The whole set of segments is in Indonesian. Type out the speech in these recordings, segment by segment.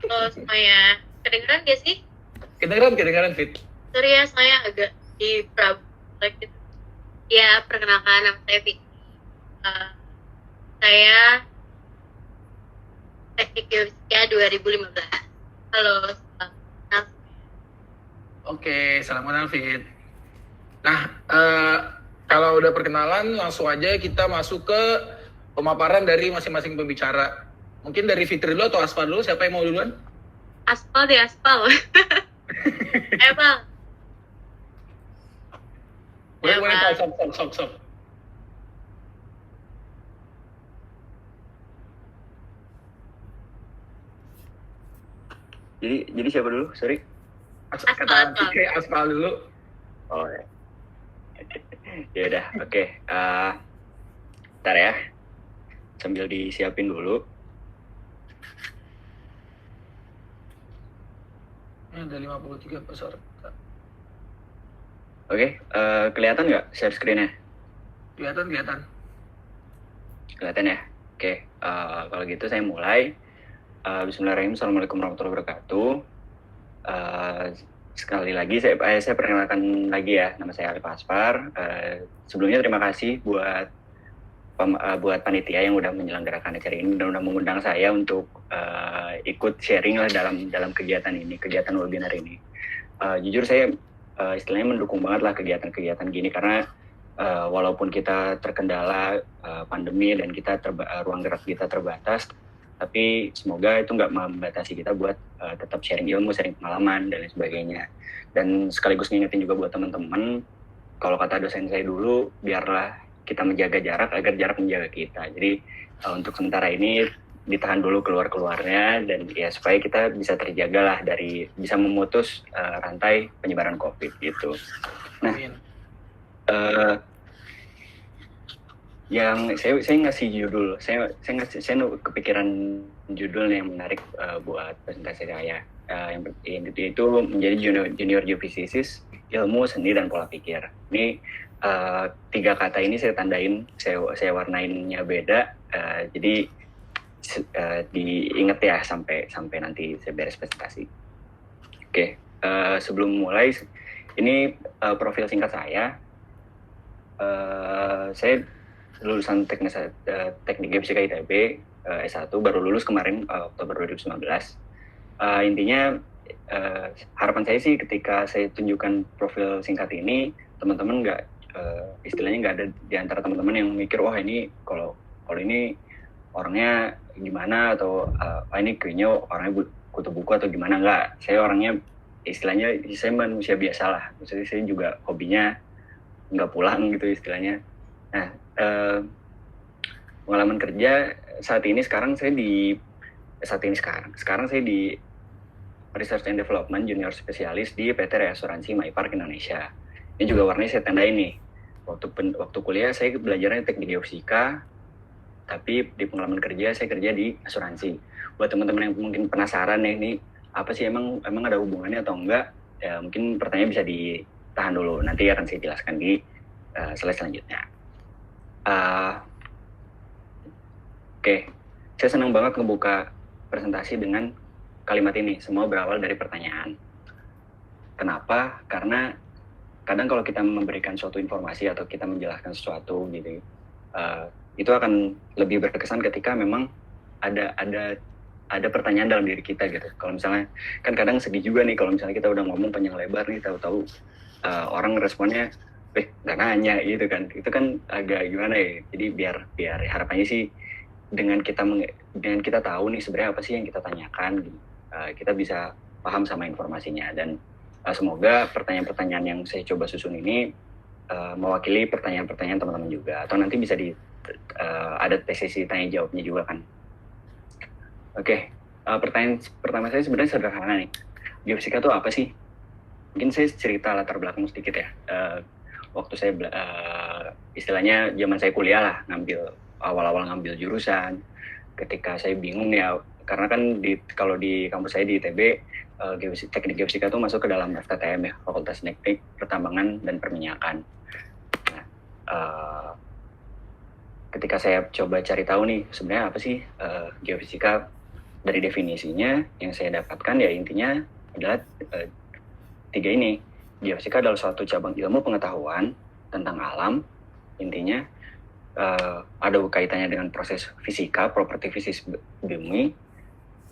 Halo semuanya, kedengeran gak sih? Kedengeran, Fit. Sorry ya, saya agak di like gitu. Ya, perkenalkan nama saya Vicky. Eh, saya teknik geofisika 2015. Halo, selamat kenal. Oke, salam kenal, Fit. Nah, kalau udah perkenalan, langsung aja kita masuk ke pemaparan dari masing-masing pembicara. Mungkin dari Fitri dulu atau Asfa dulu, siapa yang mau duluan? Aspal deh, aspal. Bang. Boleh, boleh, Pak. Bang. Sok. Jadi siapa dulu? Sorry. Kata Fitri, Asfa dulu. Oh ya. Ya udah, oke. Ntar ya. Sambil disiapin dulu. Ini ada 53 peserta. Oke, kelihatan nggak share screen-nya? Kelihatan. Kelihatan ya? Oke, kalau gitu saya mulai. Bismillahirrahmanirrahim. Assalamualaikum warahmatullahi wabarakatuh. Sekali lagi saya perkenalkan lagi ya, nama saya Alif Asfar. Sebelumnya terima kasih buat panitia yang udah menyelenggarakan acara ini dan udah mengundang saya untuk ikut sharing lah dalam kegiatan ini, kegiatan webinar ini. Jujur saya istilahnya mendukung banget lah kegiatan-kegiatan gini karena walaupun kita terkendala pandemi dan kita ruang gerak kita terbatas, tapi semoga itu nggak membatasi kita buat tetap sharing ilmu, sharing pengalaman dan lain sebagainya. Dan sekaligus ngingetin juga buat teman-teman, kalau kata dosen saya dulu, biarlah kita menjaga jarak agar jarak menjaga kita. Jadi untuk sementara ini ditahan dulu keluarnya dan ya supaya kita bisa terjaga lah dari bisa memutus rantai penyebaran COVID gitu. Nah, yang saya ngasih judul, saya kepikiran judul yang menarik buat presentasi saya. Yang itu menjadi junior geofisicist, ilmu, seni, dan pola pikir. Ini tiga kata ini saya tandain, saya warnainnya beda. Jadi diingat ya sampai nanti saya beres presentasi. Oke, sebelum mulai, ini profil singkat saya. Saya lulusan teknik geofisika ITB S1, baru lulus kemarin Oktober 2019. Intinya harapan saya sih ketika saya tunjukkan profil singkat ini, teman-teman nggak istilahnya nggak ada di antara teman-teman yang mikir wah ini kalau ini orangnya gimana atau ini kayaknya orangnya kutu buku atau gimana. Nggak, saya orangnya istilahnya saya manusia biasa lah, maksudnya saya juga hobinya nggak pulang gitu istilahnya. Nah, pengalaman kerja sekarang saya di Research and Development Junior Spesialis di PT Reasuransi MyPark Indonesia. Ini juga warnanya saya tandain nih. Waktu kuliah saya belajarnya teknik geofisika, tapi di pengalaman kerja saya kerja di asuransi. Buat teman-teman yang mungkin penasaran nih, ini apa sih emang ada hubungannya atau enggak? Ya mungkin pertanyaan bisa ditahan dulu. Nanti akan saya jelaskan di slide selanjutnya. Oke, saya senang banget ngebuka presentasi dengan kalimat ini. Semua berawal dari pertanyaan. Kenapa? Karena kadang kalau kita memberikan suatu informasi atau kita menjelaskan sesuatu gitu, itu akan lebih berkesan ketika memang ada pertanyaan dalam diri kita gitu. Kalau misalnya, kan kadang sedih juga nih kalau misalnya kita udah ngomong panjang lebar nih, tahu-tahu orang responnya, nggak nanya gitu kan. Itu kan agak gimana ya. Jadi biar harapannya sih dengan kita tahu nih sebenarnya apa sih yang kita tanyakan, kita bisa paham sama informasinya. Dan semoga pertanyaan-pertanyaan yang saya coba susun ini mewakili pertanyaan-pertanyaan teman-teman juga, atau nanti bisa ada sesi tanya jawabnya juga kan. Oke, pertanyaan pertama saya sebenarnya sederhana nih. Geofisika itu apa sih? Mungkin saya cerita latar belakang sedikit ya. Waktu saya istilahnya zaman saya kuliah lah, awal-awal ngambil jurusan, ketika saya bingung ya, karena kan kalau di kampus saya di ITB, teknik geofisika itu masuk ke dalam FTTM ya, Fakultas Teknik Pertambangan dan Perminyakan. Nah, ketika saya coba cari tahu nih sebenarnya apa sih geofisika, dari definisinya yang saya dapatkan ya intinya adalah 3 ini. Geofisika adalah suatu cabang ilmu pengetahuan tentang alam, intinya ada kaitannya dengan proses fisika, properti fisik bumi,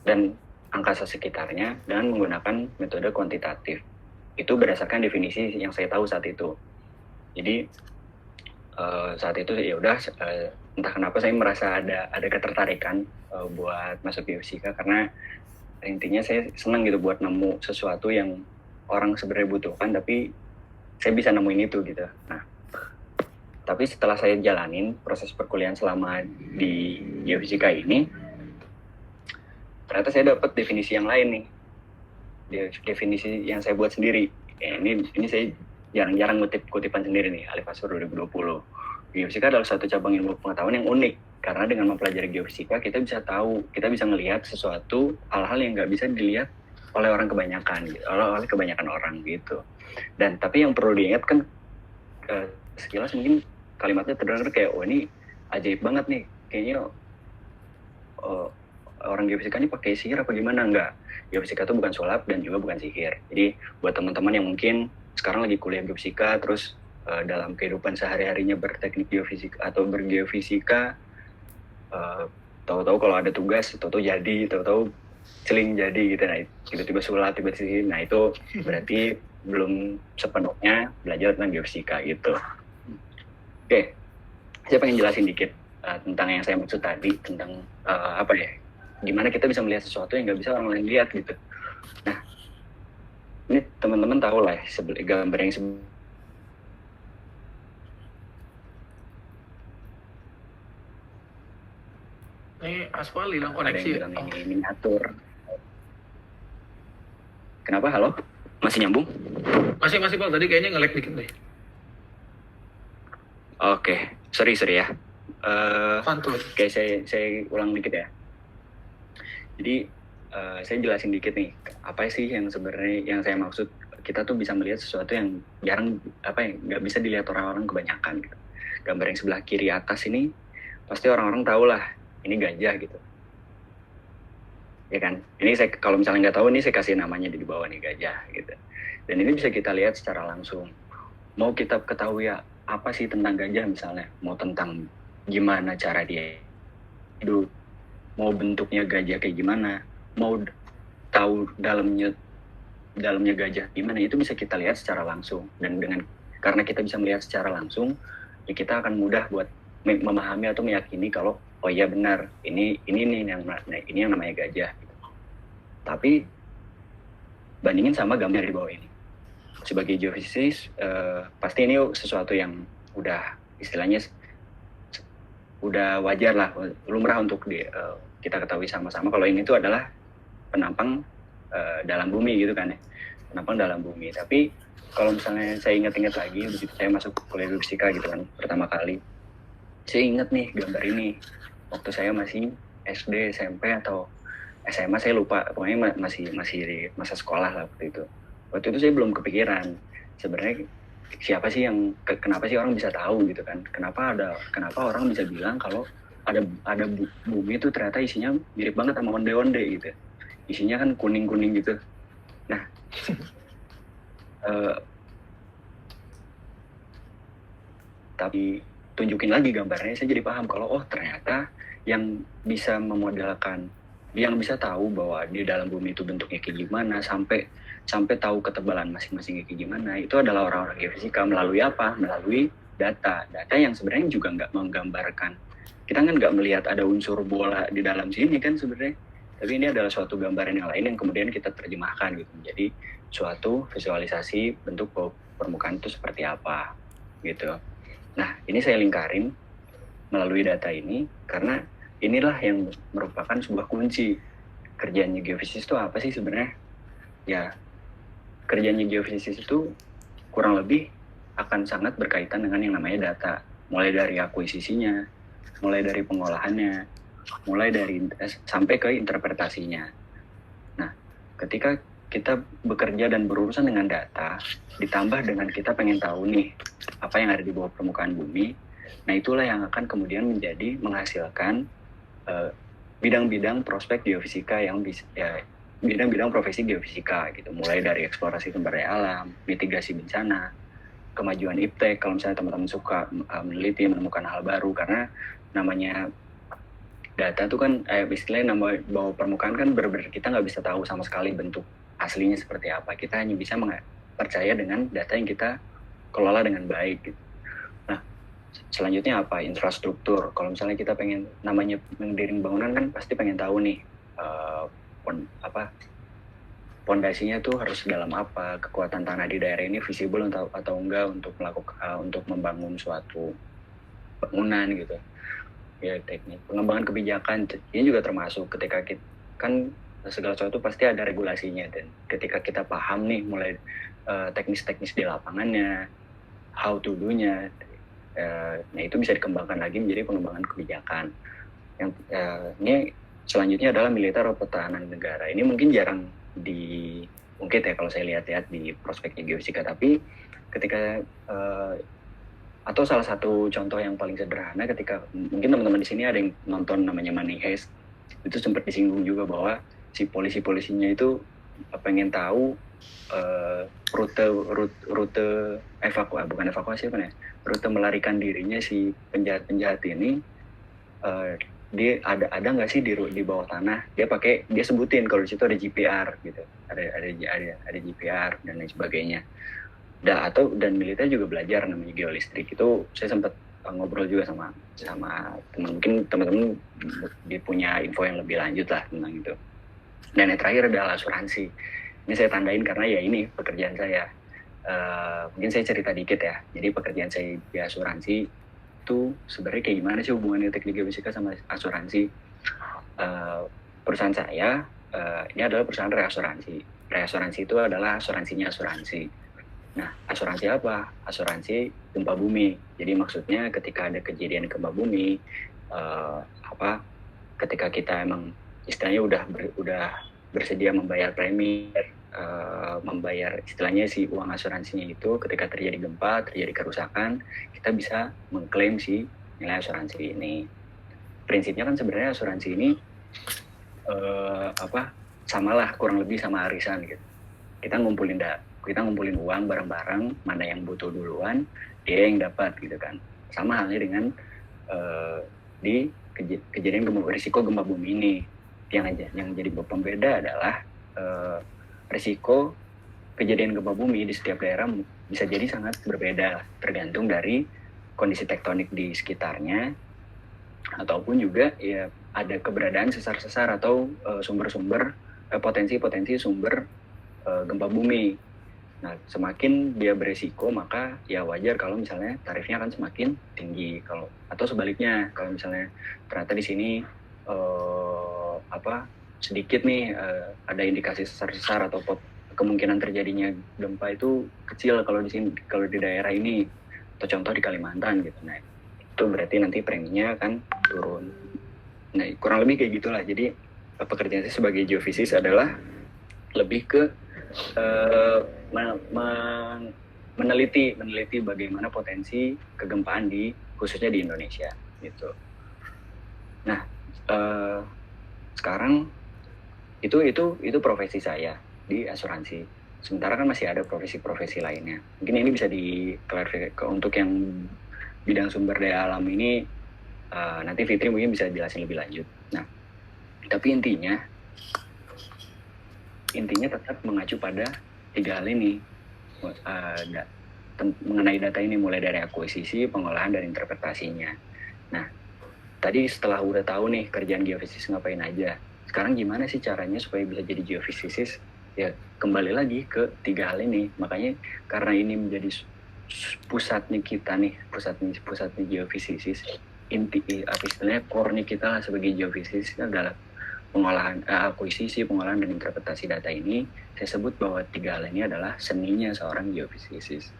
dan angkasa sekitarnya dengan menggunakan metode kuantitatif. Itu berdasarkan definisi yang saya tahu saat itu. Jadi saat itu ya udah entah kenapa saya merasa ada ketertarikan buat masuk geofisika karena intinya saya senang gitu buat nemu sesuatu yang orang sebenarnya butuhkan tapi saya bisa nemuin itu gitu. Nah, tapi setelah saya jalanin proses perkuliahan selama di geofisika ini, ternyata saya dapat definisi yang lain nih. Definisi yang saya buat sendiri. Ini saya jarang-jarang kutipan sendiri nih, Alifasur 2020. Geofisika adalah satu cabang ilmu pengetahuan yang unik karena dengan mempelajari geofisika kita bisa tahu, kita bisa melihat sesuatu hal-hal yang nggak bisa dilihat oleh orang kebanyakan, gitu, oleh kebanyakan orang gitu. Dan tapi yang perlu diingat kan sekilas mungkin kalimatnya terdengar kayak ini ajaib banget nih, kayaknya orang geofisika ini pakai sihir apa gimana? Enggak, geofisika itu bukan sulap dan juga bukan sihir. Jadi buat teman-teman yang mungkin sekarang lagi kuliah geofisika terus dalam kehidupan sehari-harinya berteknik geofisika atau bergeofisika, tahu-tahu kalau ada tugas, tahu-tahu jadi, tahu-tahu celing jadi gitu, nah tiba-tiba sulap, tiba-tiba sihir, nah itu berarti belum sepenuhnya belajar tentang geofisika gitu. Oke, saya pengen jelasin dikit tentang yang saya maksud tadi, tentang gimana kita bisa melihat sesuatu yang nggak bisa orang lain lihat gitu. Nah, ini teman-teman tahu lah gambar yang Ini aspal hilang ada koneksi. yang bilang ini miniatur. Kenapa? Halo? Masih nyambung? Masih Pak, tadi kayaknya nge-lag dikit deh. Oke, sorry ya. Pantun. Oke, saya ulang dikit ya. Jadi saya jelasin dikit nih, apa sih yang sebenarnya yang saya maksud, kita tuh bisa melihat sesuatu yang jarang nggak bisa dilihat orang-orang kebanyakan gitu. Gambar yang sebelah kiri atas ini pasti orang-orang tahu lah ini gajah gitu. Ya kan? Ini saya kalau misalnya nggak tahu ini saya kasih namanya di bawah nih, gajah gitu. Dan ini bisa kita lihat secara langsung. Mau kita ketahui ya apa sih tentang gajah misalnya, mau tentang gimana cara dia hidup, mau bentuknya gajah kayak gimana, mau tahu dalamnya gajah gimana, itu bisa kita lihat secara langsung. Dan karena kita bisa melihat secara langsung, ya kita akan mudah buat memahami atau meyakini kalau oh iya benar, ini yang namanya gajah. Tapi bandingin sama gambar di bawah ini. Sebagai geofisis, pasti ini sesuatu yang udah istilahnya udah wajar lah, lumrah untuk kita ketahui sama-sama kalau ini tuh adalah penampang dalam bumi gitu kan ya, penampang dalam bumi. Tapi kalau misalnya saya ingat-ingat lagi, begitu saya masuk kuliah geofisika gitu kan pertama kali, saya ingat nih gambar ini waktu saya masih SD, SMP atau SMA, saya lupa, pokoknya masih di masa sekolah lah waktu itu. Waktu itu saya belum kepikiran sebenarnya siapa sih kenapa sih orang bisa tahu gitu kan, kenapa orang bisa bilang kalau ada bumi itu ternyata isinya mirip banget sama onde-onde gitu, isinya kan kuning-kuning gitu. Nah tapi tunjukin lagi gambarnya, saya jadi paham kalau oh ternyata yang bisa memodelkan, yang bisa tahu bahwa di dalam bumi itu bentuknya kayak gimana sampai tahu ketebalan masing-masing kayak gimana, itu adalah orang-orang geofisika. Melalui apa? Melalui data yang sebenarnya juga nggak menggambarkan, kita kan nggak melihat ada unsur bola di dalam sini kan sebenarnya, tapi ini adalah suatu gambaran yang lain yang kemudian kita terjemahkan gitu menjadi suatu visualisasi bentuk permukaan itu seperti apa gitu. Nah, ini saya lingkarin melalui data ini karena inilah yang merupakan sebuah kunci kerjanya geofisis itu apa sih sebenarnya? Ya, kerjanya geofisis itu kurang lebih akan sangat berkaitan dengan yang namanya data, mulai dari akuisisinya, mulai dari pengolahannya, mulai dari sampai ke interpretasinya. Nah, ketika kita bekerja dan berurusan dengan data, ditambah dengan kita pengen tahu nih apa yang ada di bawah permukaan bumi, nah itulah yang akan kemudian menghasilkan bidang-bidang prospek geofisika yang bisa ya bidang-bidang profesi geofisika gitu, mulai dari eksplorasi sumber daya alam, mitigasi bencana, kemajuan iptek kalau misalnya teman-teman suka meneliti, menemukan hal baru, karena namanya data tuh kan istilahnya nama bawah permukaan kan benar-benar kita nggak bisa tahu sama sekali bentuk aslinya seperti apa, kita hanya bisa percaya dengan data yang kita kelola dengan baik gitu. Nah, selanjutnya apa? Infrastruktur. Kalau misalnya kita pengen namanya mendirikan bangunan kan pasti pengen tahu nih pondasinya tuh harus dalam apa, kekuatan tanah di daerah ini visible atau enggak untuk melakukan untuk membangun suatu bangunan gitu. Ya, teknik pengembangan kebijakan ini juga termasuk ketika kita kan segala sesuatu pasti ada regulasinya, dan ketika kita paham nih mulai teknis-teknis di lapangannya, how to do-nya, nah itu bisa dikembangkan lagi menjadi pengembangan kebijakan. Yang ini selanjutnya adalah militer atau pertahanan negara. Ini mungkin jarang diungkit ya kalau saya lihat-lihat di prospeknya geofisika, tapi ketika atau salah satu contoh yang paling sederhana, ketika mungkin teman-teman di sini ada yang nonton namanya Money Heist, itu sempat disinggung juga bahwa si polisi-polisinya itu pengen tahu rute evakuasi apa ya, rute melarikan dirinya si penjahat ini, dia ada nggak sih di bawah tanah. Dia sebutin kalau di situ ada GPR gitu, ada GPR dan lain sebagainya. Dan militer juga belajar namanya geolistrik. Itu saya sempat ngobrol juga sama mungkin teman-teman punya info yang lebih lanjut lah tentang itu. Dan yang terakhir adalah asuransi. Ini saya tandain karena ya ini pekerjaan saya. Mungkin saya cerita dikit ya. Jadi pekerjaan saya di asuransi itu sebenarnya kayak gimana sih hubungannya teknik geofisika sama asuransi? Perusahaan saya ini adalah perusahaan reasuransi. Reasuransi itu adalah asuransinya asuransi. Nah, asuransi apa? Asuransi gempa bumi. Jadi maksudnya ketika ada kejadian gempa bumi, ketika kita emang istilahnya udah bersedia membayar premi, membayar istilahnya si uang asuransinya itu, ketika terjadi gempa, terjadi kerusakan, kita bisa mengklaim si nilai asuransi ini. Prinsipnya kan sebenarnya asuransi ini samalah kurang lebih sama arisan gitu. Kita ngumpulin uang bareng-bareng, mana yang butuh duluan dia yang dapat gitu kan. Sama halnya dengan di kejadian risiko gempa bumi ini. Yang jadi pembeda adalah risiko kejadian gempa bumi di setiap daerah bisa jadi sangat berbeda, tergantung dari kondisi tektonik di sekitarnya, ataupun juga ya ada keberadaan sesar-sesar atau potensi-potensi sumber gempa bumi. Nah, semakin dia beresiko, maka ya wajar kalau misalnya tarifnya akan semakin tinggi. Atau sebaliknya, kalau misalnya ternyata di sini sedikit nih ada indikasi sesar-sesar atau kemungkinan terjadinya gempa itu kecil kalau di daerah ini, atau contoh di Kalimantan gitu. Nah, itu berarti nanti preminya akan turun. Nah, kurang lebih kayak gitulah. Jadi pekerjaan saya sebagai geofisis adalah lebih ke meneliti bagaimana potensi kegempaan khususnya di Indonesia gitu. Nah, sekarang itu profesi saya di asuransi. Sementara kan masih ada profesi-profesi lainnya. Mungkin ini bisa diklarifikasi untuk yang bidang sumber daya alam ini, nanti Fitri mungkin bisa jelasin lebih lanjut. Nah, tapi intinya tetap mengacu pada 3 hal ini, mengenai data ini, mulai dari akuisisi, pengolahan, dan interpretasinya. Nah, tadi setelah udah tahu nih kerjaan geofisis ngapain aja, sekarang gimana sih caranya supaya bisa jadi geofisis? Ya kembali lagi ke 3 hal ini. Makanya karena ini menjadi pusatnya kita nih, pusatnya geofisis, istilahnya core-nya kita lah sebagai geofisis adalah pengolahan, akuisisi, pengolahan, dan interpretasi data ini. Saya sebut bahwa 3 hal ini adalah seninya seorang geofisis.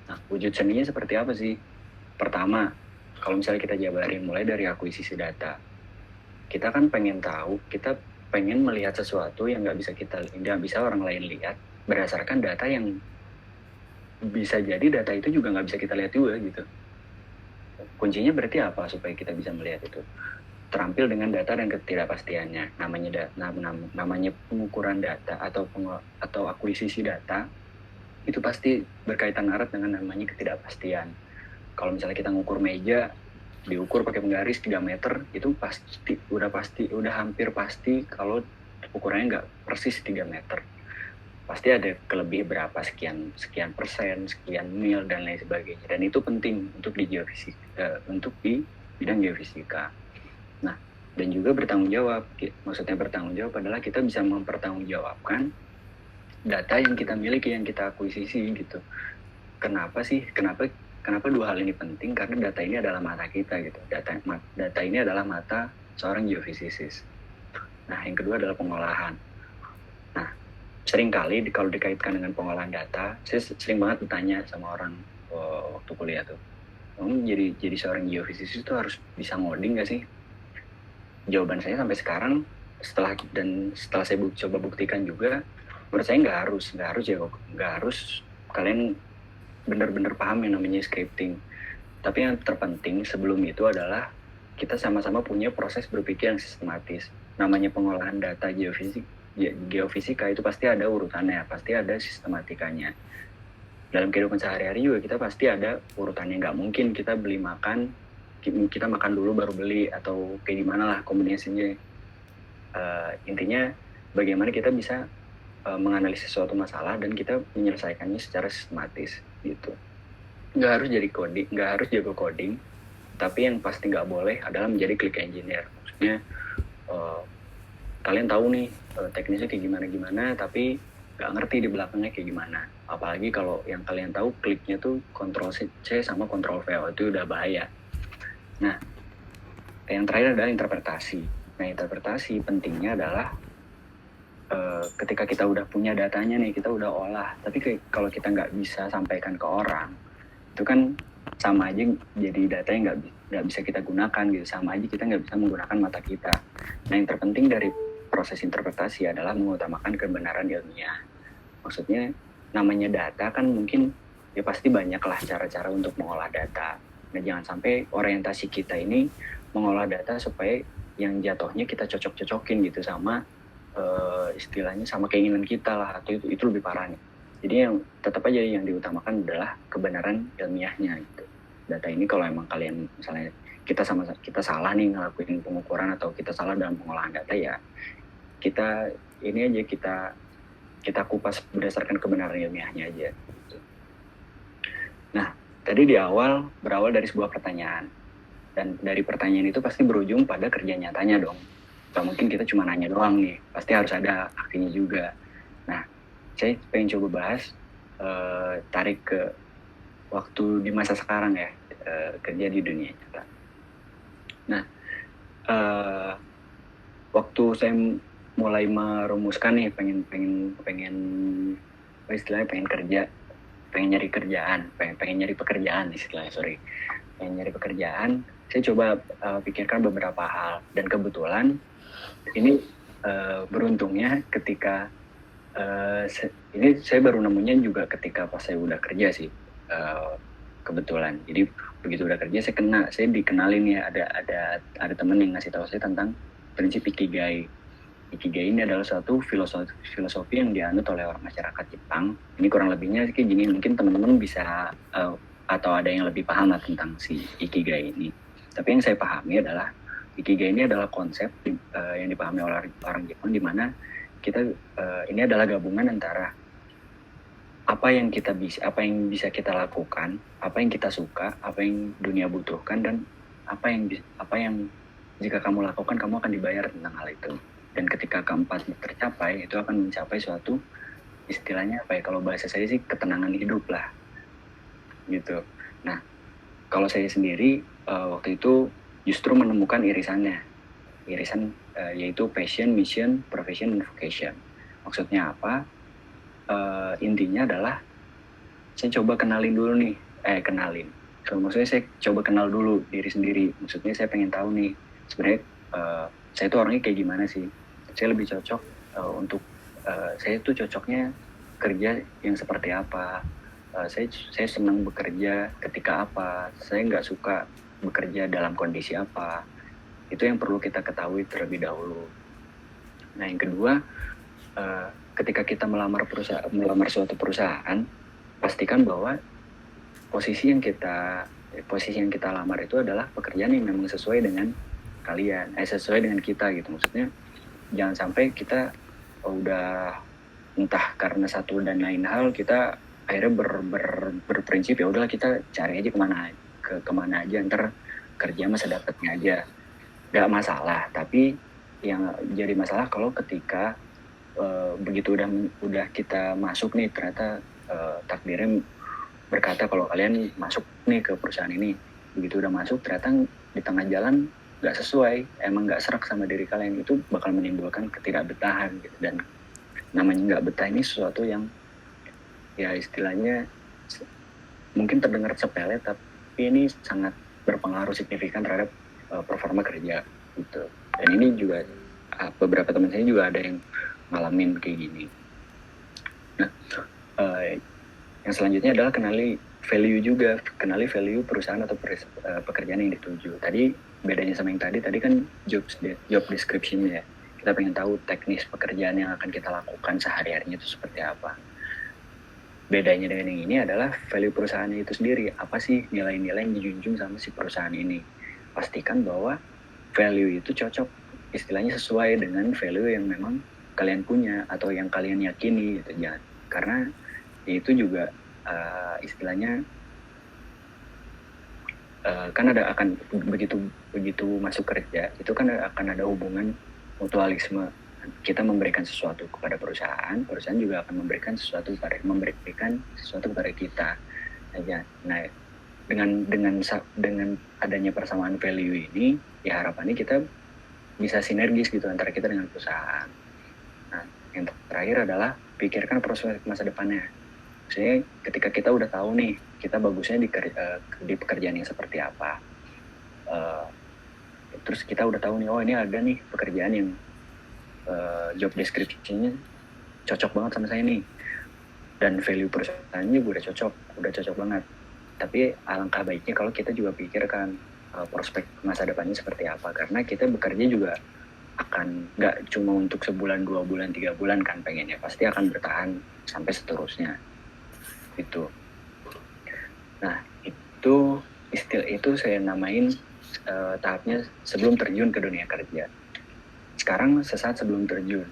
Nah, wujud seninya seperti apa sih? Pertama, kalau misalnya kita jabarin mulai dari akuisisi data, kita kan pengen tahu, kita pengen melihat sesuatu yang nggak bisa orang lain lihat berdasarkan data yang bisa jadi data itu juga nggak bisa kita lihat juga gitu. Kuncinya berarti apa supaya kita bisa melihat itu? terampil dengan data dan ketidakpastiannya. Namanya pengukuran data atau akuisisi data itu pasti berkaitan erat dengan namanya ketidakpastian. Kalau misalnya kita ngukur meja, diukur pakai penggaris 3 meter, itu udah hampir pasti kalau ukurannya nggak persis 3 meter. Pasti ada kelebih berapa sekian persen, sekian mil dan lain sebagainya. Dan itu penting untuk di bidang geofisika. Nah, dan juga bertanggung jawab. Maksudnya bertanggung jawab adalah kita bisa mempertanggungjawabkan data yang kita miliki, yang kita akuisisi gitu. Kenapa dua hal ini penting? Karena data ini adalah mata kita gitu. Data ini adalah mata seorang geofisicist. Nah, yang kedua adalah pengolahan. Nah, seringkali kalau dikaitkan dengan pengolahan data, saya sering banget bertanya sama orang waktu kuliah tuh, kamu jadi seorang geofisicist itu harus bisa ngoding nggak sih? Jawaban saya sampai sekarang setelah saya coba buktikan juga, menurut saya nggak harus kalian benar-benar paham yang namanya scripting. Tapi yang terpenting sebelum itu adalah kita sama-sama punya proses berpikir yang sistematis. Namanya pengolahan data geofisika itu pasti ada urutannya, pasti ada sistematikanya. Dalam kehidupan sehari-hari juga kita pasti ada urutannya. Nggak mungkin kita kita makan dulu baru beli, atau kayak gimana lah kombinasinya. Intinya bagaimana kita bisa menganalisis suatu masalah dan kita menyelesaikannya secara sistematis gitu. Nggak harus jago coding, tapi yang pasti nggak boleh adalah menjadi click engineer. Maksudnya kalian tahu nih teknisnya kayak gimana, tapi nggak ngerti di belakangnya kayak gimana. Apalagi kalau yang kalian tahu kliknya tuh Ctrl+C sama Ctrl+V, itu udah bahaya. Nah, yang terakhir adalah interpretasi. Nah, interpretasi pentingnya adalah ketika kita udah punya datanya nih, kita udah olah, tapi kalau kita nggak bisa sampaikan ke orang, itu kan sama aja jadi data yang nggak bisa kita gunakan gitu, sama aja kita nggak bisa menggunakan mata kita. Nah, yang terpenting dari proses interpretasi adalah mengutamakan kebenaran ilmiah. Maksudnya namanya data kan mungkin ya pasti banyaklah cara-cara untuk mengolah data. Nah, jangan sampai orientasi kita ini mengolah data supaya yang jatuhnya kita cocok-cocokin gitu sama istilahnya sama keinginan kita lah, atau itu lebih parah nih. Jadi yang tetap aja yang diutamakan adalah kebenaran ilmiahnya gitu. Data ini kalau emang kalian misalnya kita salah nih ngelakuin pengukuran atau kita salah dalam pengolahan data, ya kita kupas berdasarkan kebenaran ilmiahnya aja gitu. Nah, tadi berawal dari sebuah pertanyaan, dan dari pertanyaan itu pasti berujung pada kerja nyatanya dong. Gak mungkin kita cuma nanya doang nih, pasti harus ada aksinya juga. Nah, saya pengen coba bahas tarik ke waktu di masa sekarang ya, kerja di dunia nyata. Nah, waktu saya mulai merumuskan nih pengen istilahnya pengen nyari pekerjaan, saya coba pikirkan beberapa hal, dan kebetulan ini beruntungnya ketika ini saya baru nemunya juga ketika pas saya udah kerja sih, kebetulan. Jadi begitu udah kerja saya dikenalin ya, ada temen yang ngasih tahu saya tentang prinsip Ikigai. Ikigai ini adalah suatu filosofi yang dianut oleh orang masyarakat Jepang. Ini kurang lebihnya kayak gini, mungkin teman-teman bisa atau ada yang lebih paham lah tentang si Ikigai ini. Tapi yang saya pahami adalah Ikigai ini adalah konsep yang dipahami oleh orang Jepang, di mana kita ini adalah gabungan antara apa yang bisa kita lakukan, apa yang kita suka, apa yang dunia butuhkan, dan apa yang jika kamu lakukan kamu akan dibayar tentang hal itu. Dan ketika keempat tercapai, itu akan mencapai suatu istilahnya kalau bahasa saya sih ketenangan hidup lah gitu. Nah, kalau saya sendiri waktu itu justru menemukan irisan yaitu passion, mission, profession, and vocation. Maksudnya apa? Intinya adalah saya coba kenalin dulu nih, maksudnya saya coba kenal dulu diri sendiri. Maksudnya saya pengen tahu nih sebenarnya saya tuh orangnya kayak gimana sih. Saya lebih cocok saya tuh cocoknya kerja yang seperti apa. Saya senang bekerja ketika apa. Saya nggak suka bekerja dalam kondisi apa. Itu yang perlu kita ketahui terlebih dahulu. Nah, yang kedua, ketika kita melamar suatu perusahaan, pastikan bahwa posisi yang kita lamar itu adalah pekerjaan yang memang sesuai dengan kalian, sesuai dengan kita gitu. Maksudnya jangan sampai kita udah entah karena satu dan lain hal kita akhirnya berprinsip ya udahlah kita cari aja kemana aja, ntar kerja masa dapatnya aja, nggak masalah. Tapi yang jadi masalah kalau ketika begitu udah kita masuk nih, ternyata takdirnya berkata kalau kalian masuk nih ke perusahaan ini, begitu udah masuk ternyata di tengah jalan nggak sesuai, emang nggak serak sama diri kalian, itu bakal menimbulkan ketidakbetahan gitu. Dan namanya nggak betah ini sesuatu yang ya istilahnya mungkin terdengar sepele, tapi ini sangat berpengaruh signifikan terhadap performa kerja gitu. Dan ini juga beberapa teman saya juga ada yang ngalamin kayak gini. Nah, yang selanjutnya adalah kenali value perusahaan atau pekerjaan yang dituju. Tadi bedanya sama yang tadi kan job description ya. Kita pengen tahu teknis pekerjaan yang akan kita lakukan sehari-harinya itu seperti apa. Bedanya dengan yang ini adalah value perusahaannya itu sendiri. Apa sih nilai-nilai yang dijunjung sama si perusahaan ini? Pastikan bahwa value itu cocok, istilahnya sesuai dengan value yang memang kalian punya atau yang kalian yakini gitu. Jangan, karena itu juga istilahnya kan akan begitu masuk kerja itu kan akan ada hubungan mutualisme. Kita memberikan sesuatu kepada perusahaan juga akan memberikan sesuatu kepada kita aja. Nah, dengan adanya persamaan value ini, ya harapannya kita bisa sinergis gitu antara kita dengan perusahaan. Nah, yang terakhir adalah pikirkan prospek masa depannya. Maksudnya ketika kita udah tahu nih, kita bagusnya di pekerjaan yang seperti apa, terus kita udah tahu nih, oh ini ada nih pekerjaan yang job description-nya cocok banget sama saya nih, dan value perusahaannya udah cocok banget. Tapi alangkah baiknya kalau kita juga pikirkan prospek masa depannya seperti apa, karena kita bekerja juga akan nggak cuma untuk sebulan, 2 bulan, 3 bulan kan pengennya, pasti akan bertahan sampai seterusnya itu. Nah, itu saya namain tahapnya sebelum terjun ke dunia kerja. Sekarang sesaat sebelum terjun,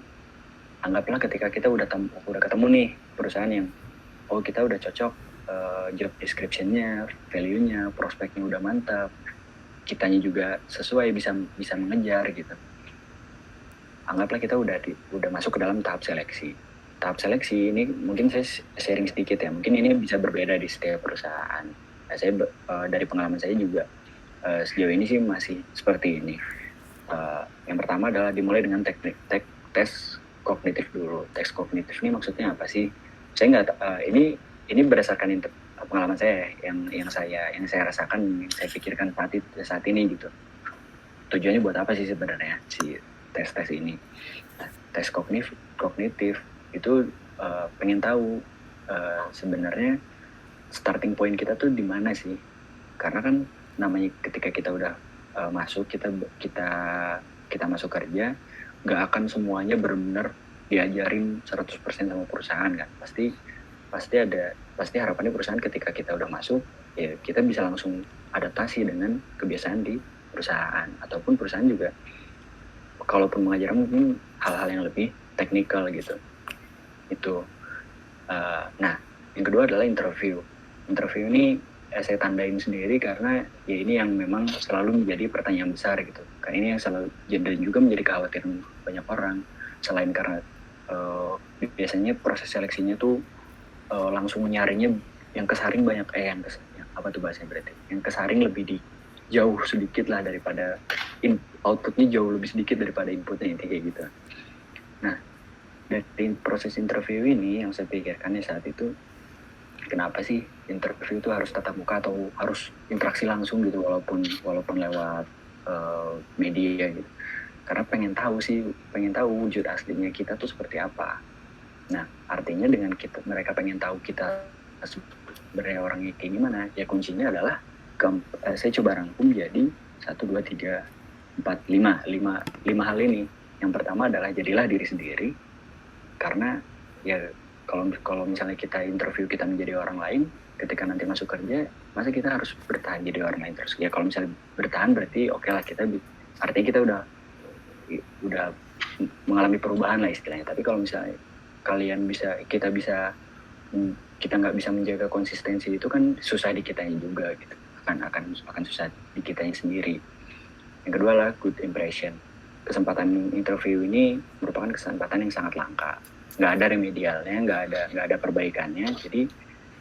anggaplah ketika kita udah ketemu nih perusahaan yang kita udah cocok, job description-nya, value-nya, prospeknya udah mantap, kitanya juga sesuai, bisa mengejar gitu. Anggaplah kita udah masuk ke dalam tahap seleksi. Tahap seleksi ini mungkin saya sharing sedikit ya, mungkin ini bisa berbeda di setiap perusahaan. Nah, saya dari pengalaman saya juga sejauh ini sih masih seperti ini. Yang pertama adalah dimulai dengan tes kognitif dulu. Tes kognitif ini maksudnya apa sih? Saya nggak ini berdasarkan pengalaman saya yang saya rasakan, yang saya pikirkan saat ini gitu. Tujuannya buat apa sih sebenarnya si tes ini? Nah, tes kognitif itu pengen tahu sebenarnya starting point kita tuh di mana sih? Karena kan namanya ketika kita udah masuk, kita masuk kerja, nggak akan semuanya benar-benar diajarin 100% sama perusahaan kan. Pasti harapannya perusahaan ketika kita udah masuk, ya kita bisa langsung adaptasi dengan kebiasaan di perusahaan, ataupun perusahaan juga kalaupun mengajarkan mungkin hal-hal yang lebih teknikal gitu. Itu. Nah, yang kedua adalah interview. Interview ini saya tandain sendiri karena ya ini yang memang selalu menjadi pertanyaan besar gitu. Karena ini yang selalu dan juga menjadi kekhawatiran banyak orang. Selain karena biasanya proses seleksinya tuh langsung nyaringnya yang kesaring banyak, apa tuh bahasanya berarti? Yang kesaring lebih jauh sedikit lah daripada outputnya jauh lebih sedikit daripada inputnya, intinya kayak gitu. Nah, dari proses interview ini yang saya pikirkan saat itu, kenapa sih interview itu harus tatap muka atau harus interaksi langsung gitu, walaupun lewat media gitu. Karena pengen tahu wujud aslinya kita tuh seperti apa. Nah, artinya dengan mereka pengen tahu kita sebenarnya orangnya kayak gimana, ya kuncinya adalah saya coba rangkum jadi 1, 2, 3 lima hal ini. Yang pertama adalah jadilah diri sendiri, karena ya kalau misalnya kita interview kita menjadi orang lain, ketika nanti masuk kerja, masa kita harus bertahan jadi orang lain terus? Ya kalau misalnya bertahan berarti oke lah, artinya kita udah mengalami perubahan lah istilahnya. Tapi kalau misalnya kita nggak bisa menjaga konsistensi, itu kan susah di kitanya juga gitu, akan susah di kitanya sendiri. Yang kedua adalah good impression. Kesempatan interview ini merupakan kesempatan yang sangat langka, nggak ada remedialnya, nggak ada perbaikannya. Jadi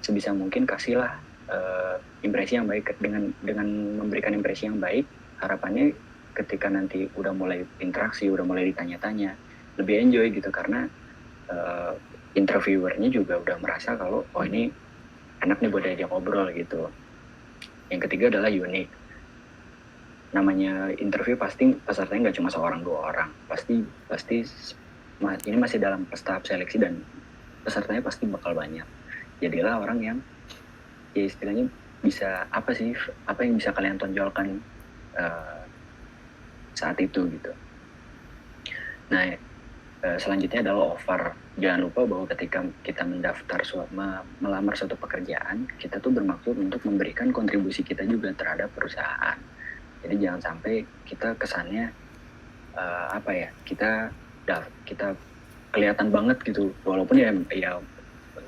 sebisa mungkin kasihlah impresi yang baik. Dengan memberikan impresi yang baik, harapannya ketika nanti udah mulai interaksi, udah mulai ditanya-tanya, lebih enjoy gitu, karena interviewernya juga udah merasa kalau oh ini enak nih buat diajak ngobrol gitu. Yang ketiga adalah unik. Namanya interview pasti pesertanya nggak cuma seorang dua orang, pasti ini masih dalam tahap seleksi dan pesertanya pasti bakal banyak. Jadilah orang yang ya istilahnya bisa apa yang bisa kalian tonjolkan saat itu gitu. Nah, selanjutnya adalah offer. Jangan lupa bahwa ketika kita melamar suatu pekerjaan, kita tuh bermaksud untuk memberikan kontribusi kita juga terhadap perusahaan. Jadi jangan sampai kita kesannya kita kelihatan banget gitu, walaupun ya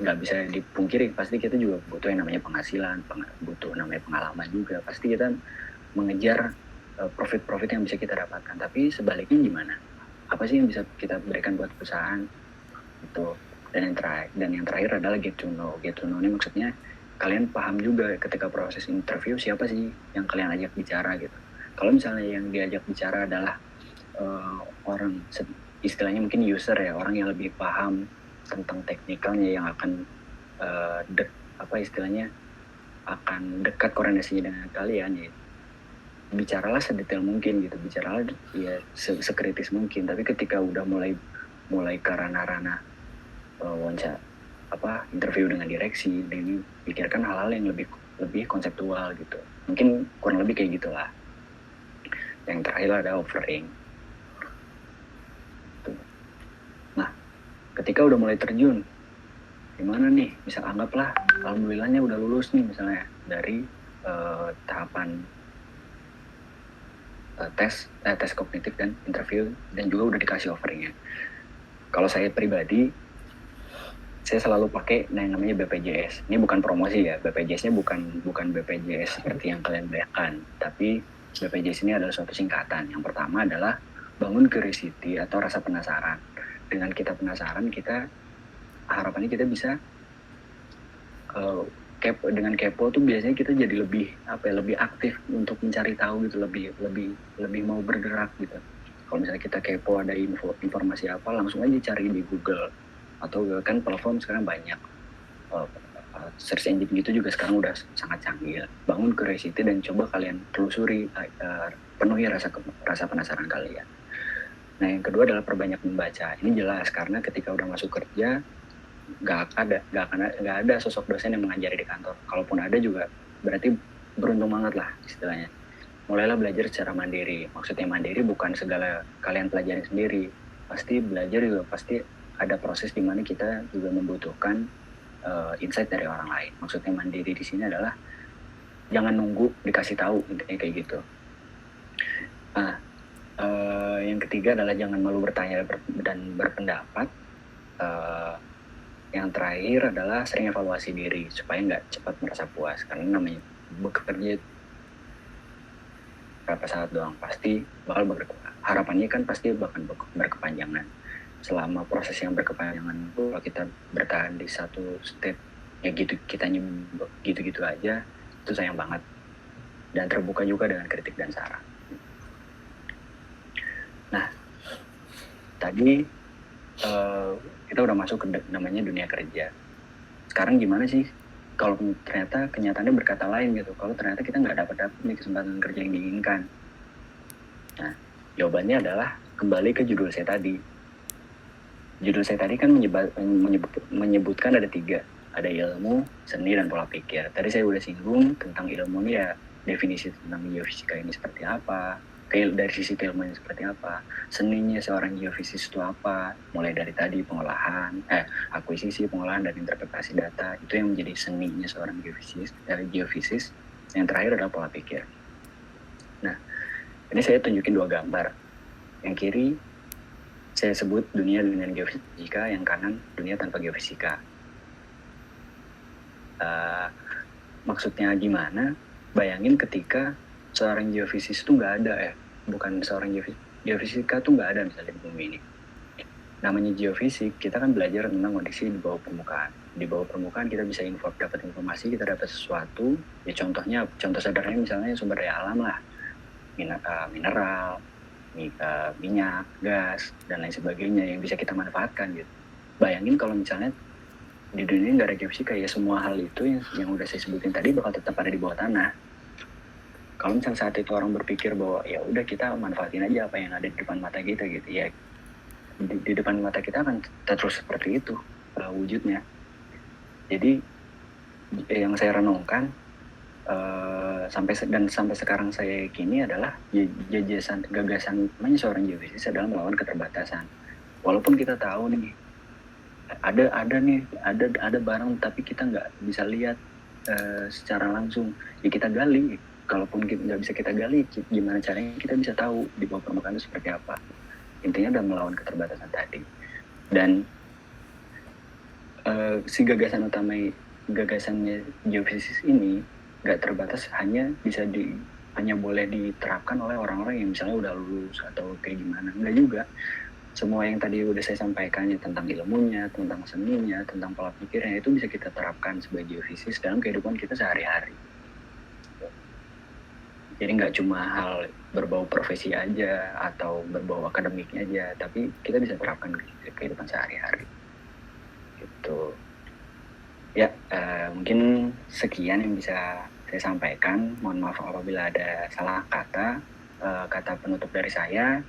nggak bisa dipungkiri, pasti kita juga butuh yang namanya penghasilan, butuh namanya pengalaman juga. Pasti kita mengejar profit yang bisa kita dapatkan. Tapi sebaliknya gimana? Apa sih yang bisa kita berikan buat perusahaan itu? Dan yang terakhir adalah get to know. Get to know ini maksudnya kalian paham juga ketika proses interview siapa sih yang kalian ajak bicara gitu. Kalau misalnya yang diajak bicara adalah orang istilahnya mungkin user ya, orang yang lebih paham tentang teknikalnya, yang akan akan dekat koordinasinya dengan kalian, ya bicaralah sedetail mungkin gitu, bicaralah ya sekritis mungkin. Tapi ketika udah mulai ke ranah-ranah interview dengan direksi, dan pikirkan hal-hal yang lebih konseptual gitu. Mungkin kurang lebih kayak gitulah. Yang terakhir ada offering. Nah, ketika udah mulai terjun, gimana nih? Misal anggaplah, alhamdulillahnya udah lulus nih misalnya dari tahapan tes kognitif dan interview, dan juga udah dikasih offeringnya. Kalau saya pribadi, saya selalu pakai yang namanya BPJS. Ini bukan promosi ya, BPJS-nya bukan BPJS seperti yang kalian bayangkan, tapi BPJS ini adalah suatu singkatan. Yang pertama adalah bangun curiosity atau rasa penasaran. Dengan kita penasaran, harapannya kita bisa dengan kepo tuh biasanya kita jadi lebih aktif untuk mencari tahu gitu, lebih mau bergerak gitu. Kalau misalnya kita kepo ada informasi apa, langsung aja cari di Google, atau kan platform sekarang banyak, search engine gitu juga sekarang udah sangat canggih. Bangun curiosity dan coba kalian telusuri, penuhi rasa penasaran kalian. Nah, yang kedua adalah perbanyak membaca. Ini jelas karena ketika udah masuk kerja nggak ada sosok dosen yang mengajari di kantor. Kalaupun ada juga berarti beruntung banget lah istilahnya. Mulailah belajar secara mandiri. Maksudnya mandiri bukan segala kalian pelajari sendiri. Pasti belajar juga pasti ada proses di mana kita juga membutuhkan insight dari orang lain. Maksudnya mandiri di sini adalah jangan nunggu dikasih tahu, intinya kayak gitu. Nah, yang ketiga adalah jangan malu bertanya dan berpendapat. Yang terakhir adalah sering evaluasi diri supaya nggak cepat merasa puas, karena namanya bekerja berapa saat doang, pasti bakal harapannya kan pasti bakal berkepanjangan. Selama proses yang berkepanjangan itu, kalau kita bertahan di satu state ya gitu, kitanya gitu-gitu aja, itu sayang banget. Dan terbuka juga dengan kritik dan saran. Nah, tadi kita udah masuk ke namanya dunia kerja. Sekarang gimana sih kalau ternyata kenyataannya berkata lain gitu, kalau ternyata kita nggak dapat nih kesempatan kerja yang diinginkan? Nah, jawabannya adalah kembali ke judul saya tadi. Judul saya tadi kan menyebutkan ada 3. Ada ilmu, seni, dan pola pikir. Tadi saya udah singgung tentang ilmu ini ya, definisi tentang geofisika ini seperti apa, dari sisi keilmuan seperti apa, seninya seorang geofisis itu apa, mulai dari tadi akuisisi, pengolahan, dan interpretasi data, itu yang menjadi seninya seorang geofisis. Yang terakhir adalah pola pikir. Nah, ini saya tunjukin 2 gambar. Yang kiri saya sebut dunia dengan geofisika, yang kanan dunia tanpa geofisika. Maksudnya gimana? Bayangin ketika seorang geofisis itu nggak ada bukan seorang geofisika tuh nggak ada misalnya di bumi ini. Namanya geofisik, kita kan belajar tentang kondisi di bawah permukaan. Di bawah permukaan kita bisa dapat informasi, kita dapat sesuatu. Ya contoh sederhananya misalnya sumber daya alam lah, mineral, minyak, gas, dan lain sebagainya yang bisa kita manfaatkan gitu. Bayangin kalau misalnya di dunia nggak ada geofisika, ya semua hal itu yang udah saya sebutin tadi bakal tetap ada di bawah tanah. Kalau misalnya saat itu orang berpikir bahwa ya udah kita manfaatin aja apa yang ada di depan mata kita gitu, ya di depan mata kita akan terus seperti itu wujudnya. Jadi yang saya renungkan sampai sekarang saya yakini adalah gagasan utamanya seorang geofisis adalah melawan keterbatasan. Walaupun kita tahu nih ada barang tapi kita nggak bisa lihat secara langsung, ya kita gali. Kalaupun kita nggak bisa kita gali, gimana caranya kita bisa tahu di bawah permukaan itu seperti apa. Intinya adalah melawan keterbatasan tadi. Dan si gagasannya geofisis ini nggak terbatas hanya boleh diterapkan oleh orang-orang yang misalnya udah lulus atau kayak gimana. Enggak juga. Semua yang tadi udah saya sampaikan ya, tentang ilmunya, tentang seninya, tentang pola pikirnya, itu bisa kita terapkan sebagai geofisis dalam kehidupan kita sehari-hari. Jadi nggak cuma hal berbau profesi aja atau berbau akademiknya aja, tapi kita bisa terapkan ke kehidupan sehari-hari. Gitu. Ya, mungkin sekian yang bisa saya sampaikan. Mohon maaf apabila ada salah kata. Kata penutup dari saya,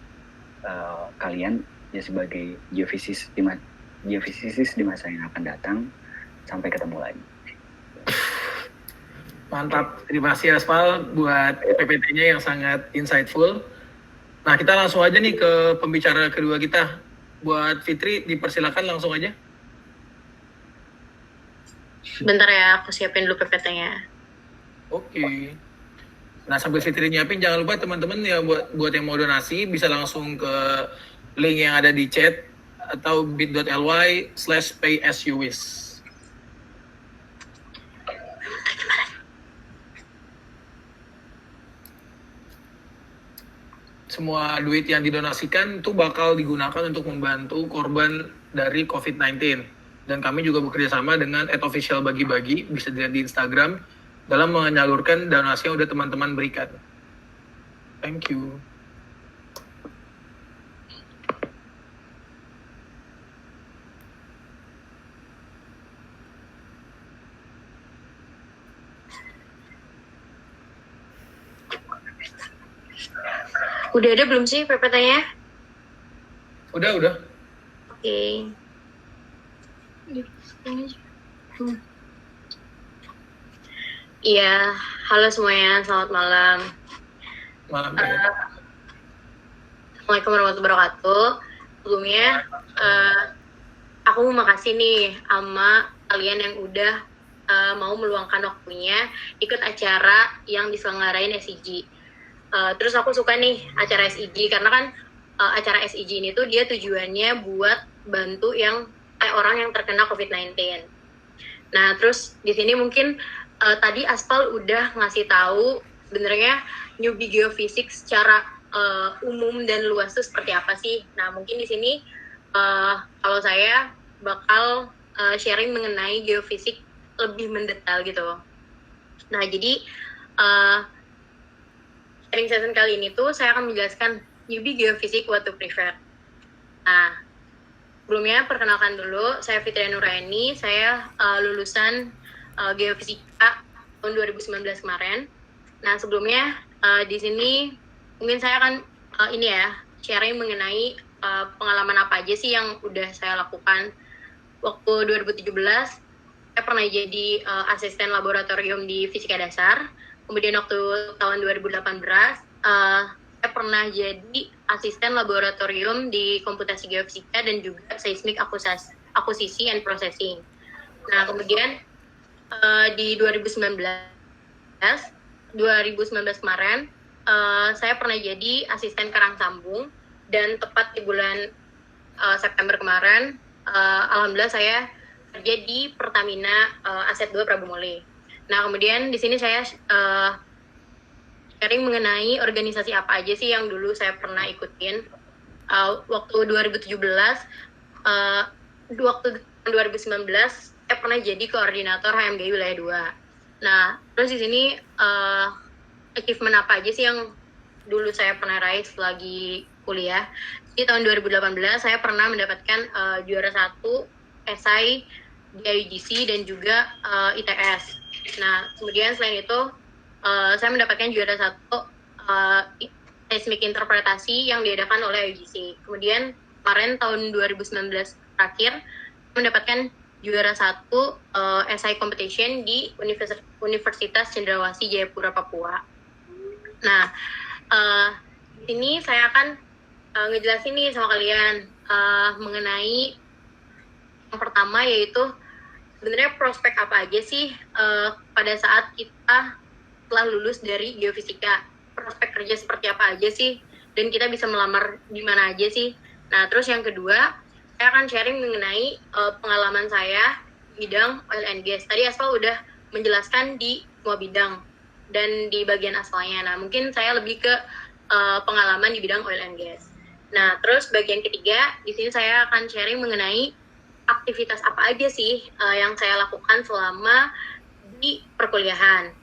kalian ya sebagai geofisis di masa yang akan datang. Sampai ketemu lagi. Mantap, terima kasih Aspal buat PPT-nya yang sangat insightful. Nah, kita langsung aja nih ke pembicara kedua kita. Buat Fitri, dipersilakan langsung aja. Bentar ya, aku siapin dulu PPT-nya. Oke. Nah, sambil Fitri nyiapin, jangan lupa teman-teman ya buat yang mau donasi bisa langsung ke link yang ada di chat atau bit.ly/payasuwish. Semua duit yang didonasikan itu bakal digunakan untuk membantu korban dari COVID-19. Dan kami juga bekerjasama dengan @official bagi-bagi, bisa dilihat di Instagram, dalam menyalurkan donasi yang udah teman-teman berikan. Thank you. Udah ada belum sih PPT-nya? Udah. Oke. Iya, halo semuanya, selamat malam. Malam. Assalamualaikum warahmatullahi wabarakatuh. Sebelumnya, aku mau makasih nih sama kalian yang udah mau meluangkan waktunya ikut acara yang diselenggarain SIG. Terus aku suka nih acara SIG karena kan acara SIG ini tuh dia tujuannya buat bantu orang yang terkena COVID-19. Nah, terus di sini mungkin tadi Aspal udah ngasih tahu sebenarnya newbie geofisik secara umum dan luas itu seperti apa sih. Nah, mungkin di sini kalau saya bakal sharing mengenai geofisik lebih mendetail gitu. Nah, jadi sharing session kali ini tuh saya akan menjelaskan newbie geofisik what to prefer. Nah, sebelumnya perkenalkan dulu, saya Fitri Nuraini, saya lulusan geofisika tahun 2019 kemarin. Nah, sebelumnya di sini mungkin saya akan sharing mengenai pengalaman apa aja sih yang udah saya lakukan. Waktu 2017 saya pernah jadi asisten laboratorium di fisika dasar. Kemudian waktu tahun 2018 saya saya pernah jadi asisten laboratorium di komputasi geofisika dan juga seismik akusisi and processing. Nah, kemudian di 2019 kemarin saya pernah jadi asisten karang sambung, dan tepat di bulan September kemarin alhamdulillah saya kerja di Pertamina Aset 2 Prabumole. Nah, kemudian di sini saya sharing mengenai organisasi apa aja sih yang dulu saya pernah ikutin. Waktu 2017, waktu 2019 saya pernah jadi koordinator HMGI wilayah 2. Nah, terus di sini achievement apa aja sih yang dulu saya pernah raih selagi kuliah. Di tahun 2018 saya pernah mendapatkan juara 1 esai di IUGC dan juga ITS. Nah, kemudian selain itu saya mendapatkan juara 1 seismik interpretasi yang diadakan oleh IUGC. Kemudian kemarin tahun 2019 terakhir mendapatkan juara 1 esai competition di Universitas Cendrawasih Jayapura Papua. Nah, di sini saya akan ngejelasin nih sama kalian mengenai yang pertama, yaitu sebenarnya prospek apa aja sih pada saat kita telah lulus dari geofisika. Prospek kerja seperti apa aja sih, dan kita bisa melamar di mana aja sih. Nah, terus yang kedua, saya akan sharing mengenai pengalaman saya di bidang oil and gas. Tadi Aspal udah menjelaskan di semua bidang dan di bagian asalnya. Nah, mungkin saya lebih ke pengalaman di bidang oil and gas. Nah, terus bagian ketiga, di sini saya akan sharing mengenai aktivitas apa aja sih yang saya lakukan selama di perkuliahan.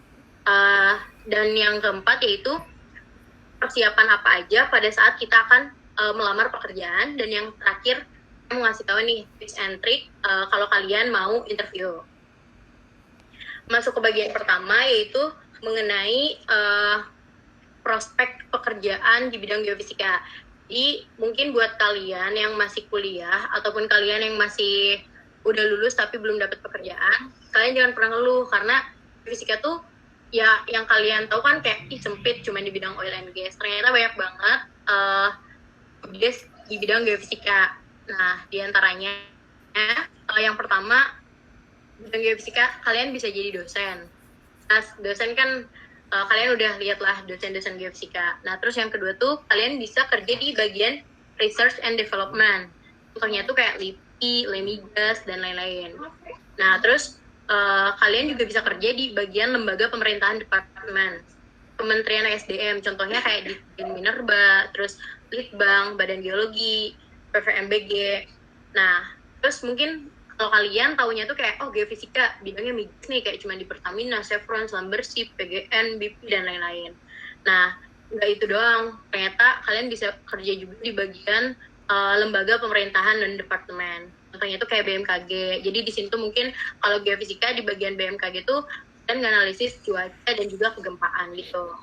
Dan yang keempat yaitu persiapan apa aja pada saat kita akan melamar pekerjaan. Dan yang terakhir, saya mau ngasih tahu nih tips and trick kalau kalian mau interview. Masuk ke bagian pertama, yaitu mengenai prospek pekerjaan di bidang geofisika. Jadi mungkin buat kalian yang masih kuliah ataupun kalian yang masih udah lulus tapi belum dapat pekerjaan, kalian jangan pernah ngeluh, karena geofisika tuh ya yang kalian tahu kan kayak sempit cuma di bidang oil and gas. Ternyata banyak banget gas di bidang geofisika. Nah, diantaranya yang pertama, bidang geofisika kalian bisa jadi dosen. Nah, dosen kan kalian udah lihat lah dosen-dosen geofisika. Nah, terus yang kedua tuh kalian bisa kerja di bagian research and development. Contohnya tuh kayak LIPI, Lemigas, dan lain-lain. Nah, terus kalian juga bisa kerja di bagian lembaga pemerintahan departemen, Kementerian SDM, contohnya kayak di Minerba, terus Litbang, Badan Geologi, PVMBG. Nah, terus mungkin kalau kalian taunya tuh kayak, oh geofisika, bidangnya migas nih, kayak cuma di Pertamina, Chevron, Slambersih, PGN, BP, dan lain-lain. Nah, nggak itu doang. Ternyata kalian bisa kerja juga di bagian lembaga pemerintahan dan departemen. Contohnya tuh kayak BMKG. Jadi di sini tuh mungkin kalau geofisika di bagian BMKG tuh kalian analisis cuaca dan juga kegempaan gitu.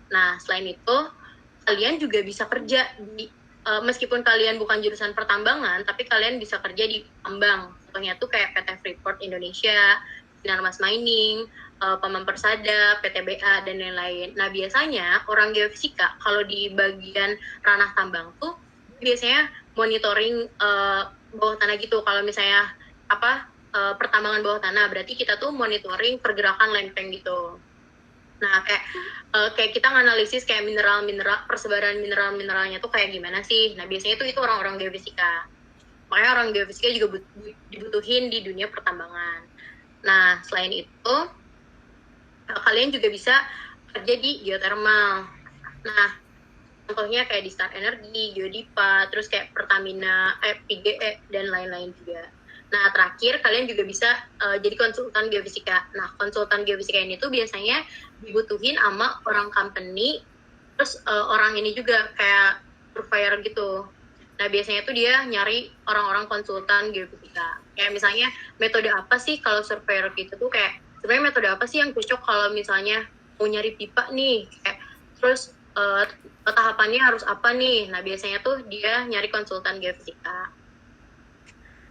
Nah, selain itu, kalian juga bisa kerja di meskipun kalian bukan jurusan pertambangan, tapi kalian bisa kerja di tambang. Contohnya tuh kayak PT Freeport Indonesia, Sinarmas Mining, Pamam Persada, PTBA, dan lain-lain. Nah, biasanya orang geofisika kalau di bagian ranah tambang tuh biasanya monitoring bawah tanah gitu. Kalau misalnya pertambangan bawah tanah, berarti kita tuh monitoring pergerakan lempeng gitu. Nah, kayak kita nganalisis kayak mineral-mineral, persebaran mineral-mineralnya tuh kayak gimana sih. Nah, biasanya itu orang-orang geofisika. Makanya orang geofisika juga dibutuhin di dunia pertambangan. Nah, selain itu, kalian juga bisa kerja di geothermal. Nah, contohnya kayak di Star Energy, Geodipa, terus kayak Pertamina, PGE, dan lain-lain juga. Nah, terakhir kalian juga bisa jadi konsultan geofisika. Nah, konsultan geofisika ini tuh biasanya dibutuhin sama orang company, terus orang ini juga kayak surveyor gitu. Nah, biasanya tuh dia nyari orang-orang konsultan geofisika. Kayak misalnya metode apa sih kalau surveyor gitu tuh, kayak sebenarnya metode apa sih yang cocok kalau misalnya mau nyari pipa nih, kayak terus tahapannya harus apa nih. Nah, biasanya tuh dia nyari konsultan geofisika.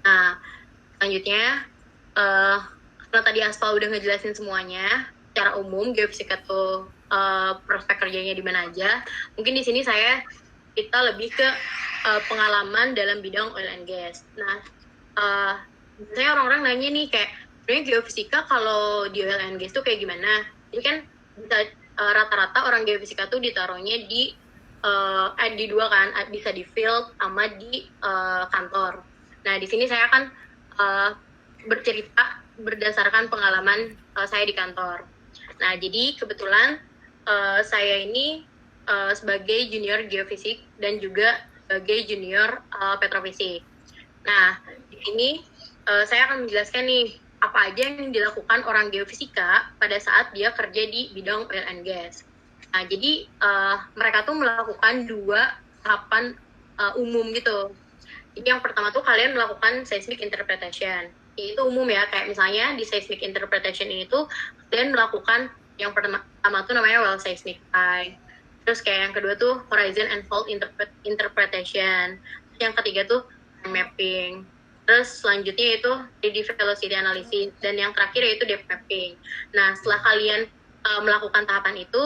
Nah, selanjutnya, karena tadi Aspal udah ngejelasin semuanya, secara umum geofisika tuh prospek kerjanya di mana aja. Mungkin di sini kita lebih ke pengalaman dalam bidang oil and gas. Nah, biasanya orang-orang nanya nih kayak, sebenarnya geofisika kalau di oil and gas tuh kayak gimana? Jadi kan bisa rata-rata orang geofisika tuh ditaruhnya di dua kan, bisa di field sama di kantor. Nah, di sini saya akan bercerita berdasarkan pengalaman saya di kantor. Nah, jadi kebetulan saya ini sebagai junior geofisik dan juga sebagai junior petrofisik. Nah, di sini saya akan menjelaskan nih apa aja yang dilakukan orang geofisika pada saat dia kerja di bidang oil and gas. Nah, jadi mereka tuh melakukan 2 tahapan umum gitu. Jadi yang pertama tuh kalian melakukan seismic interpretation. Itu umum ya, kayak misalnya di seismic interpretation ini tuh kalian melakukan yang pertama tuh namanya well seismic eye. Terus kayak yang kedua tuh horizon and fault interpretation. Yang ketiga tuh mapping. Terus selanjutnya itu 3D velocity analysis, dan yang terakhir yaitu depth mapping. Nah, setelah kalian melakukan tahapan itu,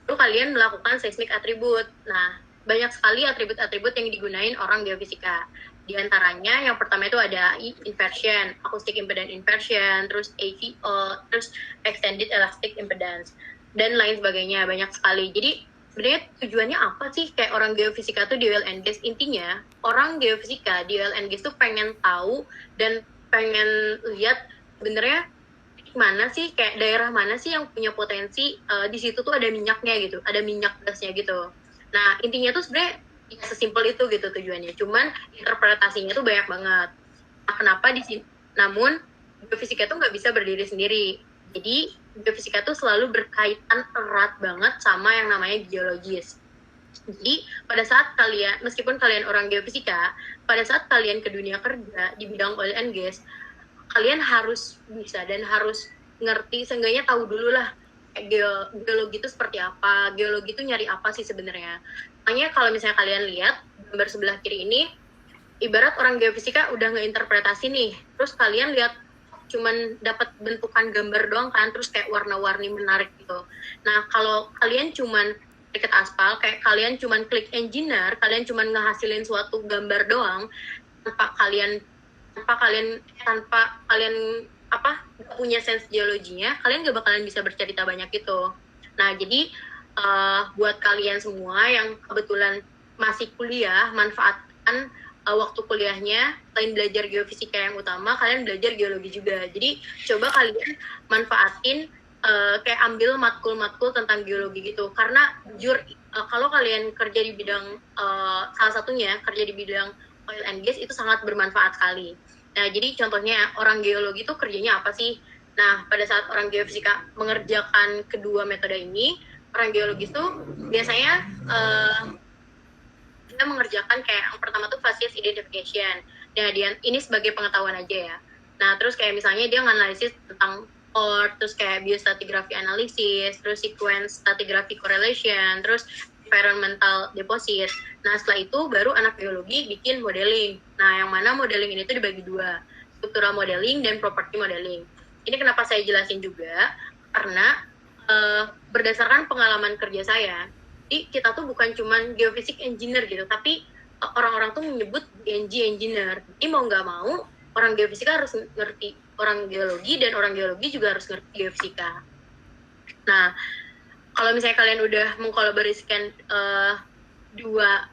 lalu kalian melakukan seismic attribute. Nah, banyak sekali atribut-atribut yang digunain orang geofisika. Di antaranya yang pertama itu ada inversion, acoustic impedance inversion, terus AVO, terus extended elastic impedance, dan lain sebagainya, banyak sekali. Jadi sebenarnya tujuannya apa sih kayak orang geofisika tuh di oil and gas? Intinya orang geofisika di oil and gas tuh pengen tahu dan pengen lihat sebenarnya mana sih, kayak daerah mana sih yang punya potensi di situ tuh ada minyaknya gitu, ada minyak gasnya gitu. Nah, intinya tuh sebenarnya ya sesimpel itu gitu tujuannya. Cuman interpretasinya tuh banyak banget. Nah, kenapa di sini? Namun geofisika tuh nggak bisa berdiri sendiri. Jadi geofisika tuh selalu berkaitan erat banget sama yang namanya geologis. Jadi pada saat kalian, meskipun kalian orang geofisika, pada saat kalian ke dunia kerja di bidang oil and gas, kalian harus bisa dan harus ngerti, seenggaknya tahu dulu lah geologi itu seperti apa, geologi itu nyari apa sih sebenarnya. Makanya kalau misalnya kalian lihat gambar sebelah kiri ini, ibarat orang geofisika udah ngeinterpretasi nih, terus kalian lihat cuman dapat bentukan gambar doang kan, terus kayak warna-warni menarik gitu. Nah, kalau kalian cuman deket aspal, kayak kalian cuman klik engineer, kalian cuman ngehasilin suatu gambar doang, tanpa kalian nggak punya sense geologinya, kalian gak bakalan bisa bercerita banyak gitu. Nah, jadi buat kalian semua yang kebetulan masih kuliah, manfaatkan waktu kuliahnya, selain belajar geofisika yang utama, kalian belajar geologi juga. Jadi coba kalian manfaatin kayak ambil matkul-matkul tentang geologi gitu. Karena jujur kalau kalian kerja di bidang salah satunya kerja di bidang oil and gas itu sangat bermanfaat sekali. Nah, jadi contohnya orang geologi itu kerjanya apa sih? Nah, pada saat orang geofisika mengerjakan kedua metode ini, orang geologis itu biasanya dia mengerjakan kayak yang pertama tuh facies identification. Nah, ini sebagai pengetahuan aja ya. Nah, terus kayak misalnya dia nganalisis tentang fault, terus kayak biostratigraphy analysis, terus sequence stratigraphy correlation, terus environmental deposit. Nah, setelah itu baru anak geologi bikin modeling. Nah, yang mana modeling ini tuh dibagi 2, struktural modeling dan property modeling. Ini kenapa saya jelasin juga, karena berdasarkan pengalaman kerja saya, jadi kita tuh bukan cuman geofisik engineer gitu, tapi orang-orang tuh menyebut GNG engineer. Jadi mau nggak mau, orang geofisika harus ngerti orang geologi, dan orang geologi juga harus ngerti geofisika. Nah, kalau misalnya kalian udah mengkolaborasikan dua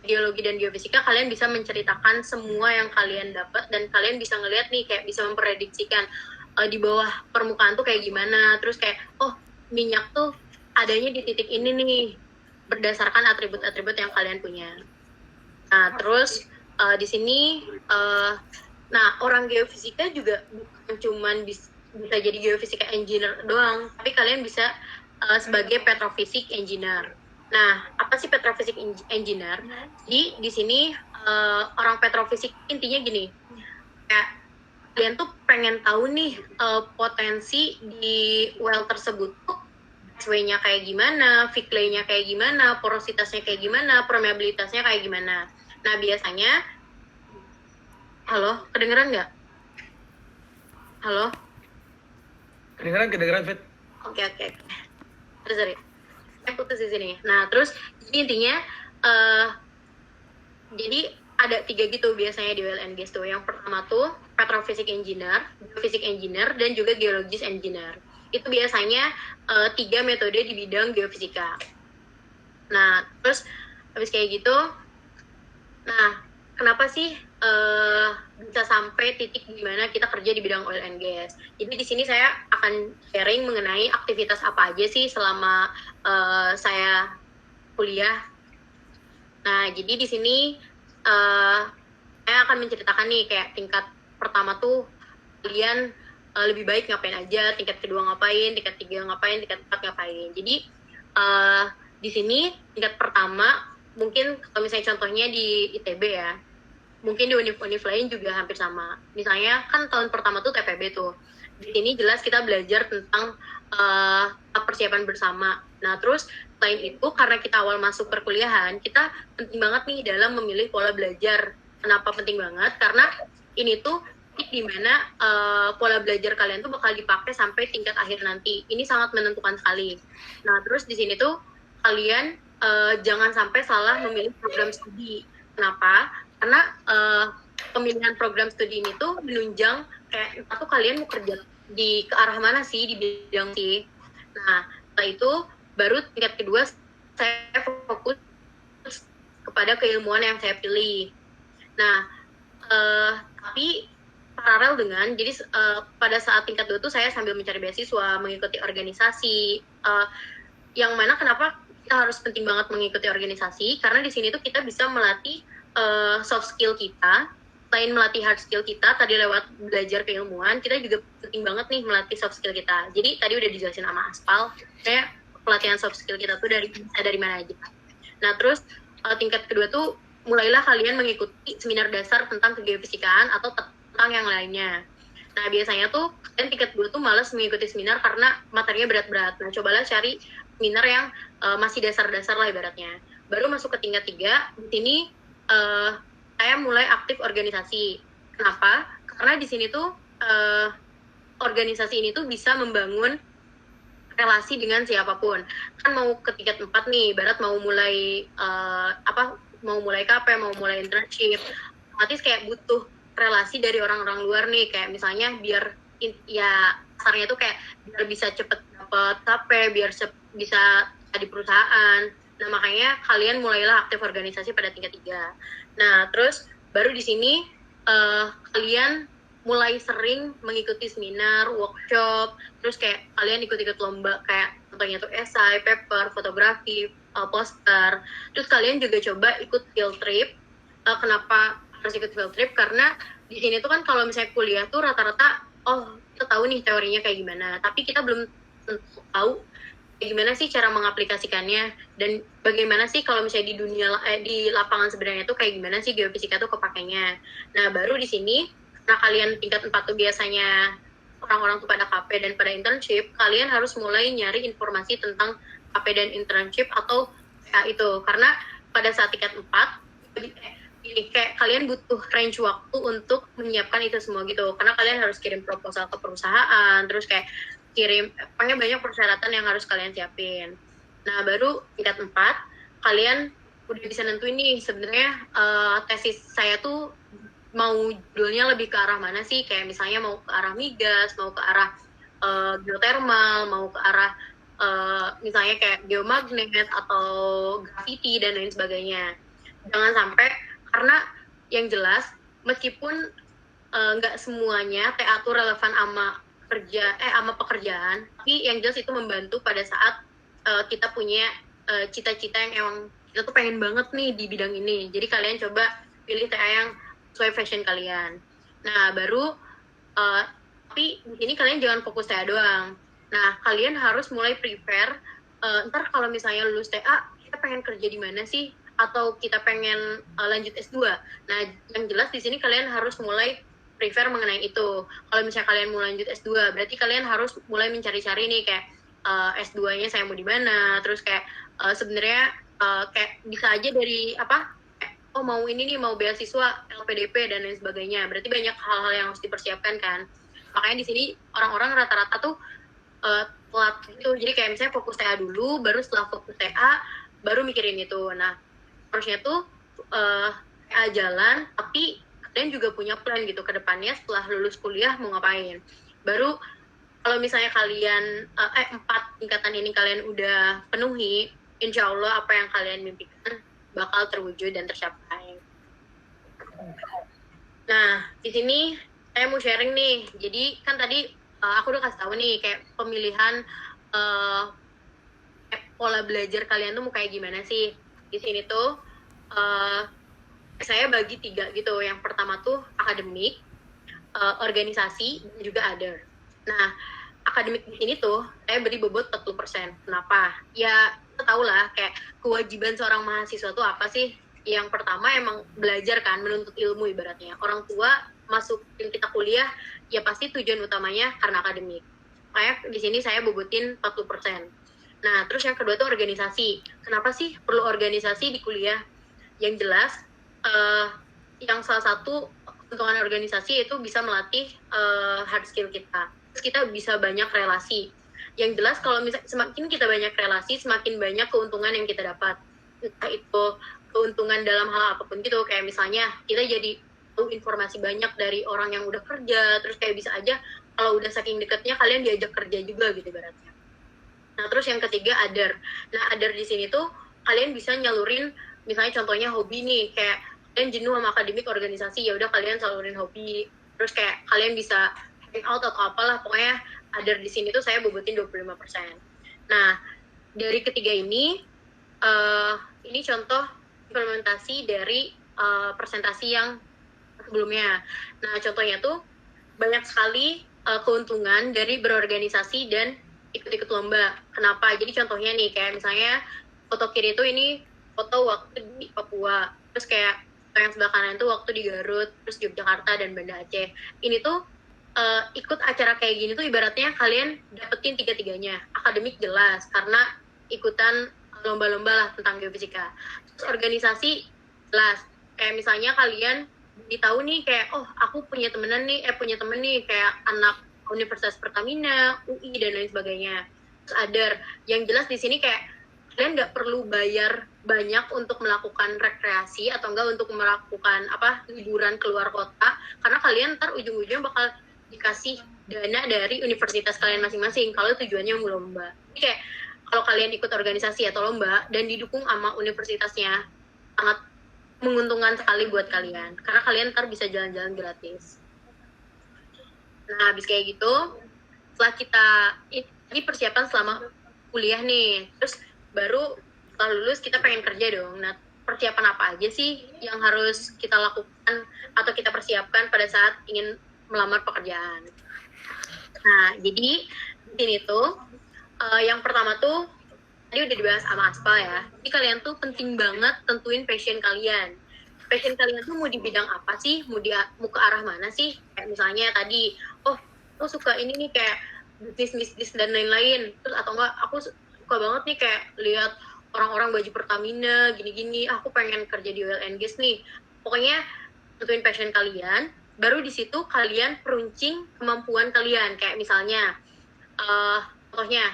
geologi dan geofisika, kalian bisa menceritakan semua yang kalian dapat, dan kalian bisa ngelihat nih, kayak bisa memprediksikan di bawah permukaan tuh kayak gimana, terus kayak oh minyak tuh adanya di titik ini nih berdasarkan atribut-atribut yang kalian punya. Nah, terus di sini nah, orang geofisika juga bukan cuman bisa jadi geofisika engineer doang, tapi kalian bisa sebagai petrofisik engineer. Nah, apa sih petrofisik engineer? Jadi di sini orang petrofisik intinya gini, kayak kalian tuh pengen tahu nih potensi di well tersebut tuh X-nya kayak gimana, Vickley-nya kayak gimana, porositasnya kayak gimana, permeabilitasnya kayak gimana. Nah, biasanya halo, kedengeran nggak? Halo? Kedengeran, Fit. Oke. sorry, saya putus di sini. Nah terus jadi intinya eh jadi ada 3 gitu biasanya di oil and gas tuh. Yang pertama tuh petrophysics engineer, geophysics engineer, dan juga geologist engineer. Itu biasanya 3 metode di bidang geofisika. Nah, terus habis kayak gitu, nah kenapa sih bisa sampai titik di mana kita kerja di bidang oil and gas? Jadi di sini saya akan sharing mengenai aktivitas apa aja sih selama saya kuliah. Nah, jadi di sini saya akan menceritakan nih kayak tingkat pertama tuh kalian lebih baik ngapain aja, tingkat kedua ngapain, tingkat tiga ngapain, tingkat empat ngapain. Jadi di sini tingkat pertama mungkin kalau misalnya contohnya di ITB ya, mungkin di univ-univ lain juga hampir sama. Misalnya kan tahun pertama tuh TPB tuh. Di sini jelas kita belajar tentang persiapan bersama. Nah, terus selain itu karena kita awal masuk perkuliahan, kita penting banget nih dalam memilih pola belajar. Kenapa penting banget? Karena ini tuh di mana pola belajar kalian tuh bakal dipakai sampai tingkat akhir nanti. Ini sangat menentukan sekali. Nah, terus di sini tuh kalian jangan sampai salah memilih program studi. Kenapa? Karena pemilihan program studi ini tuh menunjang kayak entah tuh kalian mau kerja di ke arah mana sih di bidang sih. Nah, setelah itu baru tingkat kedua saya fokus kepada keilmuan yang saya pilih. Nah, tapi paralel dengan jadi pada saat tingkat 2 tuh saya sambil mencari beasiswa, mengikuti organisasi yang mana kenapa kita harus penting banget mengikuti organisasi karena di sini tuh kita bisa melatih soft skill kita. Selain melatih hard skill kita tadi lewat belajar keilmuan, kita juga penting banget nih melatih soft skill kita. Jadi tadi udah dijelasin sama Aspal, saya pelatihan soft skill kita tuh dari mana aja. Nah terus tingkat kedua tuh mulailah kalian mengikuti seminar dasar tentang kegeofisikaan atau tentang yang lainnya. Nah biasanya tuh kalian tingkat 2 tuh malas mengikuti seminar karena materinya berat-berat. Nah cobalah cari seminar yang masih dasar-dasar lah ibaratnya. Baru masuk ke tingkat 3, di sini saya mulai aktif organisasi. Kenapa? Karena di sini tuh organisasi ini tuh bisa membangun relasi dengan siapapun. Kan mau ke tingkat 4 nih, ibarat mau mulai mau mulai KP, mau mulai internship, otomatis kayak butuh relasi dari orang-orang luar nih, kayak misalnya biar ya kasarnya tuh kayak biar bisa cepet dapat KP, biar bisa di perusahaan. Nah makanya kalian mulailah aktif organisasi pada tingkat 3. Nah terus baru di sini kalian mulai sering mengikuti seminar, workshop, terus kayak kalian ikut-ikut lomba kayak contohnya tuh esai, paper, fotografi, poster. Terus kalian juga coba ikut field trip. Kenapa harus ikut field trip? Karena di sini tuh kan kalau misalnya kuliah tuh rata-rata kita tahu nih teorinya kayak gimana, tapi kita belum tahu gimana sih cara mengaplikasikannya dan bagaimana sih kalau misalnya di dunia di lapangan sebenarnya tuh kayak gimana sih geofisika tuh kepakainya. Nah baru di sini karena kalian tingkat 4 tuh biasanya orang-orang tuh pada KP dan pada internship, kalian harus mulai nyari informasi tentang KP dan internship atau itu karena pada saat tingkat 4 ini kayak kalian butuh range waktu untuk menyiapkan itu semua gitu karena kalian harus kirim proposal ke perusahaan terus kayak kirim banyak persyaratan yang harus kalian siapin. Nah baru tingkat 4 kalian udah bisa nentuin nih sebenarnya tesis saya tuh mau judulnya lebih ke arah mana sih, kayak misalnya mau ke arah migas, mau ke arah geothermal, mau ke arah misalnya kayak geomagnet atau gravity dan lain sebagainya. Jangan sampai karena yang jelas meskipun nggak semuanya TA tuh relevan sama pekerjaan, tapi yang jelas itu membantu pada saat kita punya cita-cita yang emang kita tuh pengen banget nih di bidang ini. Jadi kalian coba pilih TA yang sesuai passion kalian. Nah baru tapi di sini kalian jangan fokus TA doang. Nah kalian harus mulai prepare. Ntar kalau misalnya lulus TA, kita pengen kerja di mana sih? Atau kita pengen lanjut S2. Nah yang jelas di sini kalian harus mulai prefer mengenai itu. Kalau misalnya kalian mau lanjut S2, berarti kalian harus mulai mencari-cari nih kayak S2-nya saya mau di mana, terus kayak sebenarnya kayak bisa aja dari mau ini nih, mau beasiswa LPDP dan lain sebagainya. Berarti banyak hal-hal yang harus dipersiapkan kan. Makanya di sini orang-orang rata-rata tuh telat gitu. Jadi kayak misalnya fokus TA dulu, baru setelah fokus TA baru mikirin itu. Nah, harusnya tuh TA jalan, tapi kalian juga punya plan gitu ke depannya setelah lulus kuliah mau ngapain. Baru kalau misalnya kalian 4 tingkatan ini kalian udah penuhi, insya Allah apa yang kalian mimpikan bakal terwujud dan tercapai. Nah, di sini saya mau sharing nih. Jadi kan tadi aku udah kasih tahu nih kayak pemilihan pola belajar kalian tuh mau kayak gimana sih. Di sini tuh saya bagi 3 gitu. Yang pertama tuh akademik, organisasi, dan juga other. Nah, akademik di sini tuh saya beri bobot 40%. Kenapa? Ya, kita tahu lah kayak kewajiban seorang mahasiswa tuh apa sih? Yang pertama emang belajar kan, menuntut ilmu ibaratnya. Orang tua masukin kita kuliah, ya pasti tujuan utamanya karena akademik. Kayak di sini saya bobotin 40%. Nah, terus yang kedua tuh organisasi. Kenapa sih perlu organisasi di kuliah? Yang jelas, yang salah satu keuntungan organisasi itu bisa melatih hard skill kita. Terus kita bisa banyak relasi. Yang jelas kalau misalnya semakin kita banyak relasi, semakin banyak keuntungan yang kita dapat. Entah itu keuntungan dalam hal apapun gitu, kayak misalnya kita jadi tahu informasi banyak dari orang yang udah kerja, terus kayak bisa aja kalau udah saking dekatnya kalian diajak kerja juga gitu ibaratnya. Nah, terus yang ketiga other. Nah, other di sini tuh kalian bisa nyalurin misalnya contohnya hobi nih, kayak kalian jenuh sama akademik organisasi, ya udah kalian salurin hobi. Terus kayak kalian bisa hang out atau apalah, pokoknya other di sini tuh saya bobotin 25%. Nah, dari ketiga ini contoh implementasi dari presentasi yang sebelumnya. Nah, contohnya tuh banyak sekali keuntungan dari berorganisasi dan ikut-ikut lomba. Kenapa? Jadi contohnya nih, kayak misalnya foto kiri itu ini foto waktu di Papua. Terus kayak yang sebelah kanan itu waktu di Garut, terus Yogyakarta dan Banda Aceh. Ini tuh ikut acara kayak gini tuh ibaratnya kalian dapetin 3-tiganya. Akademik jelas, karena ikutan lomba-lomba lah tentang geofisika. Terus organisasi jelas, kayak misalnya kalian ditahu nih kayak, oh aku punya temen nih kayak anak Universitas Pertamina, UI dan lain sebagainya. Terus other, yang jelas di sini kayak kalian nggak perlu bayar banyak untuk melakukan rekreasi atau enggak untuk melakukan liburan keluar kota, karena kalian ntar ujung-ujungnya bakal dikasih dana dari universitas kalian masing-masing kalau tujuannya mau lomba. Jadi kayak kalau kalian ikut organisasi atau lomba dan didukung sama universitasnya, sangat menguntungkan sekali buat kalian, karena kalian ntar bisa jalan-jalan gratis. Nah, habis kayak gitu, setelah kita ini persiapan selama kuliah nih, terus baru setelah lulus kita pengen kerja dong. Nah, persiapan apa aja sih yang harus kita lakukan atau kita persiapkan pada saat ingin melamar pekerjaan? Nah, jadi di sini tuh yang pertama tuh tadi udah dibahas sama Aspal ya. Jadi kalian tuh penting banget tentuin passion kalian. Passion kalian tuh mau di bidang apa sih? Mau ke arah mana sih? Kayak misalnya tadi, oh aku suka ini nih kayak bisnis dan lain-lain. Terus atau enggak aku suka banget nih kayak lihat orang-orang baju Pertamina gini-gini. Aku pengen kerja di oil and gas nih. Pokoknya tentuin passion kalian. Baru di situ kalian peruncing kemampuan kalian. Kayak misalnya, contohnya,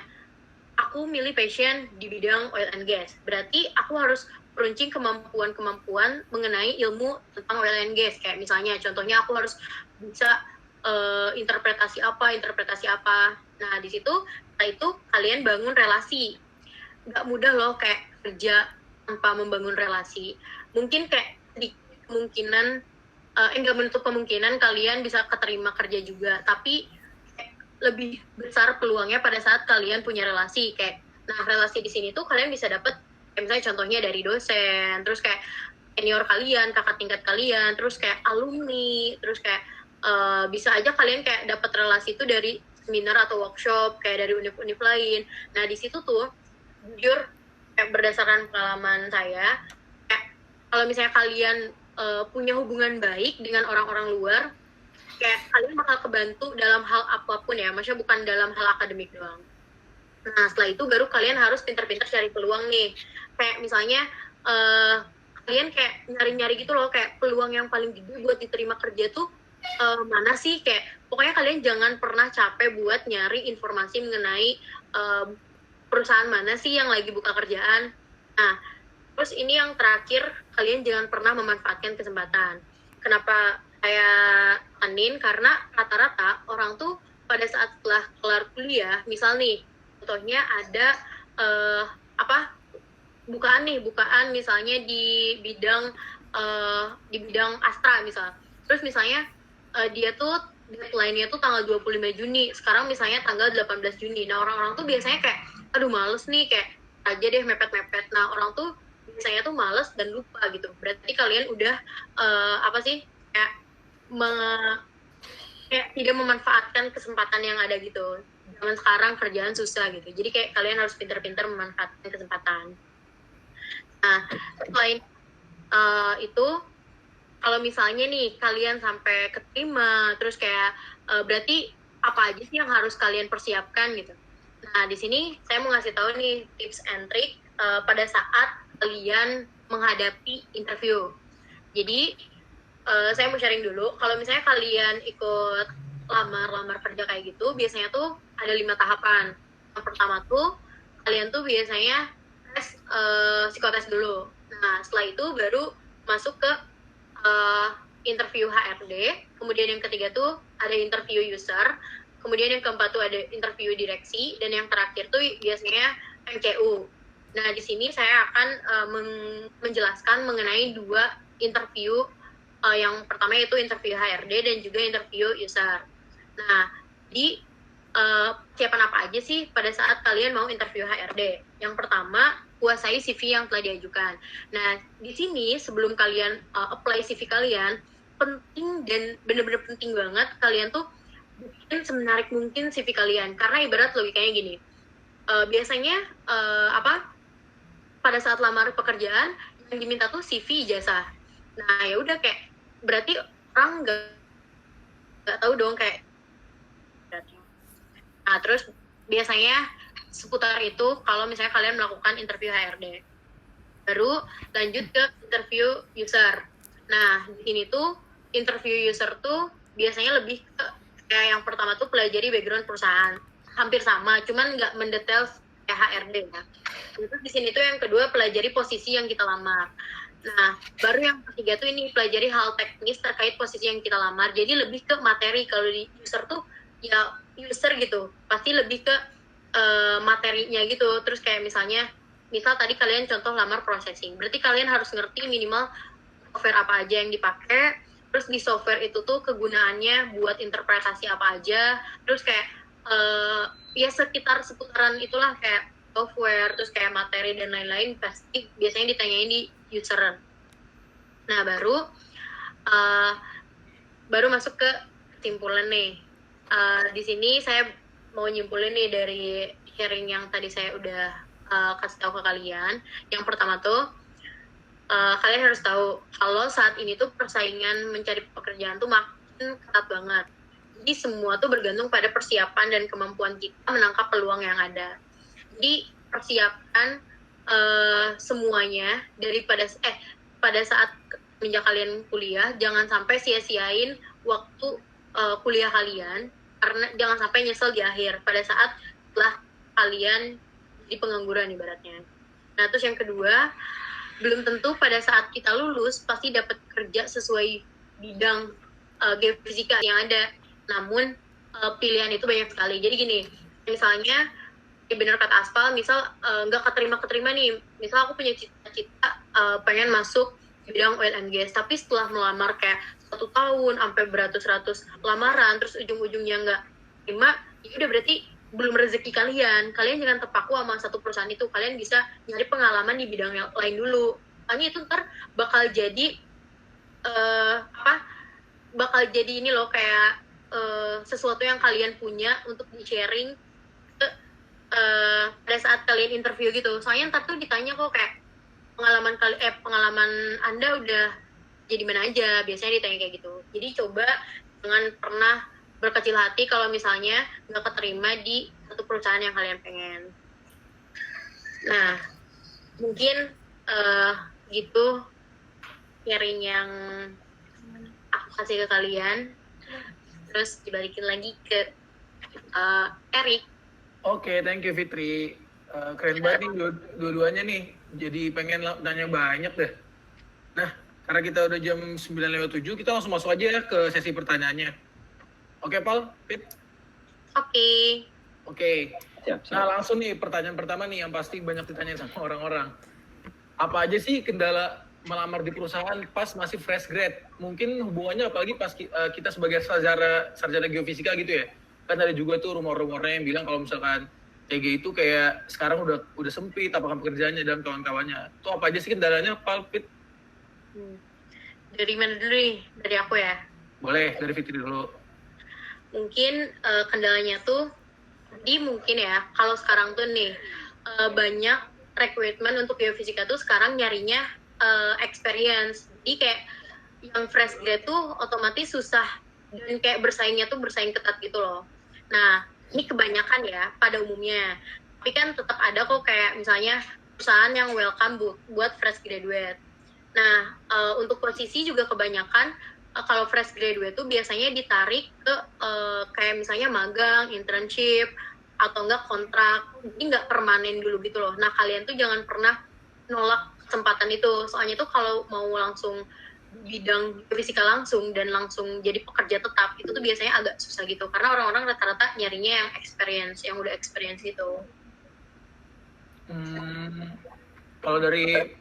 aku milih passion di bidang oil and gas. Berarti aku harus peruncing kemampuan mengenai ilmu tentang oil and gas. Kayak misalnya, contohnya aku harus bisa interpretasi apa. Nah, di situ, setelah itu kalian bangun relasi. Nggak mudah loh kayak kerja tanpa membangun relasi. Mungkin kayak kemungkinan, nggak menutup kemungkinan kalian bisa keterima kerja juga. Tapi lebih besar peluangnya pada saat kalian punya relasi. Kayak, nah relasi di sini tuh kalian bisa dapet kayak misalnya contohnya dari dosen, terus kayak senior kalian, kakak tingkat kalian, terus kayak alumni, terus kayak bisa aja kalian kayak dapet relasi itu dari seminar atau workshop kayak dari univ-univ lain. Nah di situ tuh jujur kayak berdasarkan pengalaman saya, kayak kalau misalnya kalian punya hubungan baik dengan orang-orang luar, kayak kalian bakal kebantu dalam hal apapun ya, maksudnya bukan dalam hal akademik doang. Nah, setelah itu baru kalian harus pintar-pintar cari peluang nih. Kayak misalnya, kalian kayak nyari-nyari gitu loh, kayak peluang yang paling gede buat diterima kerja tuh mana sih kayak pokoknya kalian jangan pernah capek buat nyari informasi mengenai perusahaan mana sih yang lagi buka kerjaan. Nah, terus ini yang terakhir, kalian jangan pernah memanfaatkan kesempatan. Kenapa kayak Anin? Karena rata-rata orang tuh pada saat setelah kelar kuliah, misal nih, contohnya ada apa bukaan misalnya di bidang Astra misal. Terus misalnya dia tuh deadline-nya tuh tanggal 25 Juni. Sekarang misalnya tanggal 18 Juni. Nah, orang-orang tuh biasanya kayak aduh males nih kayak aja deh mepet-mepet. Nah, orang tuh biasanya tuh males dan lupa gitu. Berarti kalian udah apa sih kayak kayak tidak memanfaatkan kesempatan yang ada gitu. Zaman sekarang kerjaan susah gitu. Jadi kayak kalian harus pintar-pintar memanfaatkan kesempatan. Nah, selain itu, kalau misalnya nih kalian sampai keterima, terus kayak berarti apa aja sih yang harus kalian persiapkan gitu. Nah, di sini saya mau ngasih tahu nih tips and trick pada saat kalian menghadapi interview. Jadi, saya mau sharing dulu, kalau misalnya kalian ikut lamar kerja kayak gitu, biasanya tuh ada 5 tahapan. Yang pertama tuh, kalian tuh biasanya tes psikotes dulu. Nah, setelah itu baru masuk ke interview HRD, kemudian yang ketiga tuh ada interview user, kemudian yang keempat tuh ada interview direksi, dan yang terakhir tuh biasanya MCU. Nah, di sini saya akan menjelaskan mengenai 2 interview. Yang pertama yaitu interview HRD dan juga interview user. Nah, di persiapan apa aja sih pada saat kalian mau interview HRD? Yang pertama, kuasai CV yang telah diajukan. Nah, di sini sebelum kalian apply CV kalian, penting dan benar-benar penting banget kalian tuh bikin semenarik mungkin CV kalian. Karena ibarat logikanya gini, biasanya pada saat lamar pekerjaan yang diminta tuh CV, ijazah. Nah, ya udah kayak berarti orang nggak tahu dong kayak. Nah, terus biasanya seputar itu kalau misalnya kalian melakukan interview HRD. Baru lanjut ke interview user. Nah, di sini tuh interview user tuh biasanya lebih ke kayak yang pertama tuh pelajari background perusahaan. Hampir sama, cuman nggak mendetail kayak HRD ya. Terus di sini tuh yang kedua pelajari posisi yang kita lamar. Nah, baru yang ketiga tuh ini pelajari hal teknis terkait posisi yang kita lamar. Jadi lebih ke materi. Kalau di user tuh ya user gitu. Pasti lebih ke materinya gitu. Terus kayak misal tadi kalian contoh lamar processing. Berarti kalian harus ngerti minimal software apa aja yang dipakai. Terus di software itu tuh kegunaannya buat interpretasi apa aja. Terus kayak ya seputaran itulah kayak software, terus kayak materi dan lain-lain pasti biasanya ditanyain di user. Nah, baru masuk ke kesimpulan nih. Di sini saya mau nyimpulin nih dari sharing yang tadi saya udah kasih tahu ke kalian. Yang pertama tuh kalian harus tahu kalau saat ini tuh persaingan mencari pekerjaan tuh makin ketat banget. Jadi semua tuh bergantung pada persiapan dan kemampuan kita menangkap peluang yang ada. Jadi persiapkan semuanya pada saat semenjak kalian kuliah, jangan sampai sia-siain waktu kuliah kalian, karena jangan sampai nyesel di akhir pada saat setelah kalian di pengangguran ibaratnya. Nah, terus yang kedua, belum tentu pada saat kita lulus pasti dapat kerja sesuai bidang geofisika yang ada. Namun pilihan itu banyak sekali. Jadi gini, misalnya bener kata Aspal, misal nggak keterima nih, misal aku punya cita-cita pengen masuk bidang oil and gas, tapi setelah melamar kayak 1 tahun sampai beratus-ratus lamaran, terus ujung-ujungnya nggak terima, ya udah berarti belum rezeki kalian jangan terpaku sama satu perusahaan itu, kalian bisa nyari pengalaman di bidang yang lain dulu, soalnya itu ntar bakal jadi bakal jadi ini loh kayak sesuatu yang kalian punya untuk di-sharing pada saat kalian interview gitu. Soalnya ntar tuh ditanya kok kayak pengalaman Anda udah jadi mana aja, biasanya ditanya kayak gitu. Jadi coba jangan pernah berkecil hati kalau misalnya nggak keterima di satu perusahaan yang kalian pengen. Nah, mungkin gitu sharing yang aku kasih ke kalian. Terus dibalikin lagi ke Erik. Oke, thank you Fitri. Keren banget nih dua-duanya nih. Jadi pengen nanya banyak deh. Nah, karena kita udah jam 9:07, kita langsung masuk aja ya ke sesi pertanyaannya. Oke, Pal, Fit? Oke. Oke. Siap. Nah, langsung nih pertanyaan pertama nih yang pasti banyak ditanya sama orang-orang. Apa aja sih kendala melamar di perusahaan pas masih fresh grad? Mungkin hubungannya apalagi pas kita sebagai sarjana geofisika gitu ya. Kan ada juga tuh rumor-rumornya yang bilang kalau misalkan TG itu kayak sekarang udah sempit apakah pekerjaannya dan kawan-kawannya. Itu apa aja sih kendalanya, Pal, Fit? Dari mana dulu nih? Dari aku ya? Boleh, dari Fitri dulu. Mungkin kendalanya tuh mungkin ya, kalau sekarang tuh nih banyak rekrutmen untuk geofisika tuh sekarang nyarinya experience. Jadi kayak yang fresh grad tuh otomatis susah dan kayak bersaingnya tuh bersaing ketat gitu loh. Nah, ini kebanyakan ya pada umumnya. Tapi kan tetap ada kok kayak misalnya perusahaan yang welcome buat fresh graduate. Nah, untuk posisi juga kebanyakan kalau fresh graduate tuh biasanya ditarik ke kayak misalnya magang, internship, atau enggak kontrak. Jadi nggak permanen dulu gitu loh. Nah, kalian tuh jangan pernah nolak kesempatan itu. Soalnya tuh kalau mau langsung bidang fisika langsung dan langsung jadi pekerja tetap, itu tuh biasanya agak susah gitu. Karena orang-orang rata-rata nyarinya yang experience, yang udah experience gitu. Kalau dari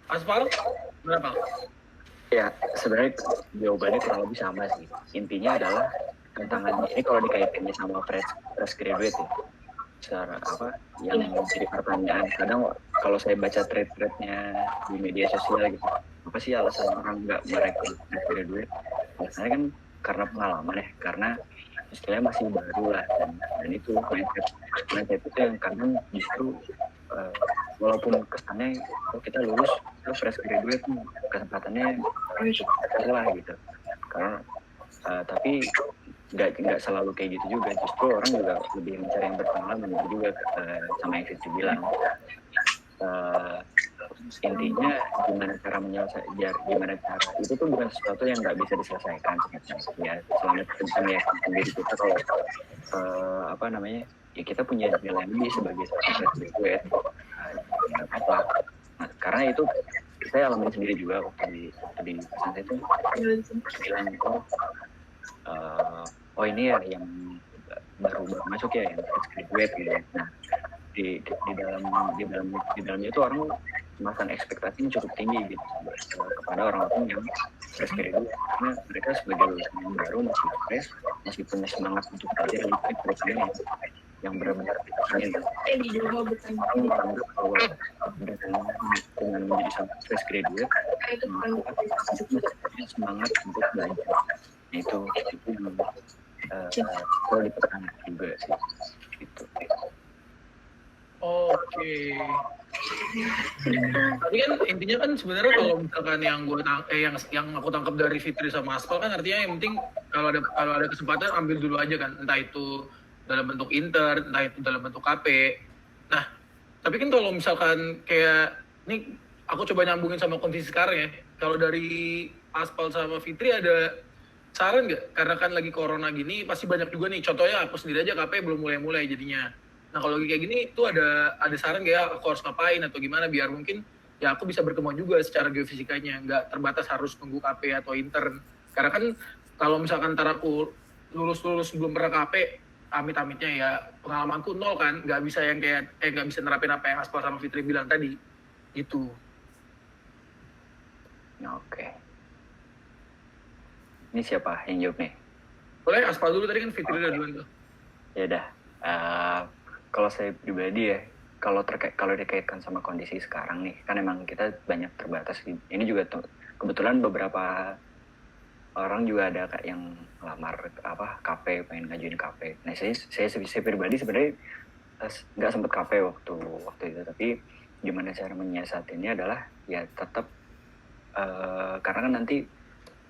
Aspal, berapa? Ya, sebenarnya jawabannya kurang lebih sama sih. Intinya adalah tantangannya ini kalau dikaitinnya sama fresh graduate ya. Secara apa yang jadi pertanyaan kadang kalau saya baca thread-threadnya di media sosial gitu, apa sih alasan orang nggak merekrut fresh graduate? Alasannya kan karena pengalaman ya, karena istilahnya masih baru lah, dan itu mindset itu yang kadang justru walaupun kesannya kalau kita lulus terus fresh graduate kesempatannya cukup besar lah gitu, karena tapi nggak selalu kayak gitu juga, justru orang juga lebih mencari yang berpengalaman juga, sama yang Fitri bilang. Intinya gimana cara gimana cara itu tuh bukan sesuatu yang nggak bisa diselesaikan ya, selama kita bisa meyakinkan diri kita kalau apa namanya ya kita punya nilai lebih sebagai seorang graduate, nggak apa-apa. Nah, karena itu saya alami sendiri juga waktu di pesan itu bilang oh ini ya yang baru masuk ya yang graduate gitu. Nah di dalamnya itu orang memasang ekspektasinya cukup tinggi gitu kepada orang-orang yang fresh graduate, karena mereka sebagai lulusan yang baru masih fresh, masih punya semangat untuk belajar di perusahaan yang benar-benar ingin orang menganggap bahwa dengan menjadi seorang fresh graduate punya semangat untuk belajar. Nah, itu perlu dipertanyakan juga sih gitu. Oke. Tapi kan intinya kan sebenarnya kalau misalkan yang aku tangkap dari Fitri sama Aspal kan artinya yang penting kalau ada kesempatan ambil dulu aja kan, entah itu dalam bentuk intern, entah itu dalam bentuk KP. Nah, tapi kan kalau misalkan kayak ini aku coba nyambungin sama kondisi sekarang ya. Kalau dari Aspal sama Fitri ada saran nggak? Karena kan lagi corona gini pasti banyak juga nih. Contohnya aku sendiri aja KP belum mulai jadinya. Nah kalau kayak gini itu ada saran nggak ya aku harus ngapain atau gimana biar mungkin ya aku bisa berkembang juga secara geofisikanya, nggak terbatas harus nunggu KP atau intern. Karena kan kalau misalkan ntar aku lulus belum pernah KP, amit-amitnya ya pengalamanku nol kan, nggak bisa yang nggak bisa nerapin apa yang Aspal sama Fitri bilang tadi gitu. Oke. Ini siapa yang jawab nih? Boleh Aspal dulu, tadi kan Fitri udah duluan tuh. Ya udah. Kalau saya pribadi ya, kalau dikaitkan sama kondisi sekarang nih, kan emang kita banyak terbatas. Ini juga kebetulan beberapa orang juga ada kayak yang ngelamar KP, pengen ngajuin KP. Nah saya pribadi sebenarnya nggak sempet KP waktu itu, tapi gimana cara menyiasatinya adalah ya tetap karena kan nanti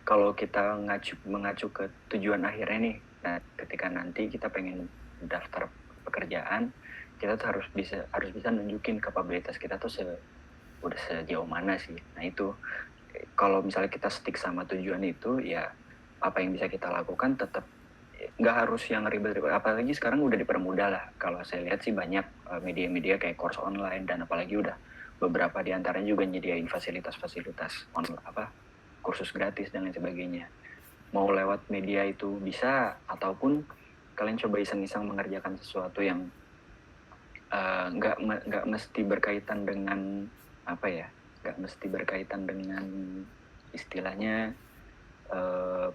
kalau kita mengacu ke tujuan akhirnya nih, nah ketika nanti kita pengen daftar pekerjaan, kita tuh harus bisa nunjukin kapabilitas kita tuh udah sejauh mana sih. Nah itu kalau misalnya kita stick sama tujuan itu ya apa yang bisa kita lakukan tetap nggak harus yang ribet-ribet, apalagi sekarang udah dipermudah lah. Kalau saya lihat sih banyak media-media kayak course online, dan apalagi udah beberapa di antaranya juga nyediain fasilitas-fasilitas kursus gratis dan lain sebagainya. Mau lewat media itu bisa, ataupun kalian coba iseng-iseng mengerjakan sesuatu yang nggak mesti berkaitan dengan nggak mesti berkaitan dengan istilahnya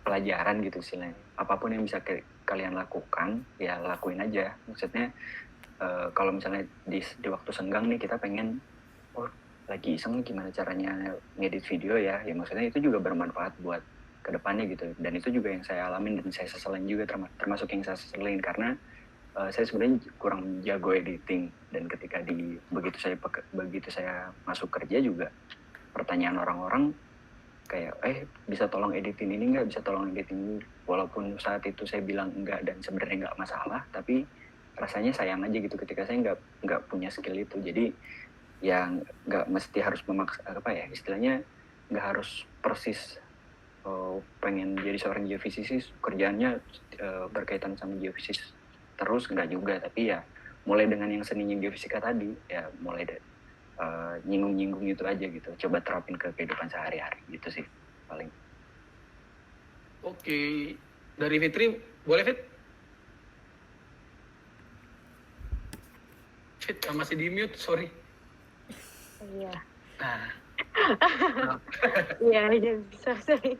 pelajaran gitu istilahnya. Apapun yang bisa kalian lakukan ya lakuin aja. Maksudnya kalau misalnya di waktu senggang nih kita pengen lagi iseng gimana caranya ngedit video ya maksudnya itu juga bermanfaat buat kedepannya gitu. Dan itu juga yang saya alamin dan saya seselin juga, termasuk yang saya seselin karena saya sebenarnya kurang jago editing, dan ketika begitu saya masuk kerja juga pertanyaan orang-orang kayak bisa tolong editin ini nggak, bisa tolong editin ini. Walaupun saat itu saya bilang enggak dan sebenarnya nggak masalah, tapi rasanya sayang aja gitu ketika saya nggak punya skill itu. Jadi yang nggak mesti harus memaksa istilahnya nggak harus persis pengen jadi seorang geofisikis kerjaannya berkaitan sama geofisis terus, nggak juga. Tapi ya mulai dengan yang seninya geofisika tadi ya mulai nyinggung-nyinggung itu aja gitu, coba terapin ke kehidupan sehari-hari gitu sih paling. Oke, dari Fitri boleh Fit? Fit masih di mute, sorry. Iya. Nah. Iya, bisa sih.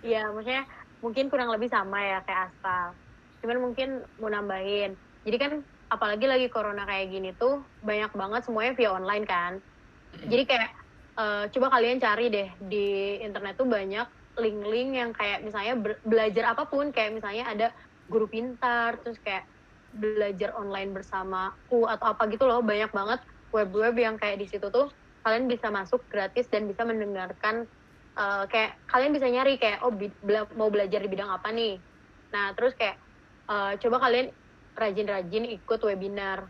Iya, maksudnya mungkin kurang lebih sama ya kayak Aspal. Cuman mungkin mau nambahin. Jadi kan apalagi lagi corona kayak gini tuh banyak banget semuanya via online kan. Jadi kayak coba kalian cari deh di internet tuh banyak link-link yang kayak misalnya belajar apapun, kayak misalnya ada guru pintar, terus kayak belajar online bersamaku atau apa gitu loh. Banyak banget web-web yang kayak di situ tuh kalian bisa masuk gratis dan bisa mendengarkan kayak kalian bisa nyari kayak mau belajar di bidang apa nih. Nah terus kayak coba kalian rajin-rajin ikut webinar.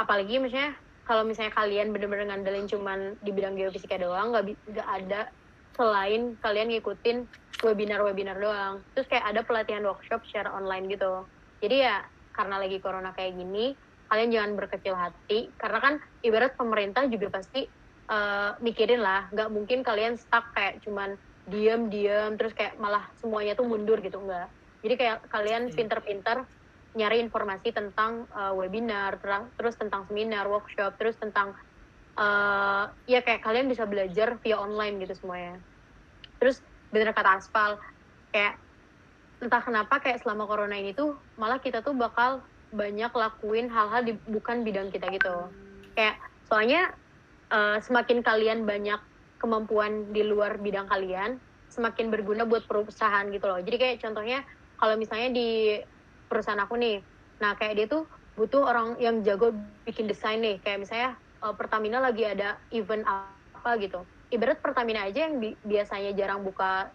Apalagi misalnya kalau misalnya kalian bener-bener ngandelin cuman di bidang geofisika doang, nggak ada selain kalian ngikutin webinar-webinar doang. Terus kayak ada pelatihan workshop secara online gitu. Jadi ya karena lagi corona kayak gini, kalian jangan berkecil hati, karena kan ibarat pemerintah juga pasti mikirin lah, nggak mungkin kalian stuck kayak cuman diem terus kayak malah semuanya tuh mundur gitu, enggak. Jadi kayak kalian pinter-pinter nyari informasi tentang webinar, terus tentang seminar, workshop, terus tentang ya kayak kalian bisa belajar via online gitu semuanya. Terus bener kata Aspal, kayak entah kenapa kayak selama corona ini tuh malah kita tuh bakal banyak lakuin hal-hal bukan bidang kita gitu. Kayak soalnya semakin kalian banyak kemampuan di luar bidang kalian, semakin berguna buat perusahaan gitu loh. Jadi kayak contohnya kalau misalnya di perusahaan aku nih, nah kayak dia tuh butuh orang yang jago bikin desain nih, kayak misalnya Pertamina lagi ada event apa gitu. Ibarat Pertamina aja yang biasanya jarang buka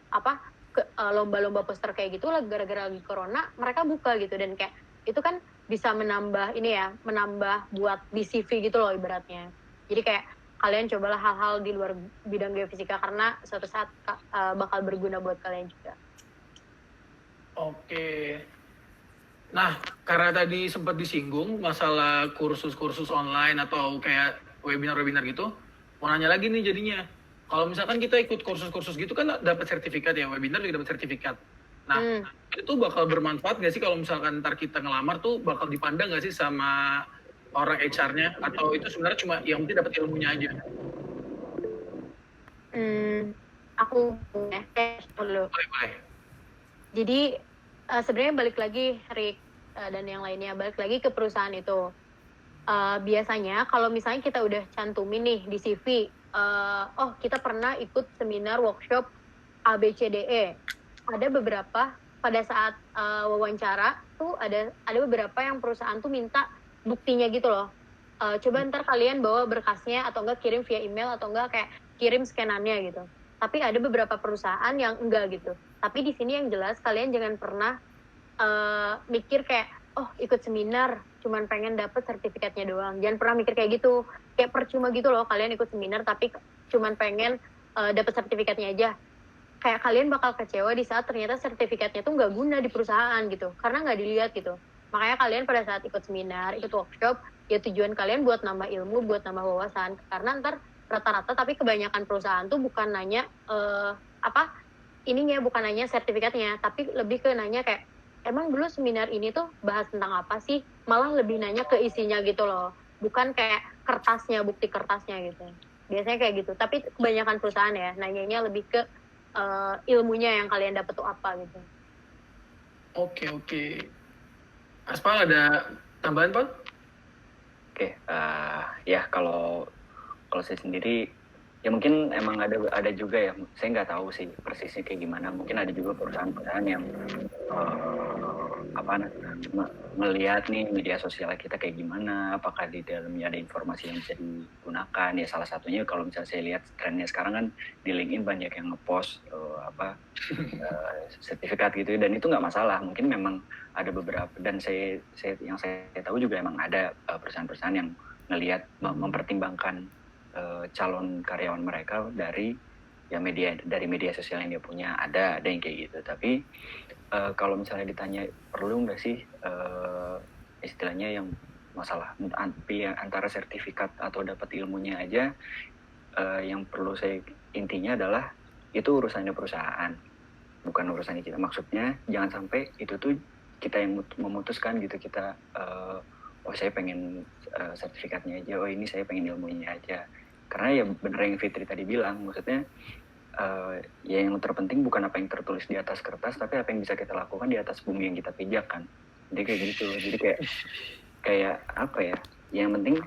lomba-lomba poster kayak gitu, gara-gara lagi corona mereka buka gitu, dan kayak itu kan bisa menambah buat di CV gitu loh ibaratnya. Jadi kayak kalian cobalah hal-hal di luar bidang geofisika karena suatu saat bakal berguna buat kalian juga. Oke. Nah, karena tadi sempat disinggung masalah kursus-kursus online atau kayak webinar-webinar gitu, mau nanya lagi nih jadinya. Kalau misalkan kita ikut kursus-kursus gitu kan dapat sertifikat ya, webinar juga dapat sertifikat. Nah, itu bakal bermanfaat nggak sih kalau misalkan ntar kita ngelamar tuh bakal dipandang nggak sih sama orang HR-nya? Atau itu sebenarnya cuma yang penting dapat ilmunya aja? Aku dulu. Boleh. Jadi sebenarnya balik lagi Rick dan yang lainnya, balik lagi ke perusahaan itu. Biasanya kalau misalnya kita udah cantumin nih di CV, kita pernah ikut seminar workshop ABCDE. Ada beberapa pada saat wawancara tuh ada beberapa yang perusahaan tuh minta buktinya gitu loh. Coba ntar kalian bawa berkasnya atau enggak kirim via email atau enggak kayak kirim scanannya gitu. Tapi ada beberapa perusahaan yang enggak gitu. Tapi di sini yang jelas kalian jangan pernah mikir kayak ikut seminar cuman pengen dapet sertifikatnya doang. Jangan pernah mikir kayak gitu. Kayak percuma gitu loh kalian ikut seminar tapi cuman pengen dapet sertifikatnya aja. kayak kalian bakal kecewa di saat ternyata sertifikatnya tuh nggak guna di perusahaan gitu, karena nggak dilihat gitu. Makanya kalian pada saat ikut seminar, ikut workshop, ya tujuan kalian buat nambah ilmu, buat nambah wawasan. Karena ntar rata-rata, tapi kebanyakan perusahaan tuh bukan nanya apa ininya, bukan nanya sertifikatnya, tapi lebih ke nanya kayak, emang dulu seminar ini tuh bahas tentang apa sih? Malah lebih nanya ke isinya gitu loh, bukan kayak kertasnya, bukti kertasnya gitu. Biasanya kayak gitu. Tapi kebanyakan perusahaan ya nanyanya lebih ke ilmunya yang kalian dapat tuh apa gitu. Oke. Aspal ada tambahan, Pak? Oke, ya kalau saya sendiri ya mungkin emang ada juga ya, saya nggak tahu sih persisnya kayak gimana. Mungkin ada juga perusahaan-perusahaan yang melihat nih media sosial kita kayak gimana, apakah di dalamnya ada informasi yang bisa digunakan. Ya salah satunya kalau misalnya saya lihat trennya sekarang kan di LinkedIn banyak yang ngepost sertifikat gitu, dan itu nggak masalah. Mungkin memang ada beberapa, dan yang saya tahu juga emang ada perusahaan-perusahaan yang ngelihat mempertimbangkan calon karyawan mereka dari media sosial yang dia punya. Ada yang kayak gitu. Tapi kalau misalnya ditanya perlu nggak sih istilahnya yang masalah antara sertifikat atau dapat ilmunya aja, yang perlu saya intinya adalah itu urusannya perusahaan, bukan urusannya kita. Maksudnya jangan sampai itu tuh kita yang memutuskan gitu, kita oh saya pengen sertifikatnya aja, oh ini saya pengen ilmunya aja. Karena ya bener yang Fitri tadi bilang, maksudnya ya yang terpenting bukan apa yang tertulis di atas kertas, tapi apa yang bisa kita lakukan di atas bumi yang kita pijak kan. Jadi kayak gitu. Jadi kayak apa ya, yang penting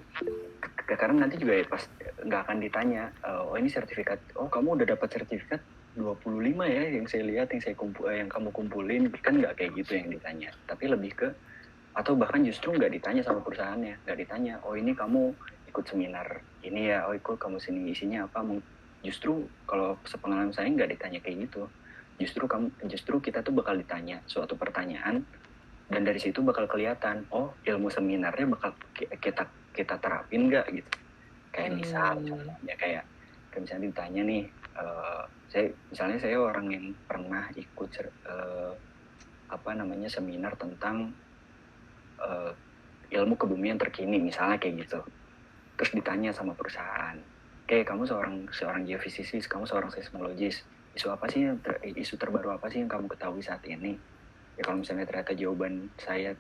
karena nanti juga pas nggak akan ditanya, oh ini sertifikat, oh kamu udah dapat sertifikat 25 ya yang saya lihat, yang kamu kumpulin, kan nggak kayak gitu yang ditanya. Tapi lebih ke, atau bahkan justru nggak ditanya sama perusahaannya, nggak ditanya, oh ini kamu ikut seminar ini ya, oh ikut kamu sini isinya apa. Justru kalau sepengalaman saya nggak ditanya kayak gitu. Justru kita tuh bakal ditanya suatu pertanyaan, dan dari situ bakal kelihatan, oh ilmu seminarnya bakal kita terapin nggak gitu. Kayak misalnya kayak misalnya ditanya nih, saya orang yang pernah ikut seminar tentang ilmu kebumian terkini misalnya kayak gitu. Terus ditanya sama perusahaan, oke, kamu seorang geofisikis, kamu seorang seismologis, isu terbaru apa sih yang kamu ketahui saat ini? Ya kalau misalnya ternyata jawaban saya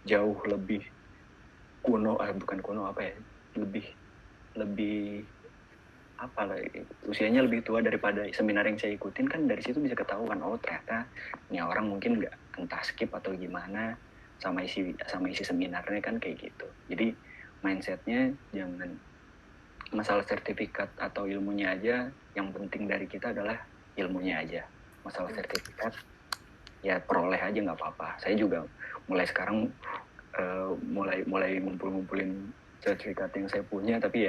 jauh lebih kuno, lebih usianya lebih tua daripada seminar yang saya ikutin, kan dari situ bisa ketahuan, oh ternyata ini orang mungkin nggak entah skip atau gimana sama isi seminarnya kan kayak gitu. Jadi mindsetnya jangan masalah sertifikat atau ilmunya aja, yang penting dari kita adalah ilmunya aja. Masalah sertifikat ya peroleh aja nggak apa-apa. Saya juga mulai sekarang mulai ngumpulin sertifikat yang saya punya, tapi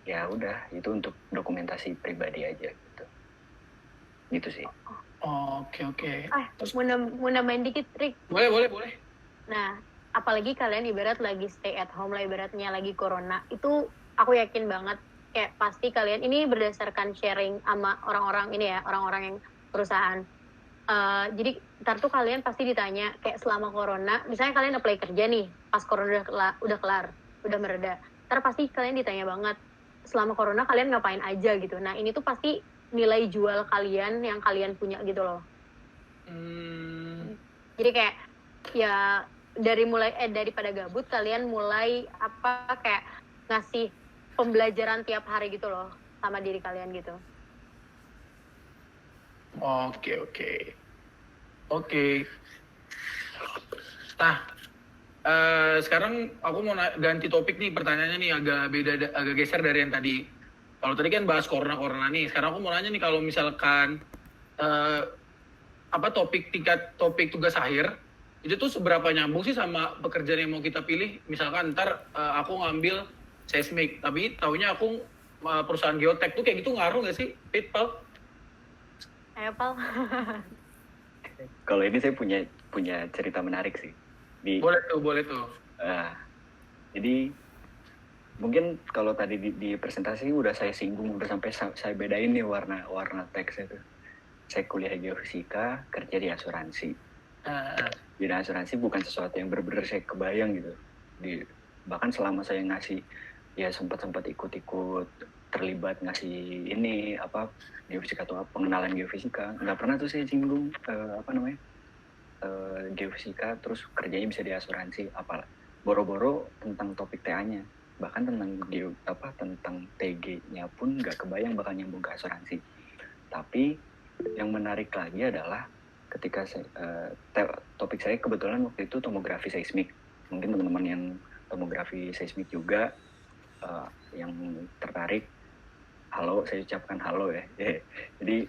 ya udah itu untuk dokumentasi pribadi aja gitu sih. Oke. Terus mau nambahin dikit, Rick? Boleh. Nah, apalagi kalian ibarat lagi stay at home lah, ibaratnya lagi corona, itu aku yakin banget kayak pasti kalian, ini berdasarkan sharing sama orang-orang ini ya, orang-orang yang perusahaan. Jadi ntar tuh kalian pasti ditanya kayak selama corona, misalnya kalian apply kerja nih, pas corona udah kelar, udah mereda, ntar pasti kalian ditanya banget, selama corona kalian ngapain aja gitu. Nah ini tuh pasti nilai jual kalian yang kalian punya gitu loh. Jadi kayak ya daripada gabut, kalian mulai kayak ngasih pembelajaran tiap hari gitu loh sama diri kalian gitu. Oke. Nah, sekarang aku mau ganti topik nih, pertanyaannya nih agak geser dari yang tadi. Kalau tadi kan bahas corona nih, sekarang aku mau nanya nih, kalau misalkan topik tugas akhir itu tuh seberapa nyambung sih sama pekerjaan yang mau kita pilih? Misalkan ntar aku ngambil seismik, tapi taunya aku perusahaan geotek tuh kayak gitu, ngaruh nggak sih, Pal? Ayo, Pal. Kalau ini saya punya cerita menarik sih. Boleh tuh. Jadi mungkin kalau tadi di presentasi udah saya singgung, udah sampai saya bedain nih warna teks itu. saya kuliah geofisika, kerja di asuransi. Nah, Di asuransi bukan sesuatu yang benar-benar saya kebayang gitu. Bahkan selama saya ngasih, ya sempat ikut-ikut terlibat ngasih ini apa geofisika atau pengenalan geofisika, nggak pernah tuh saya singgung geofisika terus kerjanya bisa di asuransi, apalah boro-boro tentang topik TA-nya, bahkan tentang TG-nya pun nggak kebayang bakal nyambung ke asuransi. Tapi yang menarik lagi adalah ketika topik saya kebetulan waktu itu tomografi seismik. Mungkin teman-teman yang tomografi seismik juga yang tertarik, halo, saya ucapkan halo ya. Jadi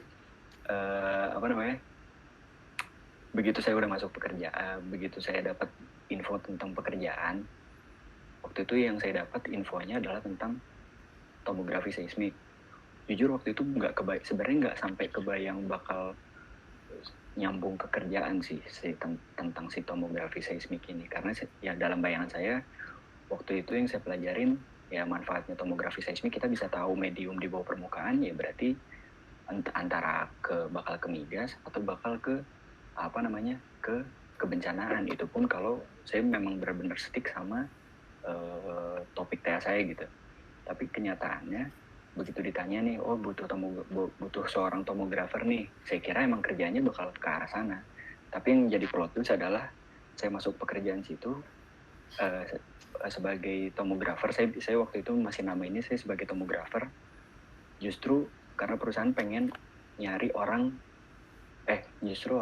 begitu saya udah masuk pekerjaan, begitu saya dapat info tentang pekerjaan, waktu itu yang saya dapat infonya adalah tentang tomografi seismik. Jujur waktu itu sebenarnya nggak sampai kebayang bakal nyambung ke kerjaan sih tentang si tomografi seismik ini, karena ya dalam bayangan saya waktu itu yang saya pelajarin ya manfaatnya tomografi seismik, kita bisa tahu medium di bawah permukaan, ya berarti antara bakal ke migas atau bakal ke kebencanaan. Itu pun kalau saya memang benar-benar stick sama topik TA saya gitu. Tapi kenyataannya begitu ditanya nih, oh butuh seorang tomografer nih, saya kira emang kerjanya bakal ke arah sana. Tapi yang jadi plot twist adalah saya masuk pekerjaan situ sebagai tomografer. Saya waktu itu masih nama ini saya sebagai tomografer, justru karena perusahaan pengen nyari orang justru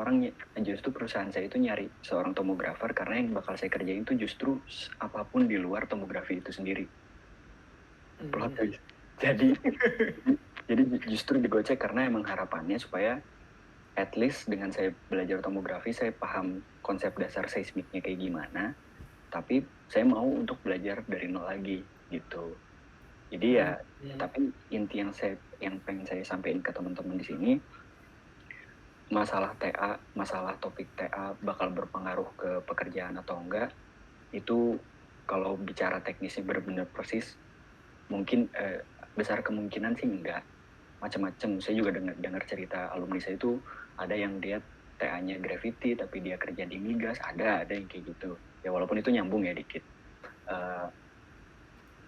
perusahaan saya itu nyari seorang tomografer karena yang bakal saya kerjain itu justru apapun di luar tomografi itu sendiri. Plot twist. Jadi justru digocek karena emang harapannya supaya at least dengan saya belajar tomografi saya paham konsep dasar seismiknya kayak gimana, tapi saya mau untuk belajar dari nol lagi gitu. Jadi tapi inti yang pengen saya sampaikan ke teman-teman di sini, masalah TA, masalah topik TA bakal berpengaruh ke pekerjaan atau enggak, itu kalau bicara teknisnya benar-benar persis, mungkin besar kemungkinan sih enggak. Macam-macam, saya juga dengar cerita alumni saya itu ada yang dia TA-nya gravity tapi dia kerja di migas, ada yang kayak gitu. Ya walaupun itu nyambung ya dikit.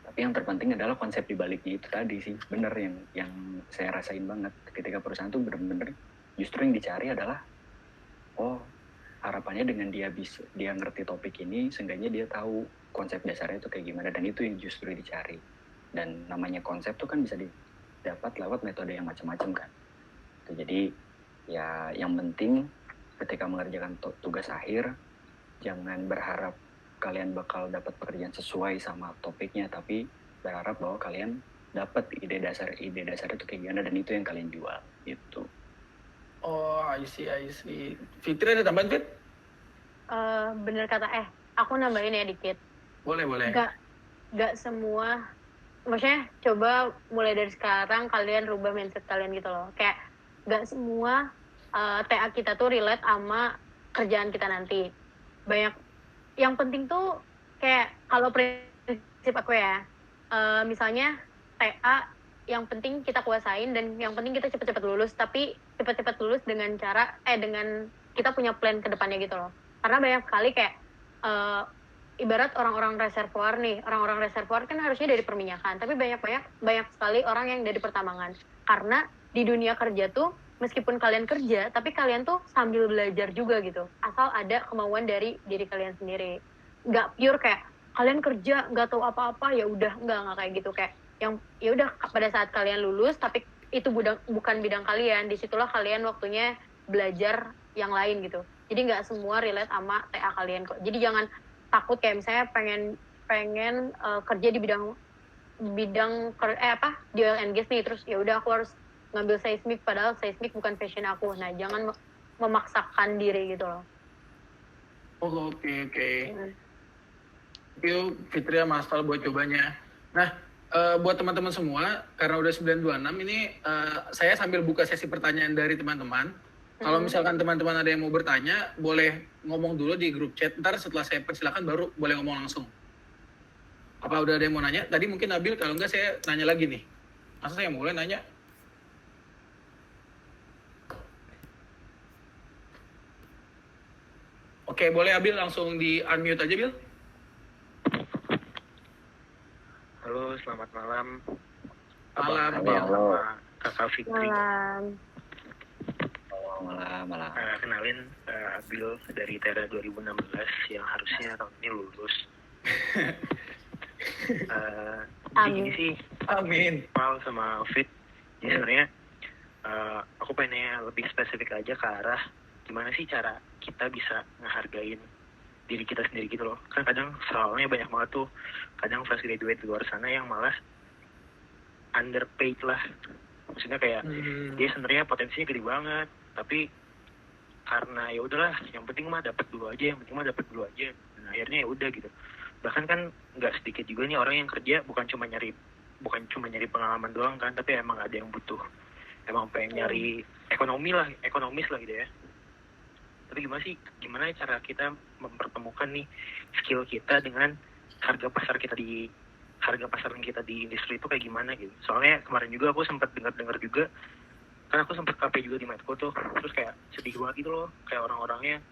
Tapi yang terpenting adalah konsep di baliknya itu tadi sih, bener yang saya rasain banget ketika perusahaan tuh bener-bener justru yang dicari adalah harapannya dengan dia ngerti topik ini, seenggaknya dia tahu konsep dasarnya itu kayak gimana, dan itu yang justru dicari. Dan namanya konsep tuh kan bisa didapat lewat metode yang macam-macam kan. Jadi ya yang penting ketika mengerjakan tugas akhir, jangan berharap kalian bakal dapat pekerjaan sesuai sama topiknya, tapi berharap bahwa kalian dapat ide dasar itu kayak gimana, dan itu yang kalian jual gitu. Oh, I see. Fitri ada tambahan, Fit? Bener kata aku nambahin ya dikit. Boleh. Gak semua, maksudnya coba mulai dari sekarang kalian rubah mindset kalian gitu loh. Kayak gak semua TA kita tuh relate sama kerjaan kita nanti. Banyak, yang penting tuh kayak kalau prinsip aku ya, misalnya TA yang penting kita kuasain dan yang penting kita cepet-cepet lulus, tapi cepet-cepet lulus dengan dengan kita punya plan ke depannya gitu loh. Karena banyak sekali kayak ibarat orang-orang reservoir nih, orang-orang reservoir kan harusnya dari perminyakan, tapi banyak sekali orang yang dari pertambangan. Karena di dunia kerja tuh meskipun kalian kerja, tapi kalian tuh sambil belajar juga gitu. Asal ada kemauan dari diri kalian sendiri. Nggak pure kayak kalian kerja nggak tahu apa-apa, ya udah nggak kayak gitu. Kayak yang ya udah pada saat kalian lulus, tapi itu bukan bidang kalian, disitulah kalian waktunya belajar yang lain gitu. Jadi nggak semua relate sama TA kalian kok. Jadi jangan takut kayak misalnya pengen kerja di bidang di oil and gas nih, terus ya udah aku harus ngambil seismik padahal seismik bukan passion aku. Nah, jangan memaksakan diri gitu loh. Oke. Thank you Fitri sama Astal buat cobanya. Nah, buat teman-teman semua, karena udah 9.26 ini saya sambil buka sesi pertanyaan dari teman-teman. Kalau misalkan teman-teman ada yang mau bertanya, boleh ngomong dulu di grup chat. Ntar setelah saya persilakan baru boleh ngomong langsung. Apa udah ada yang mau nanya? Tadi mungkin Nabil, kalau enggak saya nanya lagi nih. Masa saya mulai nanya? Oke, boleh Abil langsung di unmute aja, Bil. Halo, selamat malam. Malam, Abang Bil. sama Kakak Fitri. Malam. Malah. Kenalin, Abil dari Tera 2016 yang harusnya tahun ini lulus. Jadi gini sih, Amin. Paul sama Fit. Jadi sebenarnya aku pengennya lebih spesifik aja ke arah gimana sih cara kita bisa ngehargain diri kita sendiri gitu loh. Kan kadang soalnya banyak banget tuh, kadang fresh graduate di luar sana yang malah underpaid lah. Maksudnya kayak dia sebenarnya potensinya gede banget, tapi karena ya udahlah, yang penting mah dapat dulu aja. Dan akhirnya ya udah gitu. Bahkan kan nggak sedikit juga nih orang yang kerja bukan cuma nyari pengalaman doang kan, tapi emang ada yang butuh, emang pengen nyari ekonomis lah gitu ya. Tapi gimana cara kita mempertemukan nih skill kita dengan harga pasar kita di industri itu kayak gimana gitu. Soalnya kemarin juga aku sempat dengar juga, kan aku sempat KP juga di Medco tuh, terus kayak sedih banget gitu loh, kayak orang-orangnya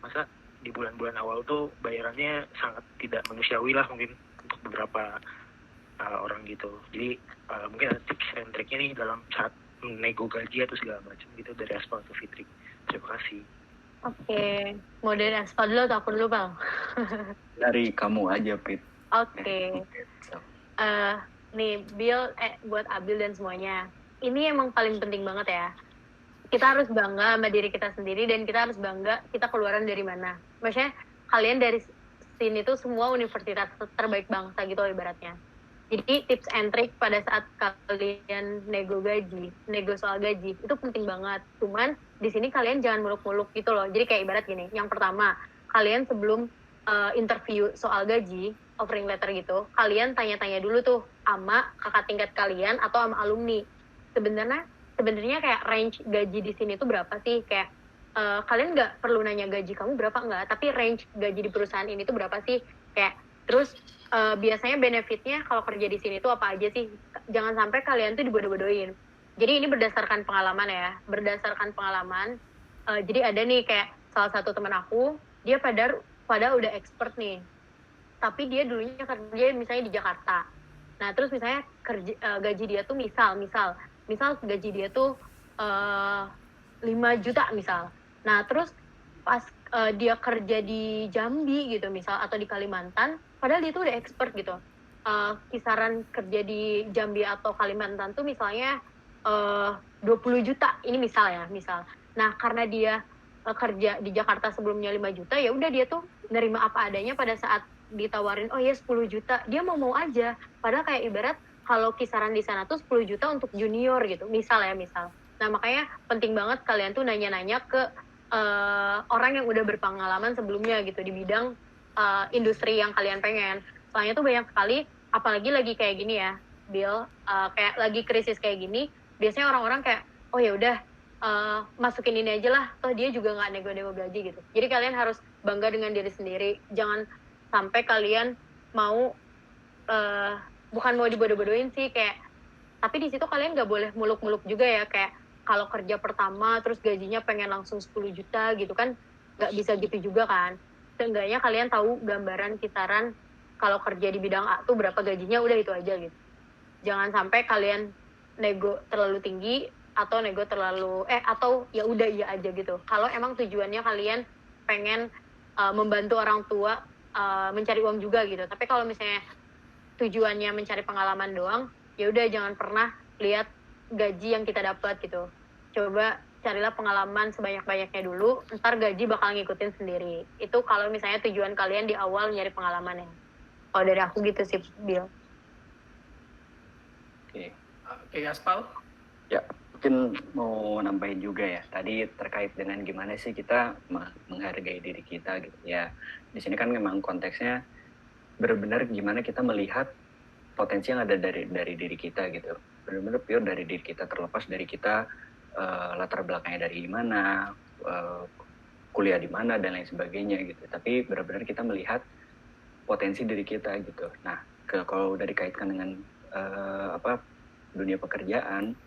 masa di bulan-bulan awal tuh bayarannya sangat tidak manusiawi lah mungkin untuk beberapa orang gitu. Jadi mungkin ada tips and triknya nih dalam saat nego gaji atau segala macam gitu dari Aspal atau Fitri. Terima kasih. Oke, mau dari Aspal dulu atau aku dulu, Bang? Dari kamu aja, Pit. Oke. Nih, Bill, buat Abil dan semuanya. Ini emang paling penting banget ya. Kita harus bangga sama diri kita sendiri dan kita harus bangga kita keluaran dari mana. Maksudnya kalian dari sini tuh semua universitas terbaik bangsa gitu ibaratnya. Jadi tips and trick pada saat kalian nego soal gaji itu penting banget. Cuman di sini kalian jangan muluk-muluk gitu loh. Jadi kayak ibarat gini. Yang pertama, kalian sebelum interview soal gaji, offering letter gitu, kalian tanya-tanya dulu tuh sama kakak tingkat kalian atau sama alumni. Sebenarnya kayak range gaji di sini tuh berapa sih? Kayak kalian nggak perlu nanya gaji kamu berapa enggak, tapi range gaji di perusahaan ini tuh berapa sih? Kayak terus biasanya benefitnya kalau kerja di sini tuh apa aja sih? Jangan sampai kalian tuh dibodoh-bodohin. Jadi ini berdasarkan pengalaman ya, jadi ada nih kayak salah satu teman aku, dia pada udah expert nih, tapi dia dulunya kerja misalnya di Jakarta. Nah terus misalnya gaji dia tuh misal gaji dia tuh 5 juta misal. Nah terus pas dia kerja di Jambi gitu misal atau di Kalimantan, padahal dia tuh udah expert gitu. Kisaran kerja di Jambi atau Kalimantan tuh misalnya 20 juta, ini misal. Nah karena dia kerja di Jakarta sebelumnya 5 juta, ya udah dia tuh nerima apa adanya. Pada saat ditawarin 10 juta, dia mau aja. Padahal kayak ibarat kalau kisaran di sana tuh 10 juta untuk junior gitu, misal. Nah makanya penting banget kalian tuh nanya-nanya ke orang yang udah berpengalaman sebelumnya gitu di bidang industri yang kalian pengen. Soalnya tuh banyak sekali, apalagi lagi kayak gini ya, Bill, kayak lagi krisis kayak gini, biasanya orang-orang kayak, oh ya udah masukin ini aja lah, toh dia juga nggak nego-nego gaji gitu. Jadi kalian harus bangga dengan diri sendiri. Jangan sampai kalian mau bukan mau dibodoh-bodohin sih, kayak tapi di situ kalian nggak boleh muluk-muluk juga ya, kayak kalau kerja pertama terus gajinya pengen langsung 10 juta gitu kan, nggak bisa gitu juga kan. Seenggaknya kalian tahu gambaran kisaran kalau kerja di bidang A tuh berapa gajinya, udah itu aja gitu. Jangan sampai kalian nego terlalu tinggi atau nego terlalu atau ya udah iya aja gitu. Kalau emang tujuannya kalian pengen membantu orang tua mencari uang juga gitu. Tapi kalau misalnya tujuannya mencari pengalaman doang, ya udah jangan pernah lihat gaji yang kita dapat gitu. Coba carilah pengalaman sebanyak-banyaknya dulu, ntar gaji bakal ngikutin sendiri. Itu kalau misalnya tujuan kalian di awal nyari pengalaman ya. Kalau dari aku gitu sih, Bill. Oke, Aspal? Ya, mungkin mau nambahin juga ya. Tadi terkait dengan gimana sih kita menghargai diri kita gitu ya. Di sini kan memang konteksnya benar-benar gimana kita melihat potensi yang ada dari diri kita gitu. Benar-benar pure dari diri kita, terlepas dari kita latar belakangnya dari mana, kuliah di mana dan lain sebagainya gitu. Tapi benar-benar kita melihat potensi diri kita gitu. Nah, kalau udah dikaitkan dengan dunia pekerjaan,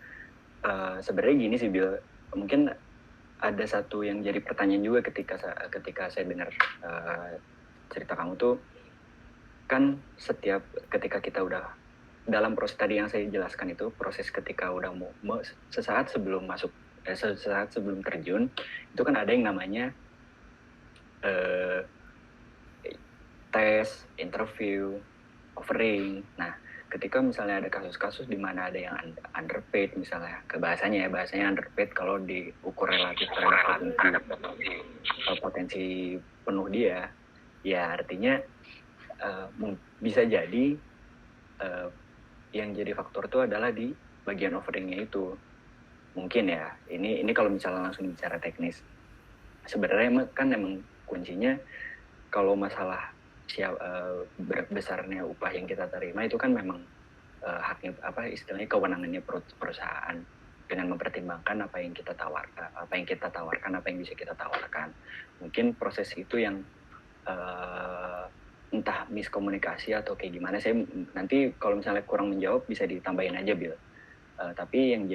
sebenarnya gini sih Bill, mungkin ada satu yang jadi pertanyaan juga ketika saya dengar cerita kamu tuh, kan ketika kita udah dalam proses tadi yang saya jelaskan itu, proses ketika udah sesaat sebelum sesaat sebelum terjun, itu kan ada yang namanya tes, interview, offering. Nah, ketika misalnya ada kasus-kasus di mana ada yang underpaid misalnya, bahasanya underpaid kalau diukur relatif terhadap potensi penuh dia, ya artinya bisa jadi yang jadi faktor itu adalah di bagian offeringnya itu. Mungkin ya, ini kalau misalnya langsung bicara teknis, sebenarnya kan emang kuncinya kalau masalah besarnya upah yang kita terima itu kan memang haknya istilahnya kewenangannya perusahaan dengan mempertimbangkan apa yang kita tawarkan, apa yang bisa kita tawarkan. Mungkin proses itu yang entah miskomunikasi atau kayak gimana, saya nanti kalau misalnya kurang menjawab bisa ditambahin aja Bill. Tapi yang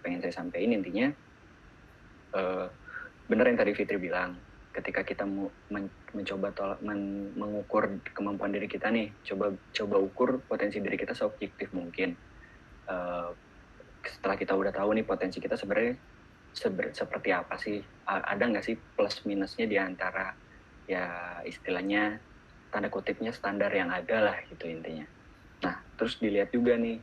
pengen saya sampaikan intinya benar yang tadi Fitri bilang, ketika kita mencoba mengukur kemampuan diri kita nih, coba ukur potensi diri kita seobjektif mungkin. Setelah kita udah tahu nih potensi kita sebenarnya seperti apa sih, ada nggak sih plus minusnya di antara ya istilahnya tanda kutipnya standar yang ada lah gitu intinya. Nah terus dilihat juga nih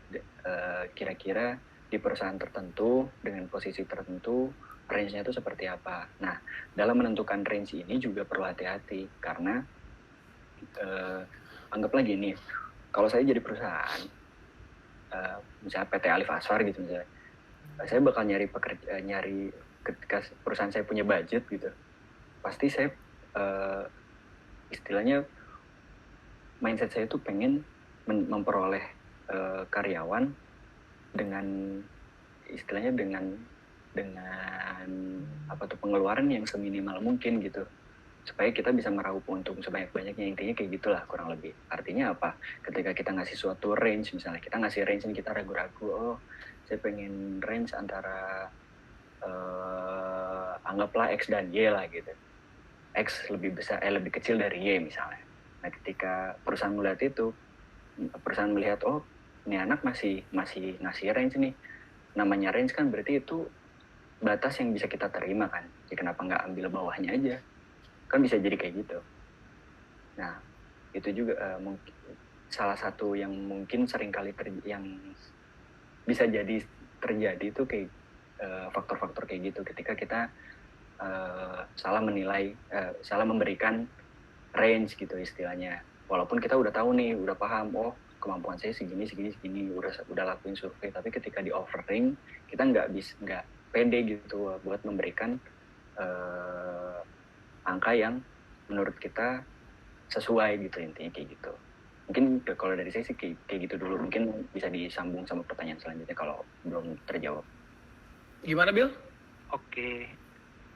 kira-kira di perusahaan tertentu dengan posisi tertentu range-nya itu seperti apa. Nah dalam menentukan range ini juga perlu hati-hati karena anggaplah gini, kalau saya jadi perusahaan misalnya PT Alif Asfar gitu misalnya, saya bakal nyari ketika perusahaan saya punya budget gitu, pasti saya istilahnya mindset saya tuh pengen memperoleh karyawan dengan istilahnya dengan pengeluaran yang seminimal mungkin gitu, supaya kita bisa meraup untung sebanyak-banyaknya. Intinya kayak gitulah kurang lebih. Artinya apa? Ketika kita ngasih suatu range, misalnya kita ngasih range ini kita ragu-ragu, saya pengen range antara anggaplah X dan Y lah gitu. X lebih kecil dari Y misalnya. Nah ketika perusahaan melihat itu, perusahaan melihat ini anak masih ngasih range nih, namanya range kan berarti itu batas yang bisa kita terima kan, ya kenapa nggak ambil bawahnya aja, kan bisa jadi kayak gitu. Nah itu juga mungkin salah satu yang mungkin seringkali yang bisa jadi terjadi itu kayak faktor-faktor kayak gitu ketika kita salah memberikan range gitu istilahnya, walaupun kita udah tahu nih, udah paham kemampuan saya segini, udah lakuin survei, tapi ketika di offering kita nggak pede gitu buat memberikan angka yang menurut kita sesuai gitu, intinya kayak gitu. Mungkin kalau dari saya sih kayak gitu dulu, mungkin bisa disambung sama pertanyaan selanjutnya kalau belum terjawab. Gimana Bill? Oke,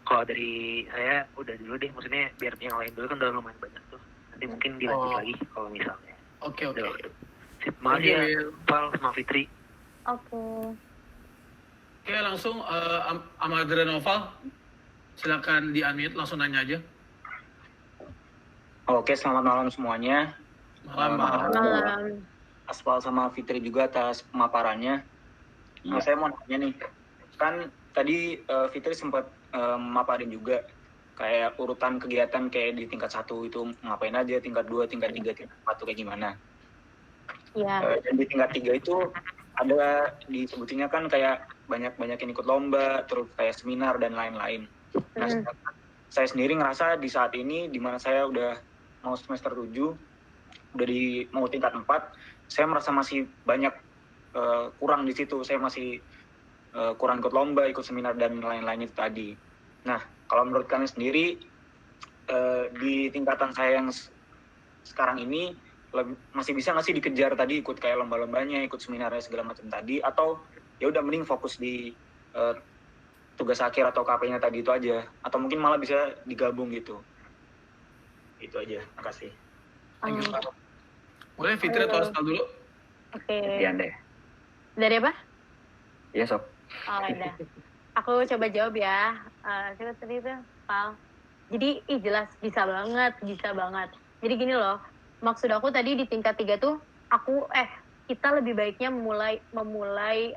kalau dari saya udah dulu deh, maksudnya biar yang lain dulu kan udah lumayan banyak tuh, nanti mungkin dilanjut lagi kalau misalnya. Oke. Maaf ya, Val sama Fitri. Oke, langsung Amadra Noval, silakan di-unmute, langsung nanya aja. Oke, selamat malam semuanya. Malam. Aspal sama Fitri juga atas pemaparannya. Iya. Saya mau nanya nih, kan tadi Fitri sempat memaparin juga kayak urutan kegiatan kayak di tingkat 1 itu ngapain aja, tingkat 2, tingkat 3, tingkat 4 kayak gimana. Iya. Dan di tingkat 3 itu ada disebutnya kan kayak banyak-banyakin ikut lomba, terus kayak seminar dan lain-lain. Nah, saya sendiri ngerasa di saat ini di mana saya udah mau semester 7, udah mau tingkat 4, saya merasa masih banyak kurang di situ. Saya masih kurang ikut lomba, ikut seminar dan lain-lain itu tadi. Nah, kalau menurut kalian sendiri di tingkatan saya yang sekarang ini masih bisa nggak sih dikejar tadi ikut kayak lomba-lombanya, ikut seminarnya segala macam tadi, atau ya udah mending fokus di tugas akhir atau KP-nya tadi itu aja, atau mungkin malah bisa digabung gitu. Itu aja, makasih. Boleh Fitri atau Aspal dulu? Oke. Iya deh. Dari apa? Iya sok. Oh, udah. Aku coba jawab ya. Kita tadi tuh, Pal. Jadi, jelas bisa banget, bisa banget. Jadi gini loh, maksud aku tadi di tingkat 3 tuh, kita lebih baiknya memulai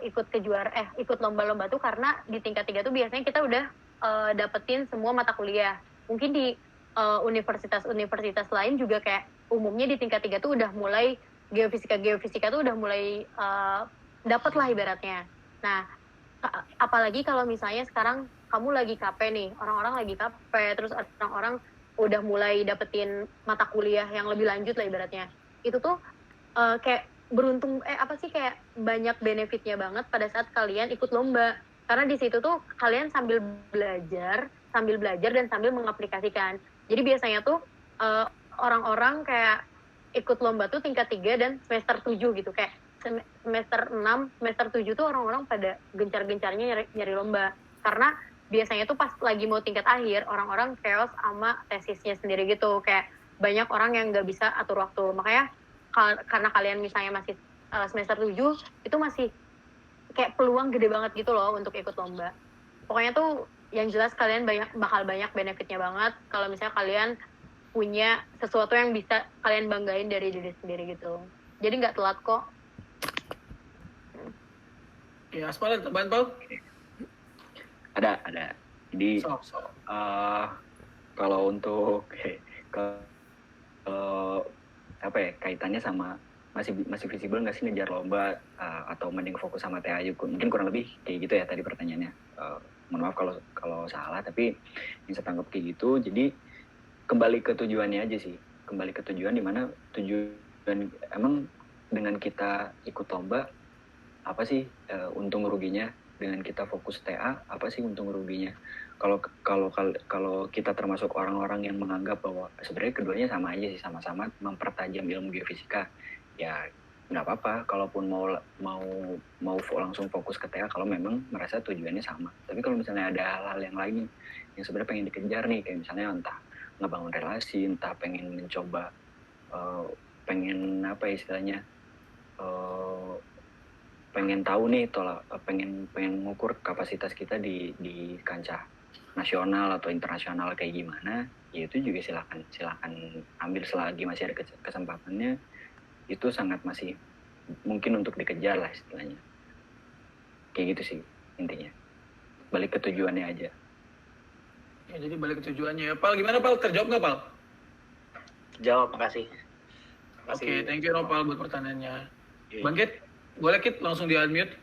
ikut lomba-lomba tuh karena di tingkat 3 tuh biasanya kita udah dapetin semua mata kuliah. Mungkin di universitas-universitas lain juga kayak umumnya di tingkat 3 tuh udah mulai geofisika tuh udah mulai dapet lah ibaratnya. Nah, apalagi kalau misalnya sekarang kamu lagi KP nih, orang-orang lagi KP, terus orang-orang udah mulai dapetin mata kuliah yang lebih lanjut lah ibaratnya. Itu tuh kayak beruntung, kayak banyak benefitnya banget pada saat kalian ikut lomba. Karena di situ tuh kalian sambil belajar dan sambil mengaplikasikan. Jadi biasanya tuh orang-orang kayak ikut lomba tuh tingkat 3 dan semester 7 gitu, kayak semester 6, semester 7 tuh orang-orang pada gencar-gencarnya nyari lomba. Karena biasanya tuh pas lagi mau tingkat akhir, orang-orang chaos sama tesisnya sendiri gitu. Kayak banyak orang yang nggak bisa atur waktu. Makanya karena kalian misalnya masih semester 7, itu masih kayak peluang gede banget gitu loh untuk ikut lomba. Pokoknya tuh yang jelas kalian bakal banyak benefitnya banget kalau misalnya kalian punya sesuatu yang bisa kalian banggain dari diri sendiri gitu. Jadi nggak telat kok. Ya, Aspal ada tambahan, Pal? Ada. Jadi kalau untuk kaitannya sama masih visible nggak sih ngejar lomba atau mending fokus sama TA aja? Mungkin kurang lebih kayak gitu ya tadi pertanyaannya. Mohon maaf kalau salah, tapi yang saya tangkap kayak gitu. Jadi kembali ke tujuannya aja sih. Kembali ke tujuan, dimana tujuan emang dengan kita ikut lomba apa sih untung ruginya, dengan kita fokus TA apa sih untung ruginya. Kalau kita termasuk orang-orang yang menganggap bahwa sebenarnya keduanya sama aja sih, sama-sama mempertajam ilmu geofisika, ya nggak apa-apa kalaupun mau langsung fokus ke TA kalau memang merasa tujuannya sama. Tapi kalau misalnya ada hal-hal yang lain yang sebenarnya pengen dikejar nih, kayak misalnya entah ngebangun relasi, entah pengen mencoba pengen apa istilahnya pengen tahu nih pengen ngukur kapasitas kita di kancah nasional atau internasional kayak gimana, ya itu juga silakan ambil selagi masih ada kesempatannya. Itu sangat masih mungkin untuk dikejar lah istilahnya, kayak gitu sih intinya. Balik ke tujuannya aja. Ya, jadi balik ke tujuannya ya. Pal, gimana Pal? Terjawab nggak Pal? Jawab, makasih. Oke, thank you Pal buat pertanyaannya. Bang Kit, boleh Kit langsung di unmute?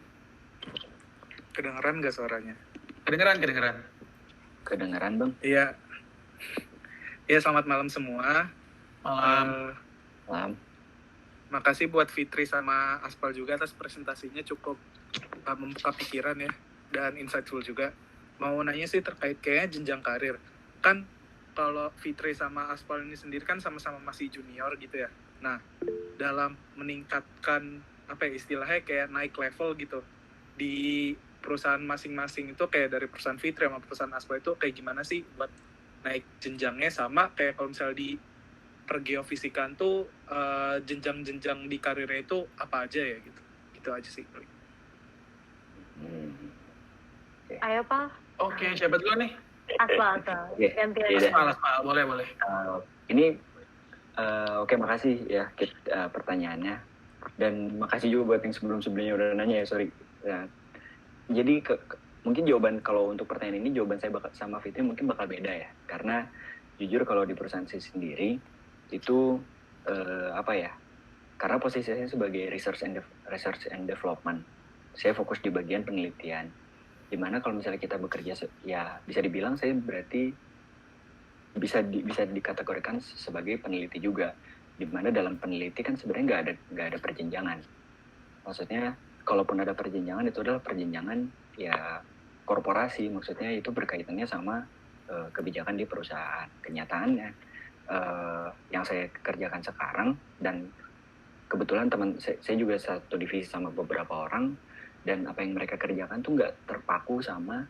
Kedengeran nggak suaranya? Kedengeran Bang? Iya. Iya, selamat malam semua. Malam. Makasih buat Fitri sama Aspal juga atas presentasinya, cukup membuka pikiran ya, dan insightful juga. Mau nanya sih terkait kayaknya jenjang karir. Kan kalau Fitri sama Aspal ini sendiri kan sama-sama masih junior gitu ya. Nah, dalam meningkatkan istilahnya kayak naik level gitu di perusahaan masing-masing itu, kayak dari perusahaan Fitri sama perusahaan Aspal itu kayak gimana sih buat naik jenjangnya, sama kayak kalau misalnya di pergeofisikan tuh jenjang-jenjang di karirnya itu apa aja ya gitu. Gitu aja sih. Ayo Pak. Oke, siapa dulu nih? Aspal. Ganti aja. Aspal, boleh. Ini oke, makasih ya Kit, pertanyaannya, dan makasih juga buat yang sebelumnya udah nanya ya, sorry. Ya. Jadi mungkin jawaban kalau untuk pertanyaan ini, jawaban saya sama Fitri mungkin bakal beda ya, karena jujur kalau di perusahaan saya sendiri itu karena posisi saya sebagai research and development, saya fokus di bagian penelitian, dimana kalau misalnya kita bekerja ya bisa dibilang saya berarti bisa dikategorikan sebagai peneliti juga, dimana dalam peneliti kan sebenarnya nggak ada perjenjangan. Maksudnya kalaupun ada perjenjangan, itu adalah perjenjangan ya korporasi, maksudnya itu berkaitannya sama kebijakan di perusahaan. Kenyataannya yang saya kerjakan sekarang, dan kebetulan teman saya juga satu divisi sama beberapa orang, dan apa yang mereka kerjakan tuh nggak terpaku sama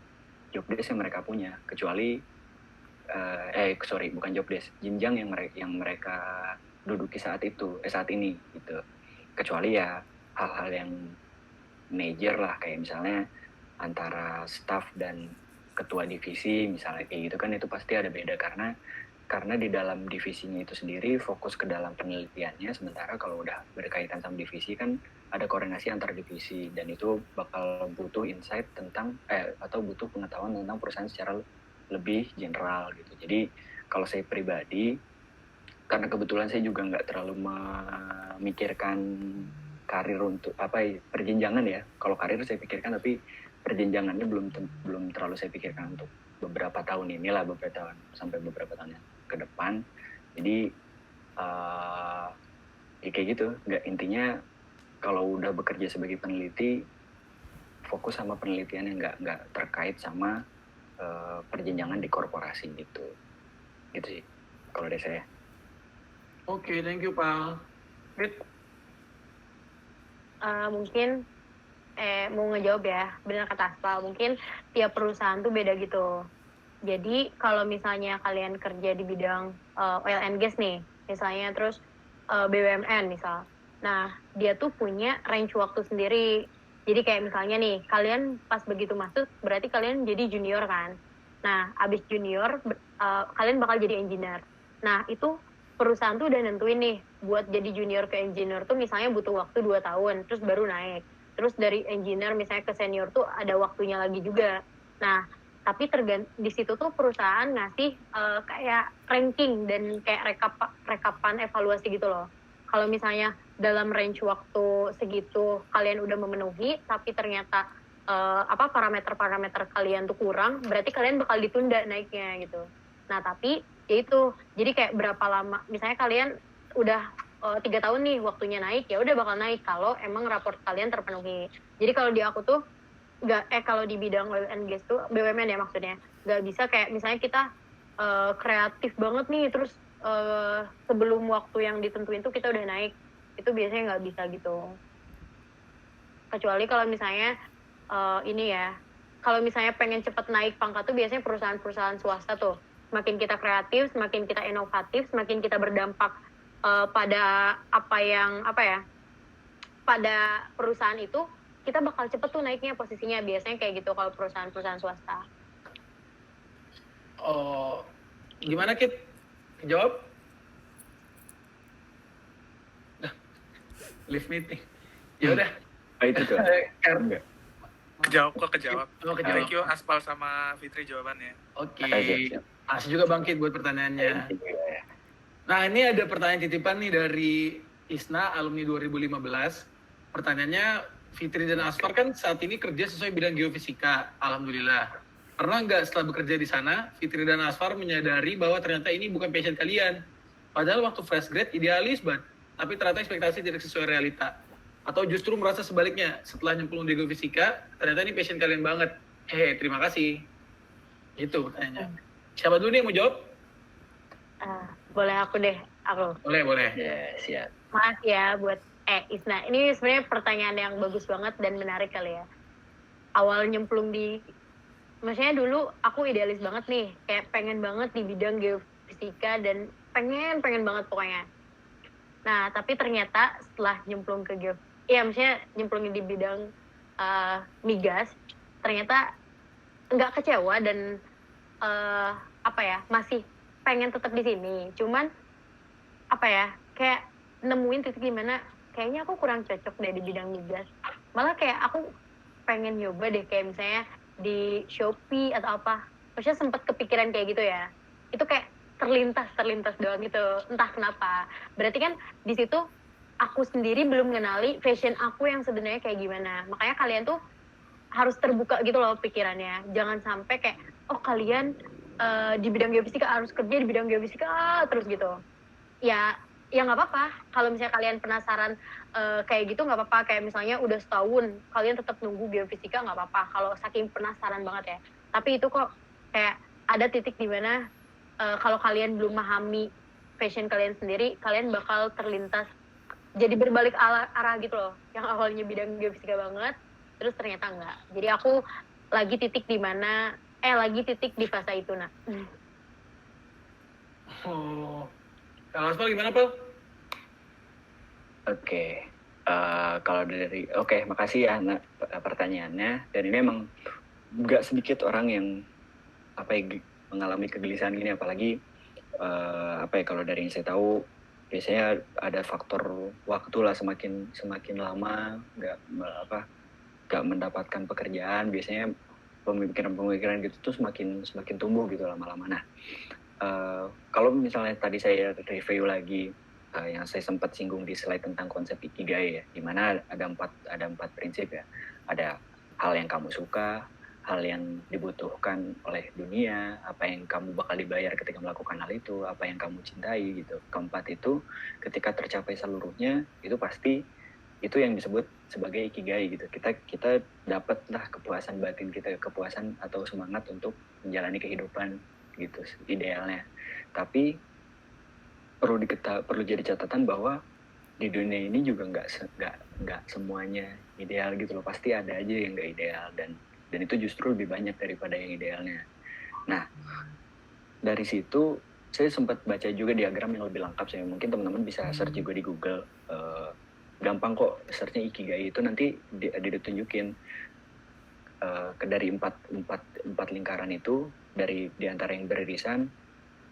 job desk yang mereka punya, kecuali bukan job desk, jenjang yang mereka duduki saat ini gitu. Kecuali ya hal-hal yang major lah, kayak misalnya antara staff dan ketua divisi misalnya kayak gitu kan, itu pasti ada beda karena di dalam divisinya itu sendiri fokus ke dalam penelitiannya, sementara kalau udah berkaitan sama divisi kan ada koordinasi antar divisi, dan itu bakal butuh insight tentang atau butuh pengetahuan tentang perusahaan secara lebih general gitu. Jadi kalau saya pribadi, karena kebetulan saya juga nggak terlalu memikirkan karir untuk perjenjangan ya. Kalau karir saya pikirkan, tapi perjenjangannya belum terlalu saya pikirkan untuk beberapa tahun inilah, sampai beberapa tahun ke depan. Jadi ya kayak gitu. Nggak, intinya kalau udah bekerja sebagai peneliti, fokus sama penelitian yang nggak terkait sama perjenjangan di korporasi gitu sih kalau dari saya. Oke, thank you Pak. Fit. Mungkin mau ngejawab ya, benar kata Aspal, mungkin tiap perusahaan tuh beda gitu. Jadi kalau misalnya kalian kerja di bidang oil and gas nih, misalnya, terus BUMN misal, nah dia tuh punya range waktu sendiri. Jadi kayak misalnya nih, kalian pas begitu masuk, berarti kalian jadi junior kan. Nah, abis junior, kalian bakal jadi engineer. Nah, itu perusahaan tuh udah nentuin nih, buat jadi junior ke engineer tuh misalnya butuh waktu 2 tahun, terus baru naik. Terus dari engineer misalnya ke senior tuh ada waktunya lagi juga. Nah, tapi di situ tuh perusahaan ngasih kayak ranking dan kayak rekapan evaluasi gitu loh. Kalau misalnya dalam range waktu segitu kalian udah memenuhi, tapi ternyata parameter-parameter kalian tuh kurang, berarti kalian bakal ditunda naiknya gitu. Nah, tapi ya itu, jadi kayak berapa lama, misalnya kalian udah 3 tahun nih waktunya naik, ya udah bakal naik kalau emang raport kalian terpenuhi. Jadi kalau di aku tuh kalau di bidang oil and gas tuh, BUMN ya maksudnya, nggak bisa kayak misalnya kita kreatif banget nih, terus sebelum waktu yang ditentuin tuh kita udah naik, itu biasanya nggak bisa gitu. Kecuali kalau misalnya ini ya, kalau misalnya pengen cepet naik pangkat tuh biasanya perusahaan-perusahaan swasta tuh, semakin kita kreatif, semakin kita inovatif, semakin kita berdampak pada pada perusahaan itu, kita bakal cepet tuh naiknya posisinya, biasanya kayak gitu kalau perusahaan-perusahaan swasta. Oh, gimana Kit? Jawab? Live meeting. Ya udah. Itu tuh. Enggak. Kejawab. Oh, kejawab. Thank you Aspal sama Fitri jawabannya. Oke. Siap. Asli juga Bangkit buat pertanyaannya. Nah, ini ada pertanyaan titipan nih dari Isna, alumni 2015. Pertanyaannya, Fitri dan Aspar kan saat ini kerja sesuai bidang geofisika, alhamdulillah. Pernah nggak setelah bekerja di sana, Fitri dan Aspar menyadari bahwa ternyata ini bukan passion kalian? Padahal waktu fresh grade idealis banget, tapi ternyata ekspektasi tidak sesuai realita. Atau justru merasa sebaliknya, setelah nyemplung di geofisika, ternyata ini passion kalian banget. Terima kasih. Itu pertanyaannya. Siapa dulu nih yang mau jawab? Boleh aku deh, aku. Boleh. Ya, siap. Makasih ya buat Isna. Ini sebenarnya pertanyaan yang bagus banget dan menarik kali ya. Awal nyemplung maksudnya dulu aku idealis banget nih, kayak pengen banget di bidang geofisika dan pengen banget pokoknya. Nah, tapi ternyata setelah nyemplung ke maksudnya nyemplungin di bidang migas, ternyata nggak kecewa dan masih pengen tetap di sini. Cuman kayak nemuin titik dimana kayaknya aku kurang cocok deh di bidang migas. Malah kayak aku pengen nyoba deh kayak misalnya di Shopee atau apa. Maksudnya sempat kepikiran kayak gitu ya. Itu kayak terlintas doang gitu, entah kenapa. Berarti kan di situ aku sendiri belum mengenali fashion aku yang sebenarnya kayak gimana. Makanya kalian tuh harus terbuka gitu loh pikirannya. Jangan sampai kayak, oh kalian di bidang geofisika harus kerja di bidang geofisika terus gitu. Ya nggak apa-apa. Kalau misalnya kalian penasaran kayak gitu nggak apa-apa. Kayak misalnya udah setahun kalian tetap nunggu geofisika nggak apa-apa. Kalau saking penasaran banget ya. Tapi itu kok kayak ada titik di mana kalau kalian belum memahami passion kalian sendiri, kalian bakal terlintas jadi berbalik arah gitu loh. Yang awalnya bidang geofisika banget, terus ternyata enggak. Jadi aku lagi titik di fase itu, nak. Oh, kalau Aspal gimana, Pal? Oke. Kalau dari makasih ya pertanyaannya. Dan ini emang nggak sedikit orang yang mengalami kegelisahan gini, apalagi kalau dari yang saya tahu biasanya ada faktor waktu lah, semakin lama nggak mendapatkan pekerjaan, biasanya pemikiran gitu tuh semakin tumbuh gitu lama-lama. Nah, kalau misalnya tadi saya review lagi yang saya sempat singgung di slide tentang konsep ikigai ya, di mana ada empat prinsip ya. Ada hal yang kamu suka, hal yang dibutuhkan oleh dunia, apa yang kamu bakal dibayar ketika melakukan hal itu, apa yang kamu cintai gitu. Keempat itu ketika tercapai seluruhnya, itu pasti itu yang disebut sebagai ikigai gitu. Kita dapatlah kepuasan batin kita, kepuasan atau semangat untuk menjalani kehidupan gitu idealnya. Tapi perlu jadi catatan bahwa di dunia ini juga nggak semuanya ideal gitu loh. Pasti ada aja yang nggak ideal, dan itu justru lebih banyak daripada yang idealnya. Nah, dari situ saya sempat baca juga diagram yang lebih lengkap. Saya mungkin teman-teman bisa search juga di Google. Gampang kok searchnya ikigai, itu nanti ditunjukin dari empat lingkaran itu, dari diantara yang beririsan.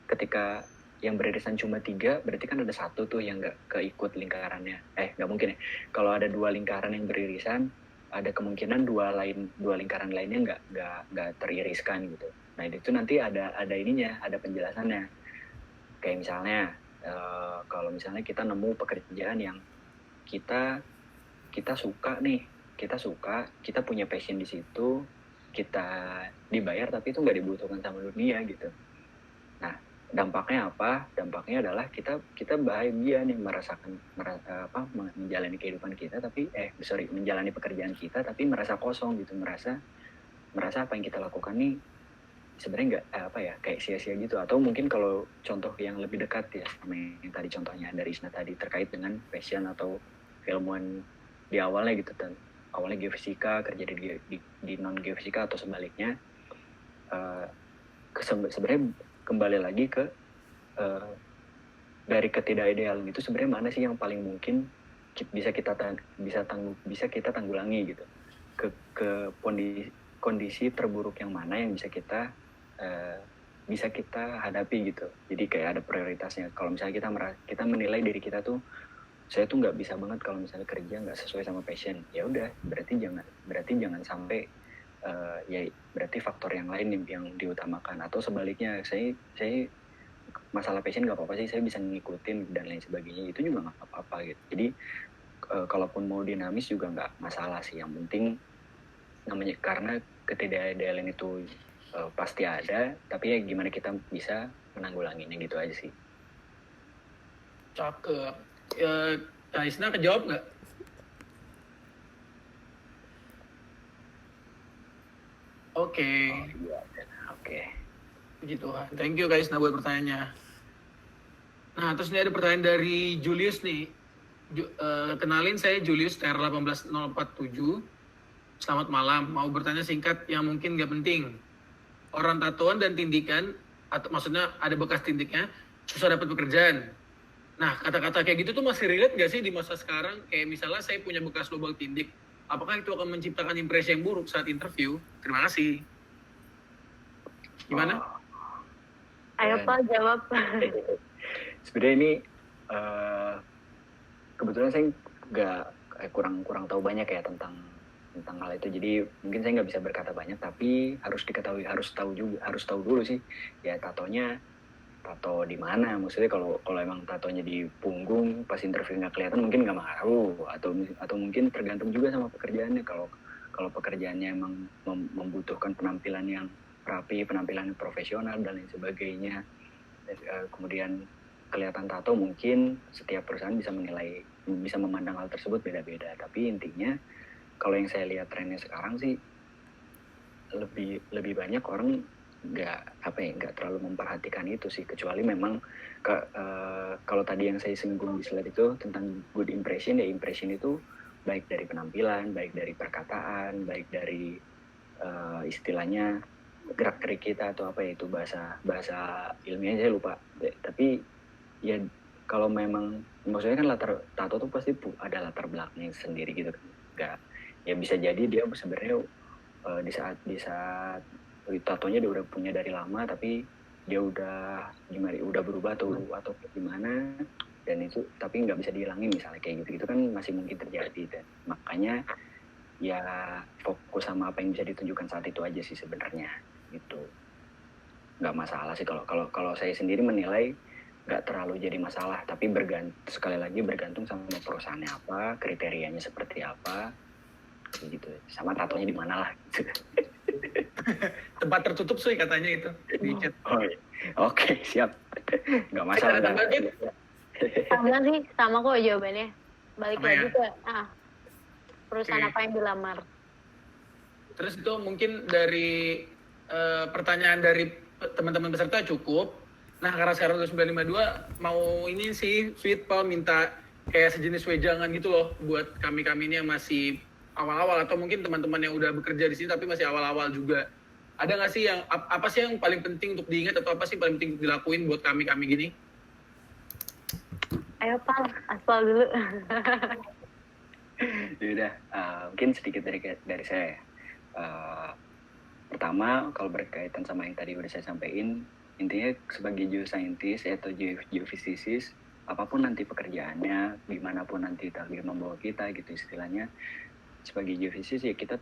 Ketika yang beririsan cuma 3, berarti kan ada 1 tuh yang nggak keikut lingkarannya. Nggak mungkin ya. Kalau ada 2 lingkaran yang beririsan, ada kemungkinan dua lingkaran lainnya nggak teririskan gitu. Nah, itu nanti ada ininya, ada penjelasannya. Kayak misalnya kalau misalnya kita nemu pekerjaan yang kita suka nih, kita punya passion di situ, kita dibayar tapi itu nggak dibutuhkan sama dunia gitu. Nah, dampaknya apa? Dampaknya adalah kita bahagia nih, menjalani kehidupan kita, tapi menjalani pekerjaan kita tapi merasa kosong gitu, merasa apa yang kita lakukan nih sebenarnya nggak kayak sia-sia gitu. Atau mungkin kalau contoh yang lebih dekat ya sama yang tadi contohnya dari Isna tadi terkait dengan passion atau keilmuan di awalnya gitu, awalnya geofisika kerja di non geofisika atau sebaliknya, sebenarnya kembali lagi ke dari ketidakidealan itu sebenarnya mana sih yang paling mungkin bisa kita tanggulangi gitu, ke kondisi terburuk yang mana yang bisa kita hadapi gitu. Jadi kayak ada prioritasnya. Kalau misalnya kita menilai diri kita tuh, saya tuh nggak bisa banget kalau misalnya kerja nggak sesuai sama passion, ya udah berarti jangan sampai berarti faktor yang lain yang diutamakan. Atau sebaliknya, saya masalah passion nggak apa-apa sih, saya bisa ngikutin dan lain sebagainya, itu juga nggak apa-apa gitu. Jadi kalaupun mau dinamis juga nggak masalah sih, yang penting namanya, karena ketidakidealan itu pasti ada, tapi ya gimana kita bisa menanggulanginya gitu aja sih. Cakep. Isna kejawab nggak? Oke. Puji Tuhan. Thank you guys buat pertanyaannya. Nah, terus ini ada pertanyaan dari Julius nih. Kenalin, saya Julius TR18047. Selamat malam. Mau bertanya singkat yang mungkin nggak penting. Orang tatoan dan tindikan, atau maksudnya ada bekas tindiknya, susah dapat pekerjaan. Nah, kata-kata kayak gitu tuh masih relate nggak sih di masa sekarang? Kayak misalnya saya punya bekas lubang tindik, apakah itu akan menciptakan impresi yang buruk saat interview? Terima kasih. Gimana? Ayo Pak, jawab. Sebenarnya ini kebetulan saya kurang tahu banyak ya tentang hal itu. Jadi mungkin saya nggak bisa berkata banyak, tapi harus tahu dulu sih. Ya tato di mana? Maksudnya kalau emang tatonya di punggung pas interview nggak kelihatan, mungkin nggak mau. Atau mungkin tergantung juga sama pekerjaannya. Kalau pekerjaannya emang membutuhkan penampilan yang rapi, penampilan profesional dan lain sebagainya, kemudian kelihatan tato, mungkin setiap perusahaan bisa memandang hal tersebut beda-beda. Tapi intinya kalau yang saya lihat trennya sekarang sih lebih banyak orang nggak terlalu memperhatikan itu sih, kecuali memang kalau tadi yang saya singgung di slide itu tentang good impression, ya impression itu baik dari penampilan, baik dari perkataan, baik dari istilahnya gerak-gerik kita atau apa ya, itu bahasa ilmiahnya saya lupa. Tapi ya kalau memang maksudnya kan latar tato tuh pasti ada latar belakangnya sendiri gitu kan. Enggak, ya bisa jadi dia sebenarnya di saat tatonya dia udah punya dari lama, tapi dia udah gimana, udah berubah atau gimana, dan itu tapi nggak bisa dihilangin misalnya kayak gitu kan masih mungkin terjadi. Dan makanya ya fokus sama apa yang bisa ditunjukkan saat itu aja sih sebenarnya gitu. Nggak masalah sih kalau saya sendiri menilai nggak terlalu jadi masalah, tapi sekali lagi bergantung sama perusahaannya apa, kriterianya seperti apa gitu, sama tatonya di mana lah gitu. Tempat tertutup sih katanya itu di chat. Oh, iya. Oke, siap. Nggak masalah. Ada tambahan, Fit? Sama sih, sama kok jawabannya. Balik Sama lagi ya? ke perusahaan Oke. apa yang dilamar. Terus itu mungkin dari pertanyaan dari teman-teman peserta cukup. Nah, karena sekarang udah 952, mau ini sih, Fit, Paul minta kayak sejenis wejangan gitu loh buat kami-kami ini yang masih awal-awal, atau mungkin teman-teman yang udah bekerja di sini tapi masih awal-awal juga. Ada nggak sih yang, apa sih yang paling penting untuk diingat, atau apa sih paling penting untuk dilakuin buat kami-kami gini? Ayo Pal, aspal dulu. Udah, mungkin sedikit dari saya. Pertama, kalau berkaitan sama yang tadi udah saya sampaikan, intinya sebagai geoscientist atau geofisicist, apapun nanti pekerjaannya, dimanapun nanti takdir membawa kita gitu istilahnya, sebagai geofisicist ya kita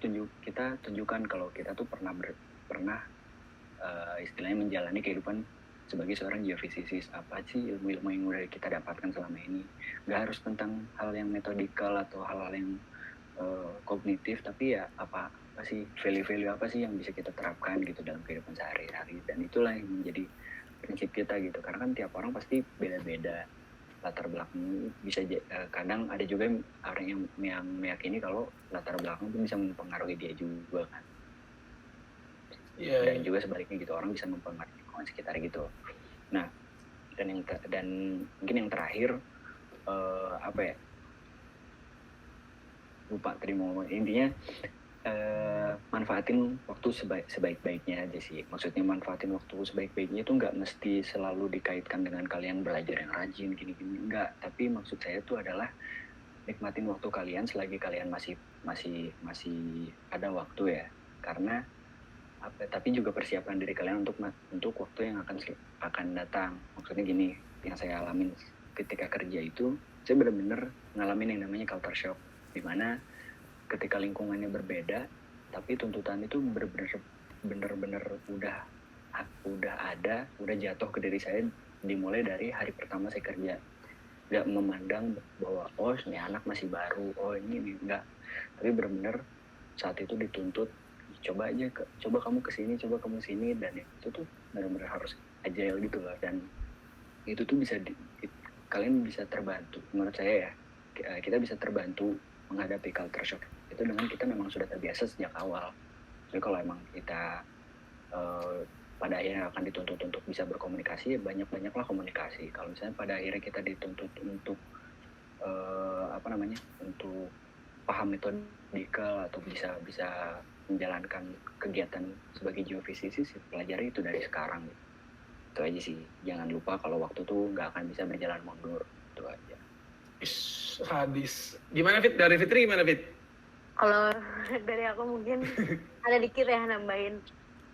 tunjukkan kalau kita tuh pernah istilahnya menjalani kehidupan sebagai seorang geofisicist. Apa sih ilmu-ilmu yang udah kita dapatkan selama ini? Nggak harus tentang hal yang metodikal atau hal-hal yang kognitif, tapi ya apa sih value-value apa sih yang bisa kita terapkan gitu dalam kehidupan sehari-hari, dan itulah yang menjadi prinsip kita gitu. Karena kan tiap orang pasti beda-beda latar belakang, bisa kadang ada juga orang yang meyakini kalau latar belakang itu bisa mempengaruhi dia juga kan. Dan juga sebaliknya gitu, orang bisa mempengaruhi lingkungan sekitar gitu. Nah, dan mungkin yang terakhir apa ya, lupa tadi mau intinya, manfaatin waktu sebaik-baiknya aja sih. Maksudnya manfaatin waktu sebaik-baiknya itu nggak mesti selalu dikaitkan dengan kalian belajar yang rajin gini-gini, enggak. Tapi maksud saya itu adalah nikmatin waktu kalian selagi kalian masih ada waktu ya. Karena tapi juga persiapkan diri kalian untuk waktu yang akan datang. Maksudnya gini, yang saya alamin ketika kerja itu, saya benar-benar ngalamin yang namanya culture shock, di mana ketika lingkungannya berbeda, tapi tuntutan itu benar-benar udah jatuh ke diri saya dimulai dari hari pertama saya kerja. Gak memandang bahwa ini anak masih baru, ini enggak, tapi benar-benar saat itu dituntut, coba kamu kesini, coba kamu sini, dan itu tuh benar-benar harus agile gitu loh. Dan itu tuh kalian bisa terbantu, menurut saya ya, kita bisa terbantu menghadapi culture shock itu dengan kita memang sudah terbiasa sejak awal. Jadi kalau emang kita pada akhirnya akan dituntut untuk bisa berkomunikasi, banyak-banyaklah komunikasi. Kalau misalnya pada akhirnya kita dituntut untuk untuk paham metodikal atau bisa menjalankan kegiatan sebagai geofisicist, pelajari itu dari sekarang. Itu aja sih. Jangan lupa kalau waktu tuh nggak akan bisa berjalan mundur. Itu aja. Hadis. Gimana Fit? Dari Fitri gimana Fit? Kalau dari aku mungkin ada dikit ya nambahin.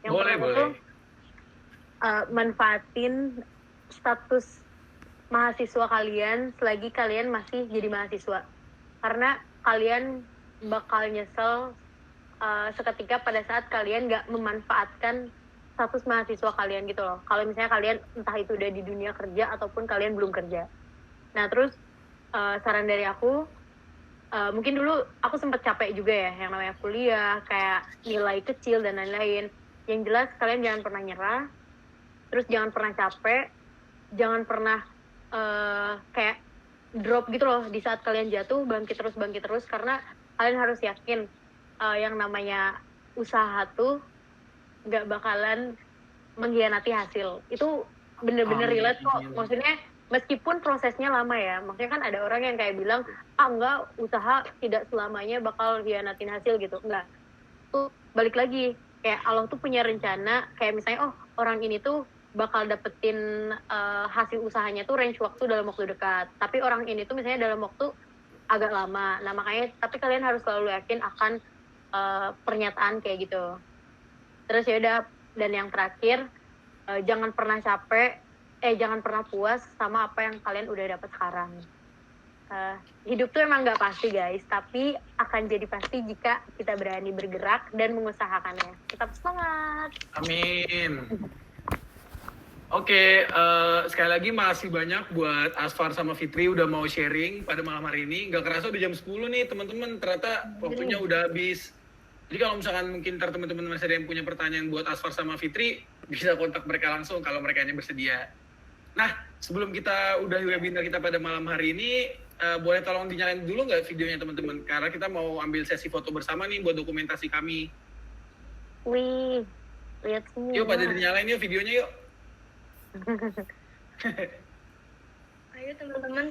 Yang Boleh. tuh manfaatin status mahasiswa kalian selagi kalian masih jadi mahasiswa. Karena kalian bakal nyesel seketika pada saat kalian nggak memanfaatkan status mahasiswa kalian gitu loh. Kalau misalnya kalian entah itu udah di dunia kerja ataupun kalian belum kerja. Nah terus saran dari aku, mungkin dulu aku sempat capek juga ya yang namanya kuliah, kayak nilai kecil dan lain-lain. Yang jelas kalian jangan pernah nyerah, terus jangan pernah capek, jangan pernah kayak drop gitu loh di saat kalian jatuh, bangkit terus, karena kalian harus yakin yang namanya usaha tuh nggak bakalan mengkhianati hasil. Itu bener-bener relate kok, maksudnya meskipun prosesnya lama ya, maksudnya kan ada orang yang kayak bilang, enggak, usaha tidak selamanya bakal hianatin hasil gitu. Enggak, tuh balik lagi, kayak Allah tuh punya rencana, kayak misalnya, orang ini tuh bakal dapetin hasil usahanya tuh range waktu dalam waktu dekat. Tapi orang ini tuh misalnya dalam waktu agak lama. Nah makanya, tapi kalian harus selalu yakin akan pernyataan kayak gitu. Terus ya udah, dan yang terakhir, jangan pernah jangan pernah puas sama apa yang kalian udah dapat sekarang. Hidup tuh emang nggak pasti guys, tapi akan jadi pasti jika kita berani bergerak dan mengusahakannya. Tetap semangat. Amin. Oke, sekali lagi makasih banyak buat Asfar sama Fitri udah mau sharing pada malam hari ini. Nggak kerasa udah jam 10 nih teman-teman, ternyata waktunya udah habis. Jadi kalau misalkan mungkin teman-teman masih ada yang punya pertanyaan buat Asfar sama Fitri, bisa kontak mereka langsung kalau mereka hanya bersedia. Nah, sebelum kita udah webinar kita pada malam hari ini, boleh tolong dinyalain dulu nggak videonya teman-teman? Karena kita mau ambil sesi foto bersama nih buat dokumentasi kami. Wih, lihat semua. Yuk pada dinyalain yuk videonya yuk. Ayo teman-teman.